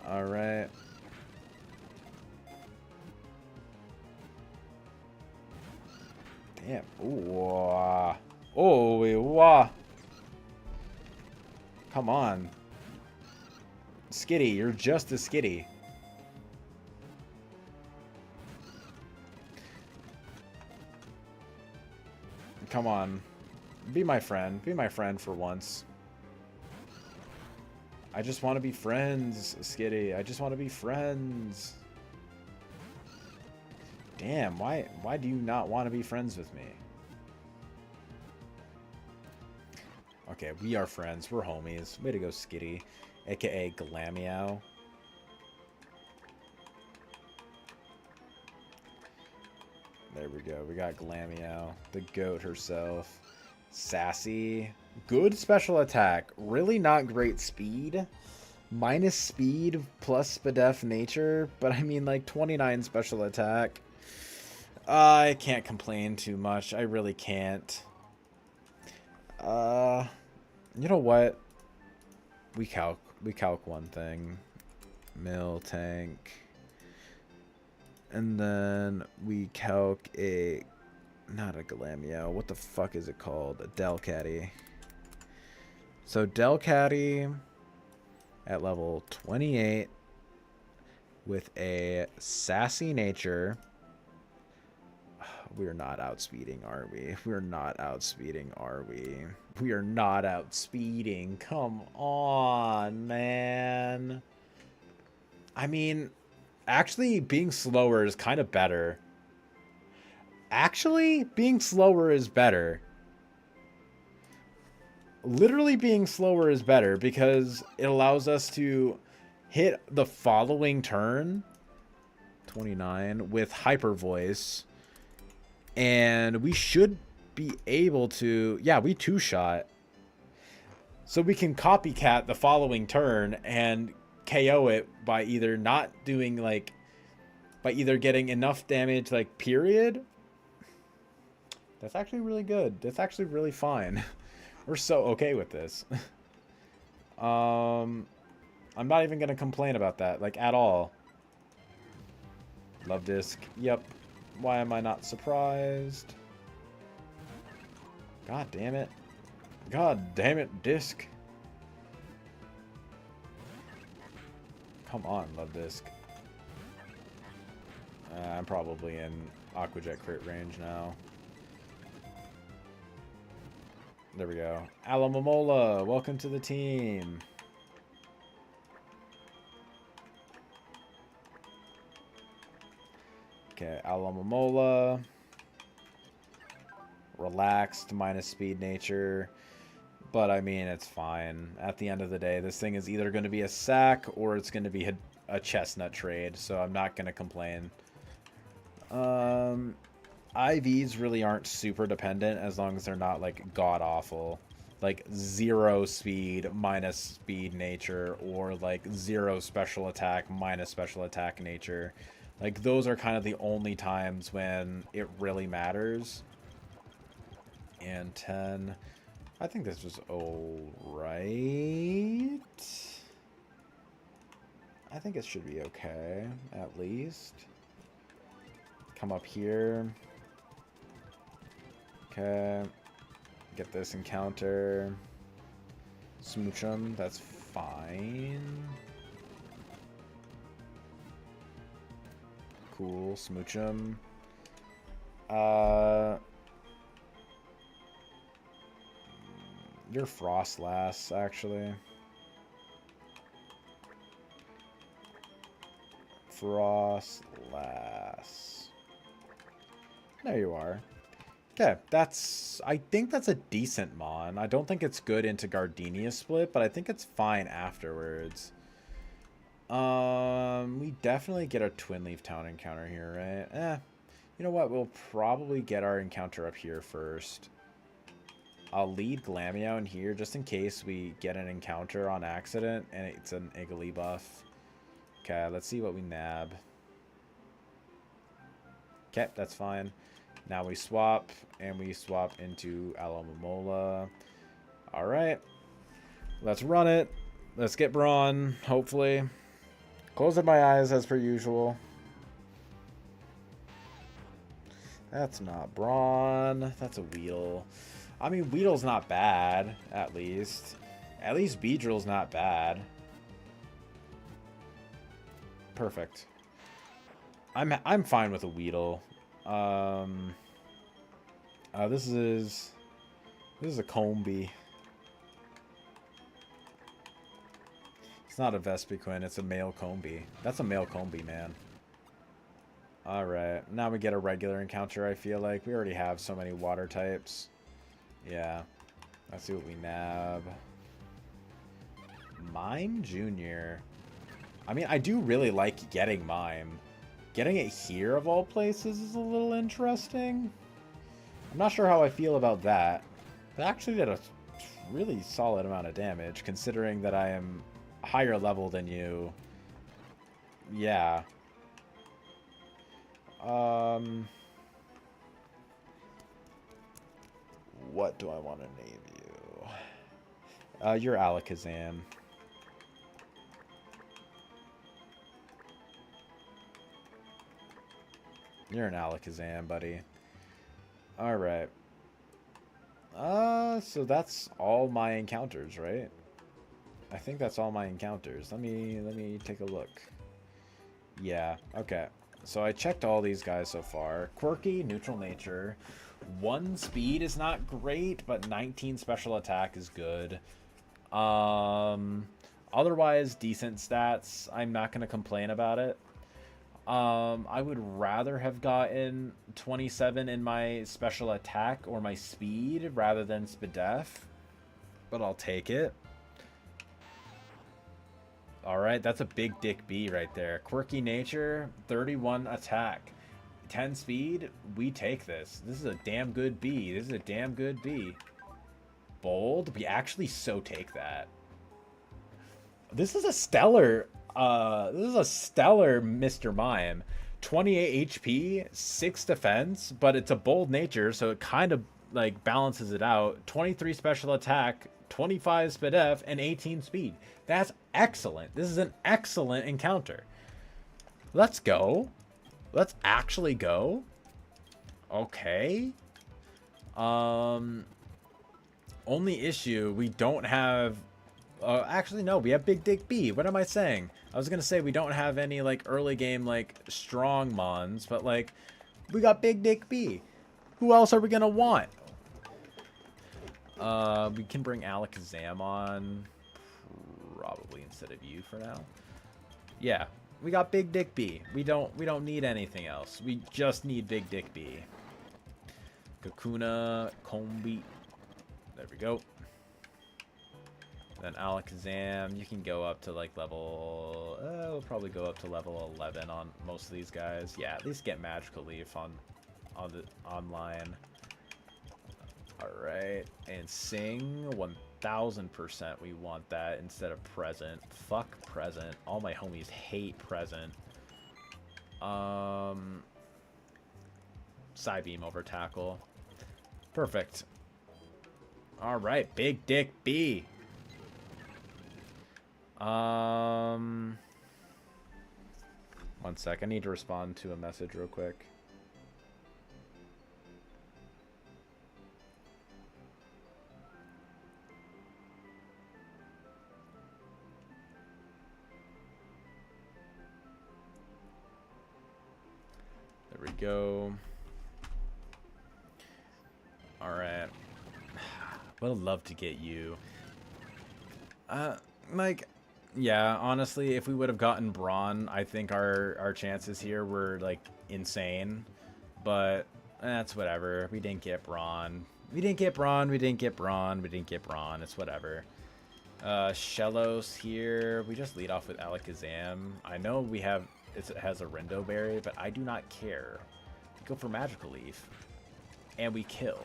Alright. Damn. Ooh. Oh, wow. Come on. Skitty, you're just a Skitty. Come on. Be my friend. Be my friend for once. I just want to be friends, Skitty. I just want to be friends. Damn, why do you not want to be friends with me? Okay, we are friends. We're homies. Way to go, Skitty. AKA Glameow. There we go. We got Glameow. The goat herself. Sassy. Good special attack. Really not great speed. Minus speed plus Spadef nature. But I mean, like, 29 special attack. I can't complain too much. I really can't. You know what? We calc one thing. Mill tank. And then we calc a... Not a Glameow. What the fuck is it called? A Delcatty. So Delcatty at level 28 with a sassy nature. We're not outspeeding, are we? We're not outspeeding, are we? We are not outspeeding. Come on, man. I mean, actually being slower is kind of better. Actually, being slower is better. Literally being slower is better because it allows us to hit the following turn, 29, with Hyper Voice. And we should be able to... Yeah, we two-shot. So we can copycat the following turn and KO it by either not doing, like... By either getting enough damage, like, period. That's actually really good. That's actually really fine. We're so okay with this. I'm not even going to complain about that, like, at all. Love disc. Yep. Why am I not surprised? God damn it. God damn it, disc. Come on, love disc. I'm probably in Aquajet crit range now. There we go. Alamomola, welcome to the team. Okay, Alamomola. Relaxed, minus speed nature. But, I mean, it's fine. At the end of the day, this thing is either going to be a sack or it's going to be a chestnut trade. So I'm not going to complain. IVs really aren't super dependent as long as they're not, like, god-awful. Like, 0 speed minus speed nature, or, like, 0 special attack minus special attack nature. Like, those are kind of the only times when it really matters. And 10. I think this was alright. I think it should be okay, at least. Come up here. Okay. Get this encounter. Smooch 'em. That's fine. Cool. Smooch 'em. You're Frost Lass, actually. Frost Lass. There you are. Okay, I think that's a decent mon. I don't think it's good into Gardenia split, but I think it's fine afterwards. We definitely get a Twin Leaf Town encounter here, right? You know what? We'll probably get our encounter up here first. I'll lead Glameow in here just in case we get an encounter on accident and it's an Iggly buff. Okay, let's see what we nab. Okay, that's fine. Now we swap, and we swap into Alamomola. Alright. Let's run it. Let's get Brawn, hopefully. Closing my eyes as per usual. That's not Brawn. That's a Weedle. I mean, Weedle's not bad, at least. At least Beedrill's not bad. Perfect. I'm fine with a Weedle. This is a Combee. It's not a Vespiquen, it's a male Combee. That's a male Combee, man. Alright, now we get a regular encounter, I feel like. We already have so many water types. Yeah. Let's see what we nab. Mime Jr. I mean, I do really like getting Mime. Getting it here, of all places, is a little interesting. I'm not sure how I feel about that. It actually did a really solid amount of damage, considering that I am higher level than you. Yeah. What do I want to name you? You're Alakazam. You're an Alakazam, buddy. Alright. So that's all my encounters, right? I think that's all my encounters. Let me take a look. Yeah, okay. So I checked all these guys so far. Quirky, neutral nature. 1 speed is not great, but 19 special attack is good. Otherwise, decent stats. I'm not going to complain about it. I would rather have gotten 27 in my special attack or my speed rather than Spadef, but I'll take it. Alright, that's a big dick B right there. Quirky nature, 31 attack. 10 speed, we take this. This is a damn good B. This is a damn good B. Bold, we actually so take that. This is a stellar, Mr. Mime. 28 HP, 6 defense, but it's a bold nature, so it kind of like balances it out. 23 special attack, 25 speed F, and 18 speed. That's excellent. This is an excellent encounter. Let's go. Let's actually go. Okay. Only issue, we don't have... actually, no, we have Big Dick B. What am I saying? I was going to say we don't have any, like, early game, like, strong mons, but, like, we got Big Dick B. Who else are we going to want? We can bring Alakazam on, probably instead of you for now. Yeah, we got Big Dick B. We don't need anything else. We just need Big Dick B. Kakuna, Combi. There we go. Then Alakazam, you can go up to like level... we'll probably go up to level 11 on most of these guys. Yeah, at least get Magical Leaf on the online. Alright, and Sing, 1000% we want that instead of Present. Fuck Present. All my homies hate Present. Psybeam over Tackle. Perfect. Alright, Big Dick B. One sec, I need to respond to a message real quick. There we go. Alright. Would love to get you. Like... Yeah, honestly, if we would have gotten Brawn, I think our chances here were, like, insane. But, that's whatever. We didn't get Brawn. We didn't get Brawn, we didn't get Brawn, we didn't get Brawn. It's whatever. Shellos here. We just lead off with Alakazam. I know we have... it has a Rindo Berry, but I do not care. We go for Magical Leaf. And we kill.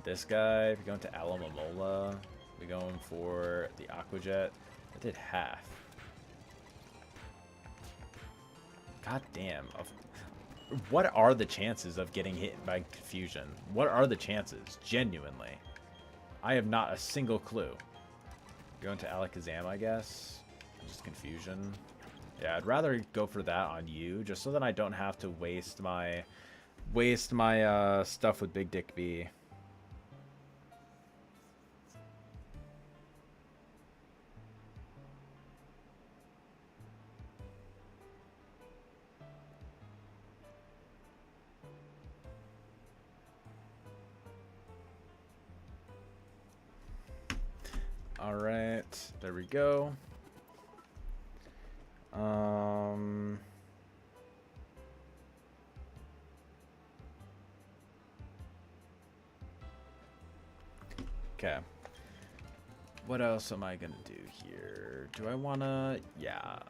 This guy, we go into Alomomola. We're going for the Aqua Jet. I did half. God damn. What are the chances of getting hit by Confusion? What are the chances? Genuinely. I have not a single clue. Going to Alakazam, I guess. Just Confusion. Yeah, I'd rather go for that on you, just so that I don't have to waste my stuff with Big Dick B. Alright, there we go. Okay. What else am I gonna do here? Do I wanna... Yeah.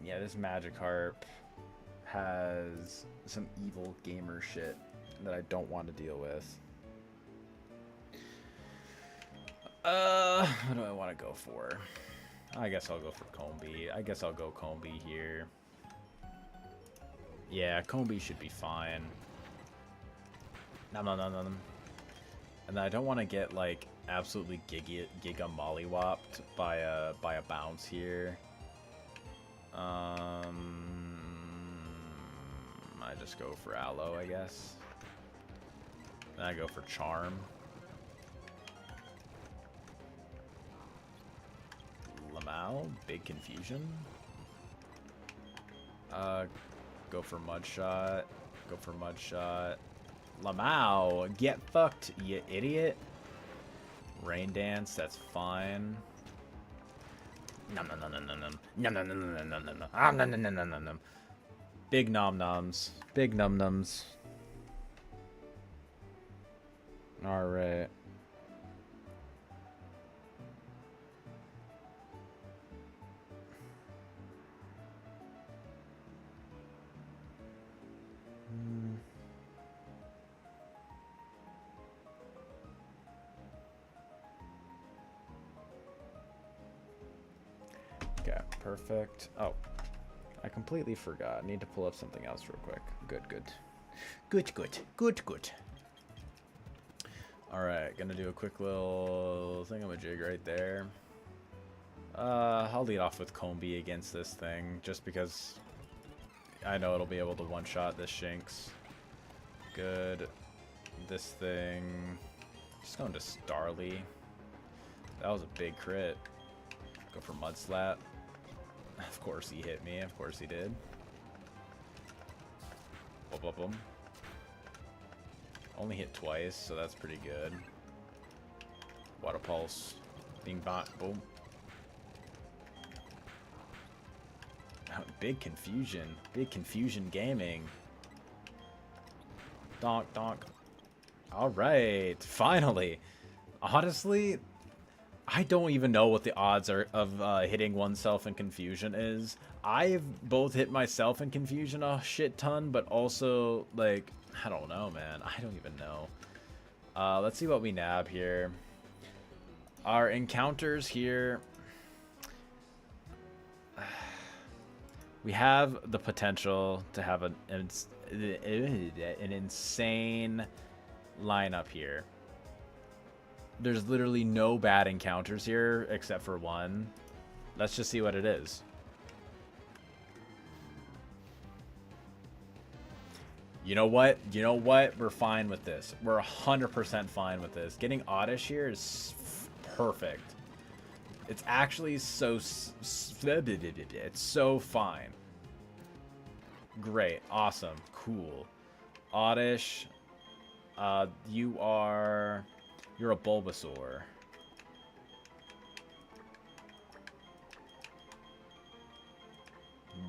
Yeah, this Magikarp has some evil gamer shit that I don't want to deal with. What do I want to go for? I guess I'll go for Combi. I guess I'll go Combi here. Yeah, Combi should be fine. Nom nom nom nom. And I don't want to get like absolutely giga mollywopped by a bounce here. I just go for Aloe, I guess. Then I go for Charm. Lamau, big confusion. Go for Mudshot. Go for Mudshot. Lamau, get fucked, you idiot. Rain Dance, that's fine. Nom nom nom nom nom nom nom nom nom nom nom nom nom nom nom nom nom nom. Big nom noms. Big num nums. Alright. Okay, perfect. Oh, I completely forgot. I need to pull up something else real quick. Good, good. Good, good. Good, good. Alright, gonna do a quick little thingamajig right there. I'll lead off with Combi against this thing, just because I know it'll be able to one-shot this Shinx. Good. This thing... Just going to Starly. That was a big crit. Go for Mud Slap. Of course he hit me. Of course he did. Boom, boom, boom. Only hit twice, so that's pretty good. Water Pulse. Bing bot. Boom. Oh, big confusion. Big confusion gaming. Donk, donk. Alright. Finally. Honestly, I don't even know what the odds are of hitting oneself in confusion is. I've both hit myself in confusion a shit ton, but also, like, I don't know, man. I don't even know. Let's see what we nab here. Our encounters here... We have the potential to have an insane lineup here. There's literally no bad encounters here except for one. Let's just see what it is. You know what? You know what? We're fine with this. We're 100% fine with this. Getting Oddish here is perfect. It's actually so... It's so fine. Great. Awesome. Cool. Oddish. You're a Bulbasaur.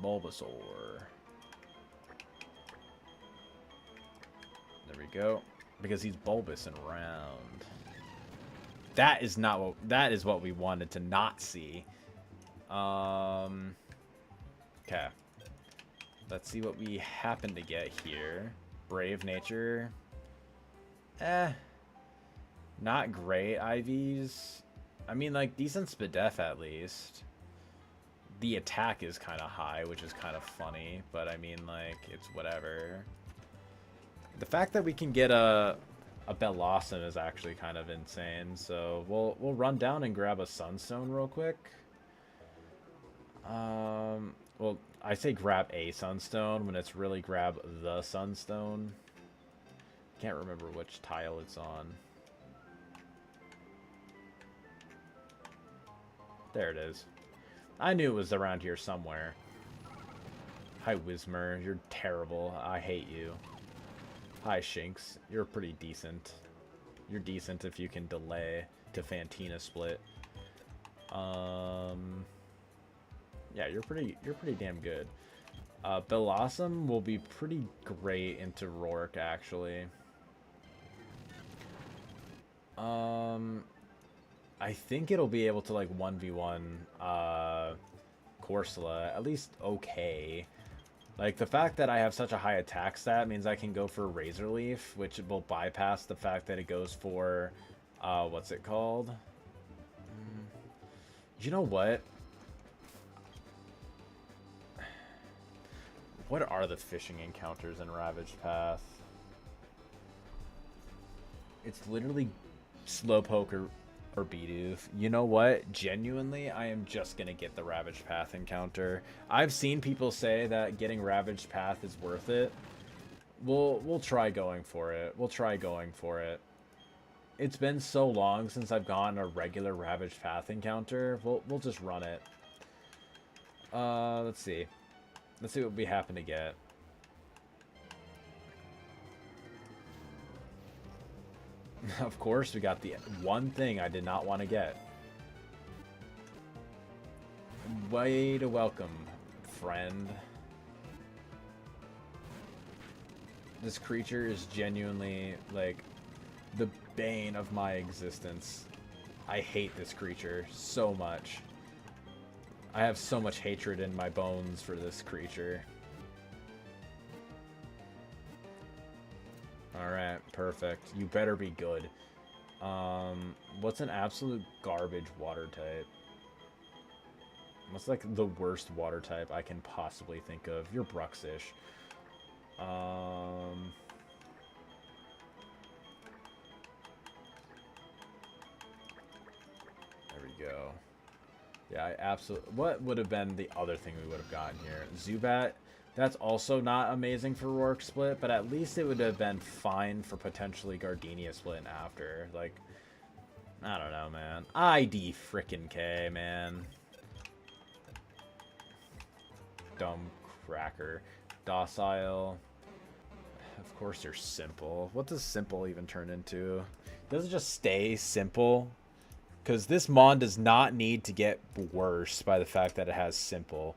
Bulbasaur. There we go. Because he's bulbous and round. That is not what... That is what we wanted to not see. Okay. Let's see what we happen to get here. Brave Nature. Not great IVs. I mean, like, decent Spadef at least. The attack is kind of high, which is kind of funny. But, I mean, like, it's whatever. The fact that we can get a Bellossom is actually kind of insane. So, we'll run down and grab a Sunstone real quick. Well, I say grab a Sunstone when it's really grab the Sunstone. Can't remember which tile it's on. There it is. I knew it was around here somewhere. Hi, Whismer. You're terrible. I hate you. Hi, Shinx. You're pretty decent. You're decent if you can delay to Fantina split. Yeah, you're pretty damn good. Bellossom will be pretty great into Rourke, actually. I think it'll be able to, like, 1v1 Corsola, at least okay. Like, the fact that I have such a high attack stat means I can go for Razor Leaf, which will bypass the fact that it goes for, what's it called? You know what? What are the fishing encounters in Ravaged Path? It's literally Slowpoke or Bidoof. You know what? Genuinely, I am just gonna get the Ravaged Path encounter. I've seen people say that getting Ravaged Path is worth it. We'll try going for it. We'll try going for it. It's been so long since I've gotten a regular Ravaged Path encounter. We'll just run it. Let's see. Let's see what we happen to get. Of course, we got the one thing I did not want to get. Way to welcome, friend. This creature is genuinely, like, the bane of my existence. I hate this creature so much. I have so much hatred in my bones for this creature. Alright, perfect. You better be good. What's an absolute garbage water type? What's like the worst water type I can possibly think of? You're Bruxish. There we go. Yeah, I absolutely... What would have been the other thing we would have gotten here? Zubat. That's also not amazing for Rourke Split, but at least it would have been fine for potentially Gardenia Split after. Like, I don't know, man. ID frickin' K, man. Dumb cracker. Docile. Of course they're simple. What does simple even turn into? Does it just stay simple? Because this Mon does not need to get worse by the fact that it has simple.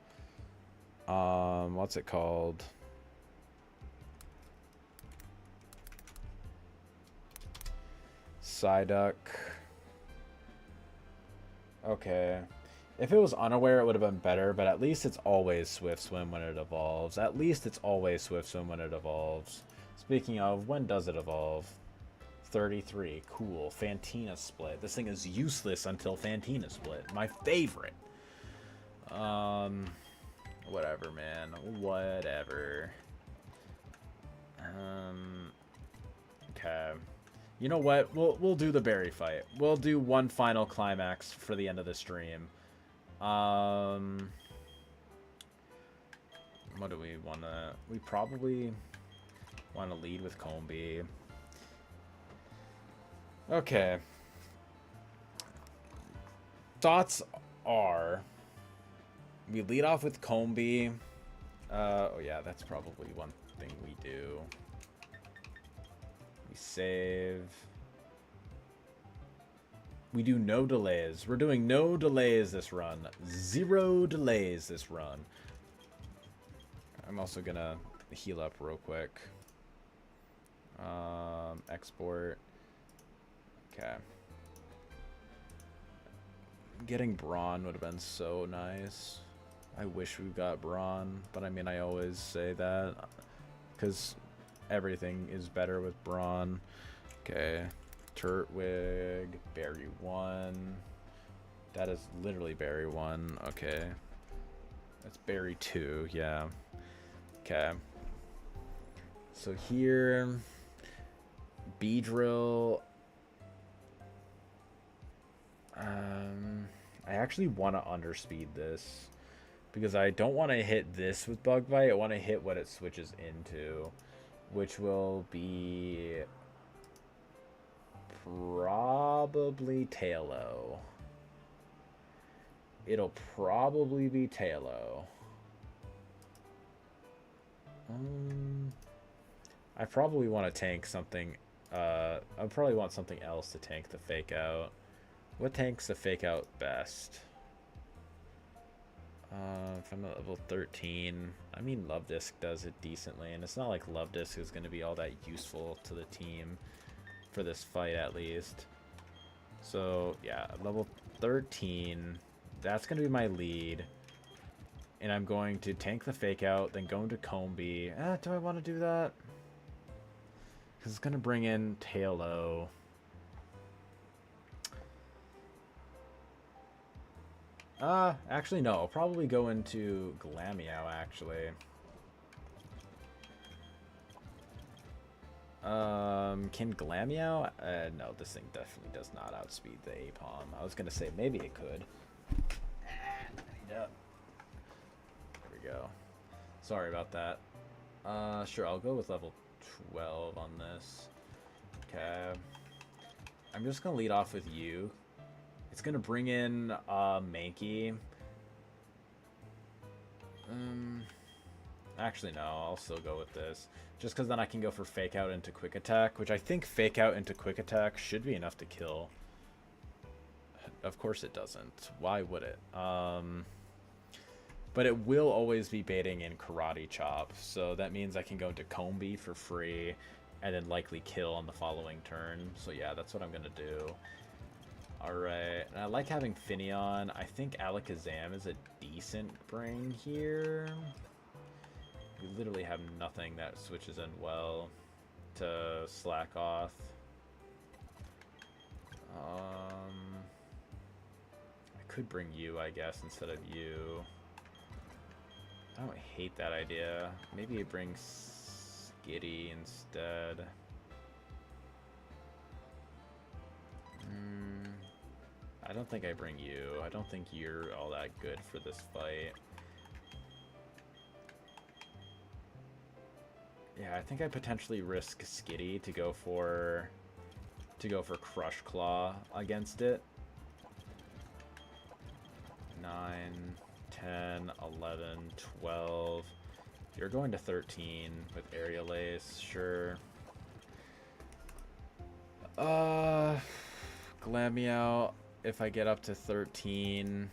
What's it called? Psyduck. Okay. If it was unaware, it would have been better, but at least it's always Swift Swim when it evolves. At least it's always Swift Swim when it evolves. Speaking of, when does it evolve? 33. Cool. Fantina Split. This thing is useless until Fantina Split. My favorite. Whatever, man. Whatever. Okay. You know what? We'll do the berry fight. We'll do one final climax for the end of the stream. What do we want to... We probably want to lead with Combi. Okay. Thoughts are... We lead off with Combi. Oh yeah, that's probably one thing we do. We save. We do no delays. We're doing no delays this run. 0 delays this run. I'm also gonna heal up real quick. Export. Okay. Getting Brawn would have been so nice. I wish we got Brawn, but I mean, I always say that because everything is better with Brawn. Okay. Turtwig, Berry 1. That is literally Berry 1. Okay. That's Berry 2, yeah. Okay. So here, Beedrill. I actually want to underspeed this because I don't want to hit this with Bug Bite. I want to hit what it switches into, which will be probably Tailo. It'll probably be Tailo. I probably want to tank something. I probably want something else to tank the Fake Out. What tanks the Fake Out best? If I'm at level 13, I mean Love Disc does it decently, and it's not like Love Disc is going to be all that useful to the team for this fight at least. So yeah, level 13, that's going to be my lead. And I'm going to tank the Fake Out, then go into Combi. Do I want to do that? Because it's going to bring in Tailo. Actually, no. I'll probably go into Glameow, actually. Can Glameow? No, this thing definitely does not outspeed the Aipom. I was going to say maybe it could. There we go. Sorry about that. Sure, I'll go with level 12 on this. Okay. I'm just going to lead off with you. It's going to bring in Mankey. Actually, no. I'll still go with this. Just because then I can go for Fake Out into Quick Attack, which I think Fake Out into Quick Attack should be enough to kill. Of course it doesn't. Why would it? But it will always be baiting in Karate Chop. So that means I can go into Combi for free and then likely kill on the following turn. So yeah, that's what I'm going to do. Alright, and I like having Finneon. I think Alakazam is a decent bring here. We literally have nothing that switches in well to slack off. I could bring you, I guess, instead of you. I don't hate that idea. Maybe it brings Skitty instead. I don't think I bring you. I don't think you're all that good for this fight. Yeah, I think I potentially risk Skitty to go for Crush Claw against it. 9, 10, 11, 12. You're going to 13 with Aerial Ace, sure. Glameow, if I get up to 13.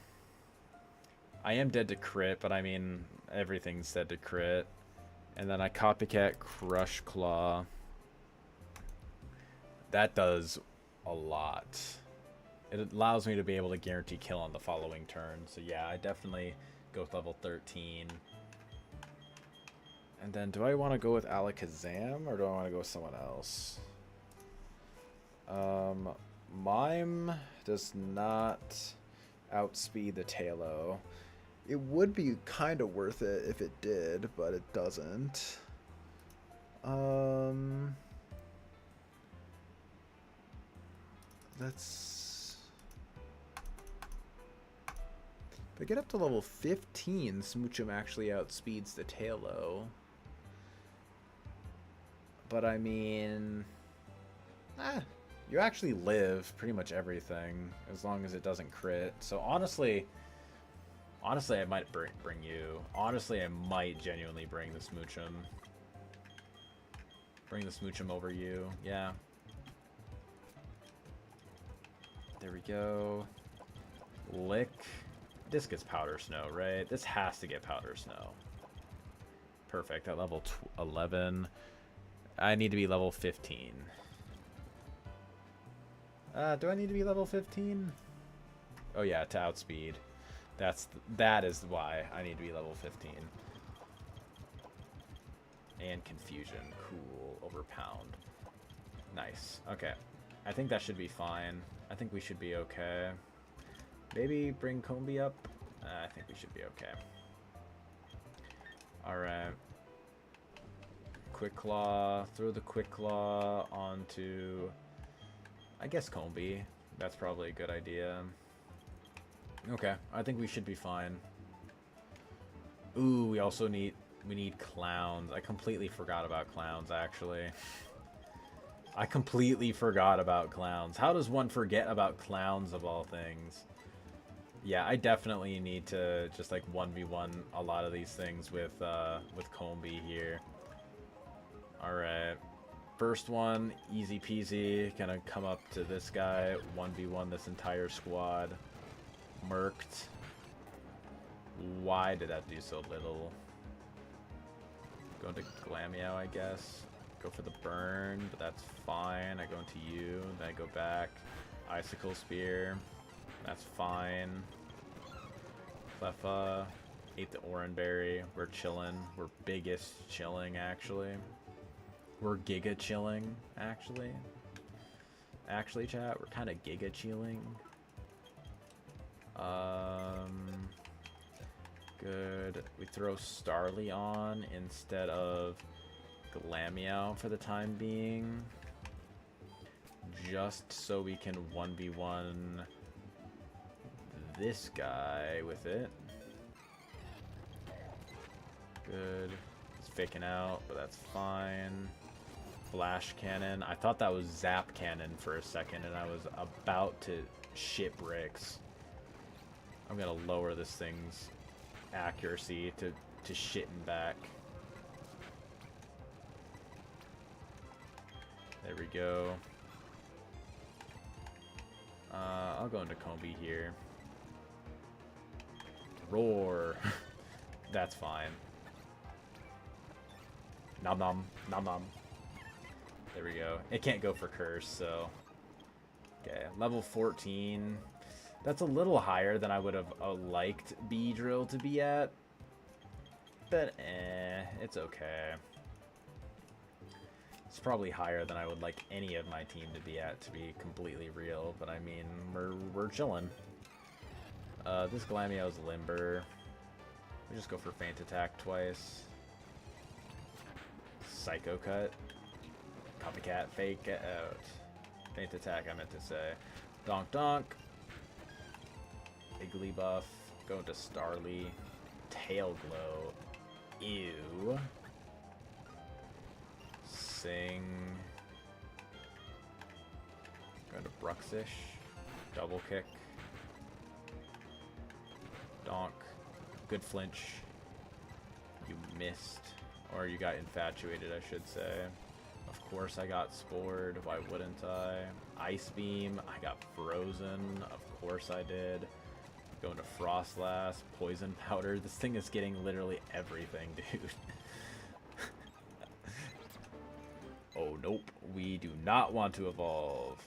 I am dead to crit, but I mean, everything's dead to crit. And then I Copycat Crush Claw. That does a lot. It allows me to be able to guarantee kill on the following turn. So yeah, I definitely go with level 13. And then do I want to go with Alakazam or do I want to go with someone else? Mime does not outspeed the Tailo. It would be kind of worth it if it did, but it doesn't. Let's... If I get up to level 15, Smoochum actually outspeeds the Tailo. But I mean... you actually live pretty much everything, as long as it doesn't crit. So honestly, I might bring you. Honestly, I might genuinely bring the Smoochum. Bring the Smoochum over you, yeah. There we go. Lick. This gets Powder Snow, right? This has to get Powder Snow. Perfect, at level 11. I need to be level 15. Do I need to be level 15? Oh yeah, to outspeed. That is why I need to be level 15. And Confusion. Cool. Over Pound. Nice. Okay. I think that should be fine. I think we should be okay. Maybe bring Combi up? I think we should be okay. Alright. Quick Claw. Throw the Quick Claw onto... I guess Combi. That's probably a good idea. Okay, I think we should be fine. Ooh, we also need Clowns. I completely forgot about Clowns, actually. I completely forgot about Clowns. How does one forget about Clowns of all things? Yeah, I definitely need to just like 1v1 a lot of these things with Combi here. Alright. First one, easy peasy. Gonna come up to this guy, 1v1 this entire squad. Murked. Why did that do so little? Go into Glameow, I guess. Go for the burn, but that's fine. I go into you, then I go back. Icicle Spear. That's fine. Cleffa. Ate the Oranberry. We're chilling. We're biggest chilling, actually. We're giga chilling, actually. Actually, chat, we're kind of giga chilling. Good. We throw Starly on instead of Glameow for the time being. Just so we can 1v1 this guy with it. Good. It's faking out, but that's fine. Flash Cannon. I thought that was Zap Cannon for a second, and I was about to shit bricks. I'm gonna lower this thing's accuracy to shitting back. There we go. I'll go into Combi here. Roar. That's fine. Nom nom. Nom nom. There we go. It can't go for Curse, so... Okay, level 14. That's a little higher than I would have liked Beedrill to be at. But, it's okay. It's probably higher than I would like any of my team to be at, to be completely real. But I mean, we're chilling. This Glammeow's limber. We just go for feint attack twice. Psycho cut. Copycat fake out. Feint attack, I meant to say. Donk donk. Iggly buff. Go into Starly. Tail glow. Ew. Sing. Going to Bruxish. Double kick. Donk. Good flinch. You missed. Or you got infatuated, I should say. Of course I got spored. Why wouldn't I? Ice Beam. I got frozen. Of course I did. Going to Frostlass. Poison Powder. This thing is getting literally everything, dude. Oh, nope. We do not want to evolve.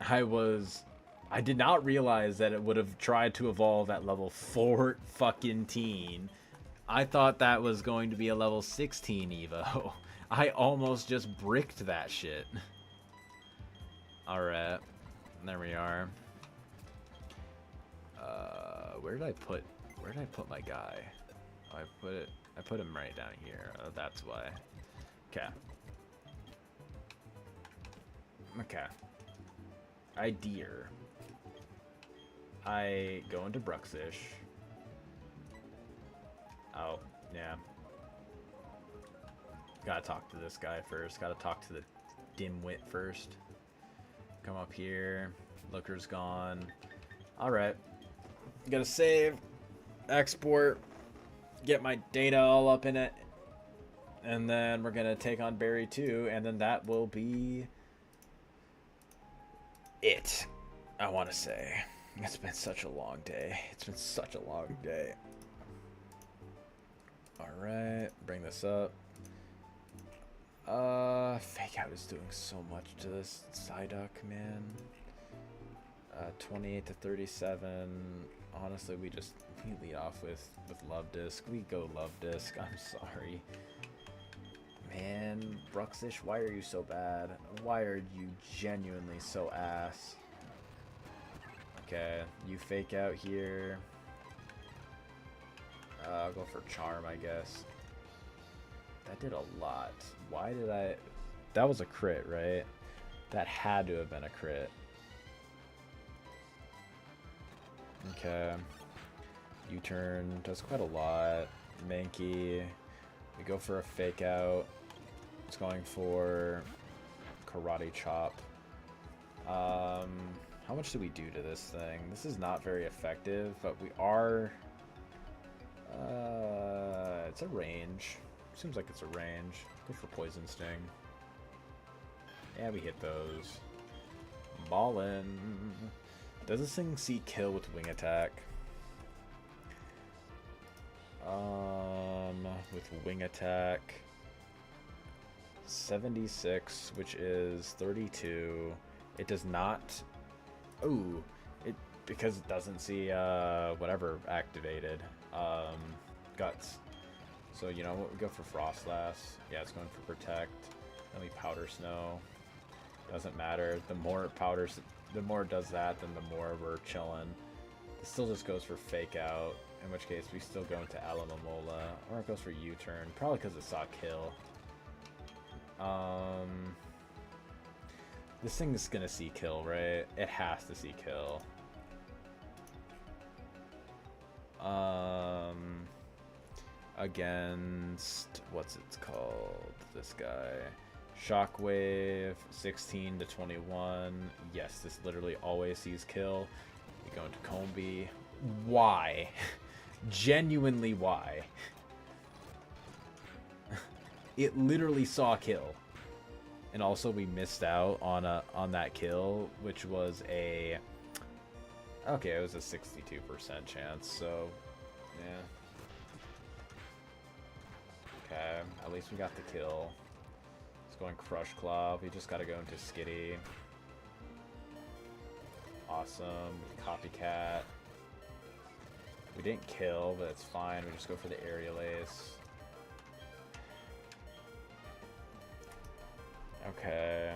I did not realize that it would have tried to evolve at level 4 fucking teen. I thought that was going to be a level 16 Evo. I almost just bricked that shit. Alright. There we are. Where did I put my guy? Oh, I put him right down here. Oh, that's why. Okay. Okay. Idea. I go into Bruxish. Oh, yeah. Gotta talk to this guy first. Gotta talk to the dimwit first. Come up here. Looker's gone. Alright. Gotta save. Export. Get my data all up in it. And then we're gonna take on Barry 2. And then that will be it, I want to say. It's been such a long day. It's been such a long day. Alright, bring this up. Fake Out is doing so much to this Psyduck, man. 28 to 37. Honestly, we lead off with Love Disc. We go Love Disc. I'm sorry. Man, Bruxish, why are you so bad? Why are you genuinely so ass? Okay, you Fake Out here. I'll go for Charm, I guess. That did a lot. Why did I... That was a crit, right? That had to have been a crit. Okay. U-turn does quite a lot. Mankey. We go for a Fake Out. It's going for Karate Chop. How much do we do to this thing? This is not very effective, but we are... it's a range. Seems like it's a range. Go for Poison Sting. Yeah, we hit those. Ballin'. Does this thing see kill with Wing Attack? With Wing Attack. 76, which is 32. It does not... Ooh. Because it doesn't see, whatever activated. Guts. So, you know what? We go for Frostlass. Yeah, it's going for Protect. Then we Powder Snow. Doesn't matter. The more it does that, then the more we're chilling. It still just goes for Fake Out. In which case, we still go into Alamomola. Or it goes for U-turn. Probably because it saw kill. This thing is gonna see kill, right? It has to see kill. Against... What's it called? This guy. Shockwave, 16 to 21. Yes, this literally always sees kill. We go into Combi. Why? Genuinely, why? It literally saw kill. And also we missed out on that kill, which was a... Okay, it was a 62% chance, so... Yeah. Okay, at least we got the kill. It's going Crush Claw. We just gotta go into Skitty. Awesome. Copycat. We didn't kill, but it's fine. We just go for the Aerial Ace. Okay.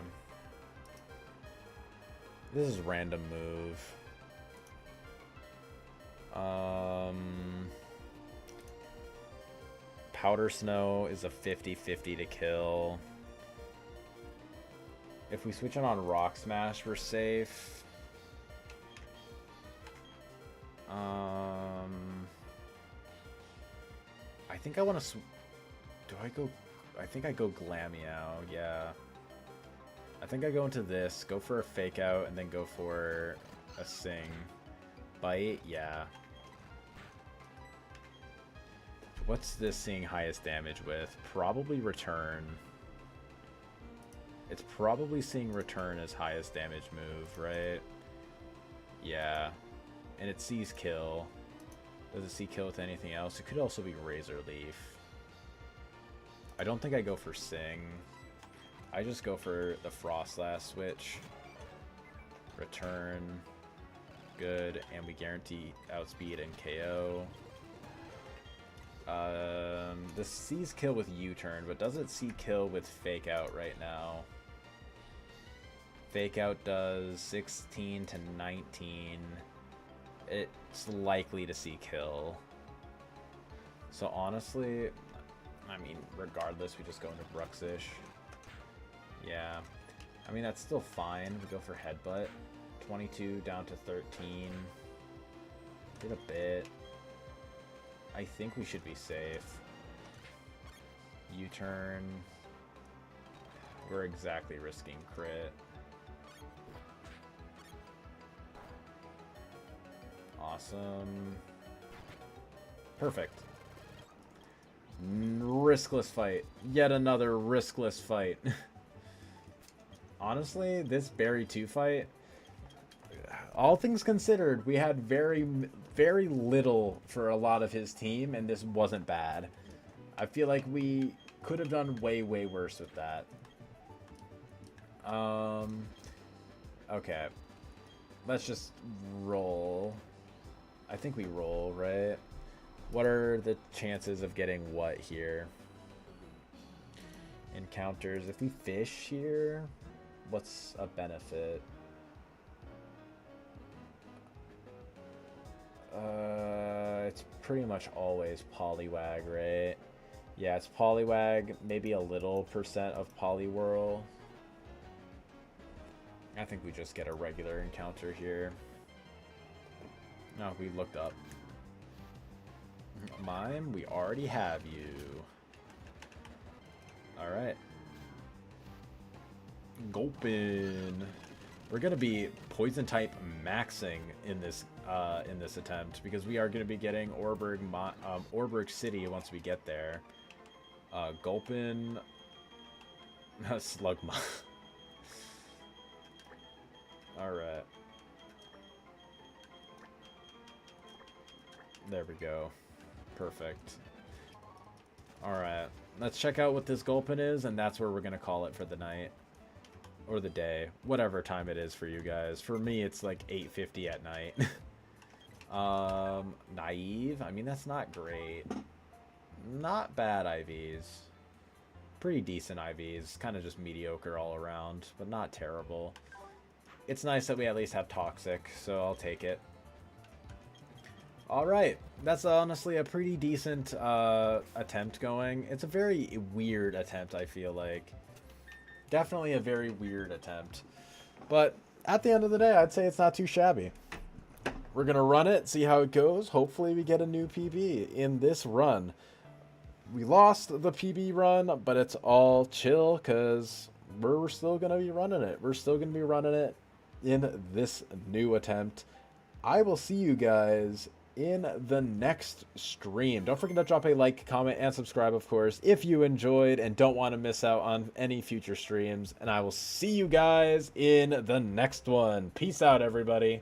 This is random move. Powder Snow is a 50-50 to kill. If we switch it on Rock Smash, we're safe. I think I want to... Do I go... I think I go Glameow, yeah. I think I go into this, go for a Fake Out, and then go for a Sing. Bite? Yeah. What's this seeing highest damage with? Probably Return. It's probably seeing Return as highest damage move, right? Yeah. And it sees Kill. Does it see Kill with anything else? It could also be Razor Leaf. I don't think I go for Sing. I just go for the Frostlass switch. Return. Good. And we guarantee outspeed and KO. This sees Kill with U-turn, but does it see Kill with Fake Out right now? Fake Out does 16 to 19. It's likely to see Kill. So honestly, I mean, regardless, we just go into Bruxish. Yeah. I mean, that's still fine. We go for Headbutt. 22 down to 13. Did a bit. I think we should be safe. U-turn. We're exactly risking crit. Awesome. Perfect. Riskless fight. Yet another riskless fight. Honestly, this Berry 2 fight, all things considered, we had very little for a lot of his team, and this wasn't bad. I feel like we could have done way worse with that. Okay. Let's just roll. I think we roll, right? What are the chances of getting what here? Encounters. If we fish here, what's a benefit? It's pretty much always Poliwag, right? Yeah, it's Poliwag, maybe a little percent of Poliwhirl. I think we just get a regular encounter here. No, we looked up. Mime, we already have you. Alright. Gulpin. We're gonna be poison type maxing in this attempt because we are gonna be getting Orberg City once we get there. Gulpin. Slugma. Alright. There we go. Perfect. Alright. Let's check out what this Gulpin is, and that's where we're going to call it for the night. Or the day. Whatever time it is for you guys. For me, it's like 8:50 at night. Naive? I mean, that's not great. Not bad IVs. Pretty decent IVs. Kind of just mediocre all around, but not terrible. It's nice that we at least have Toxic, so I'll take it. Alright, that's honestly a pretty decent attempt going. It's a very weird attempt, I feel like. Definitely a very weird attempt. But at the end of the day, I'd say it's not too shabby. We're going to run it, see how it goes. Hopefully we get a new PB in this run. We lost the PB run, but it's all chill because we're still going to be running it. We're still going to be running it in this new attempt. I will see you guys in the next stream. Don't forget to drop a like, comment, and subscribe, of course, if you enjoyed and don't want to miss out on any future streams. And I will see you guys in the next one. Peace out, everybody.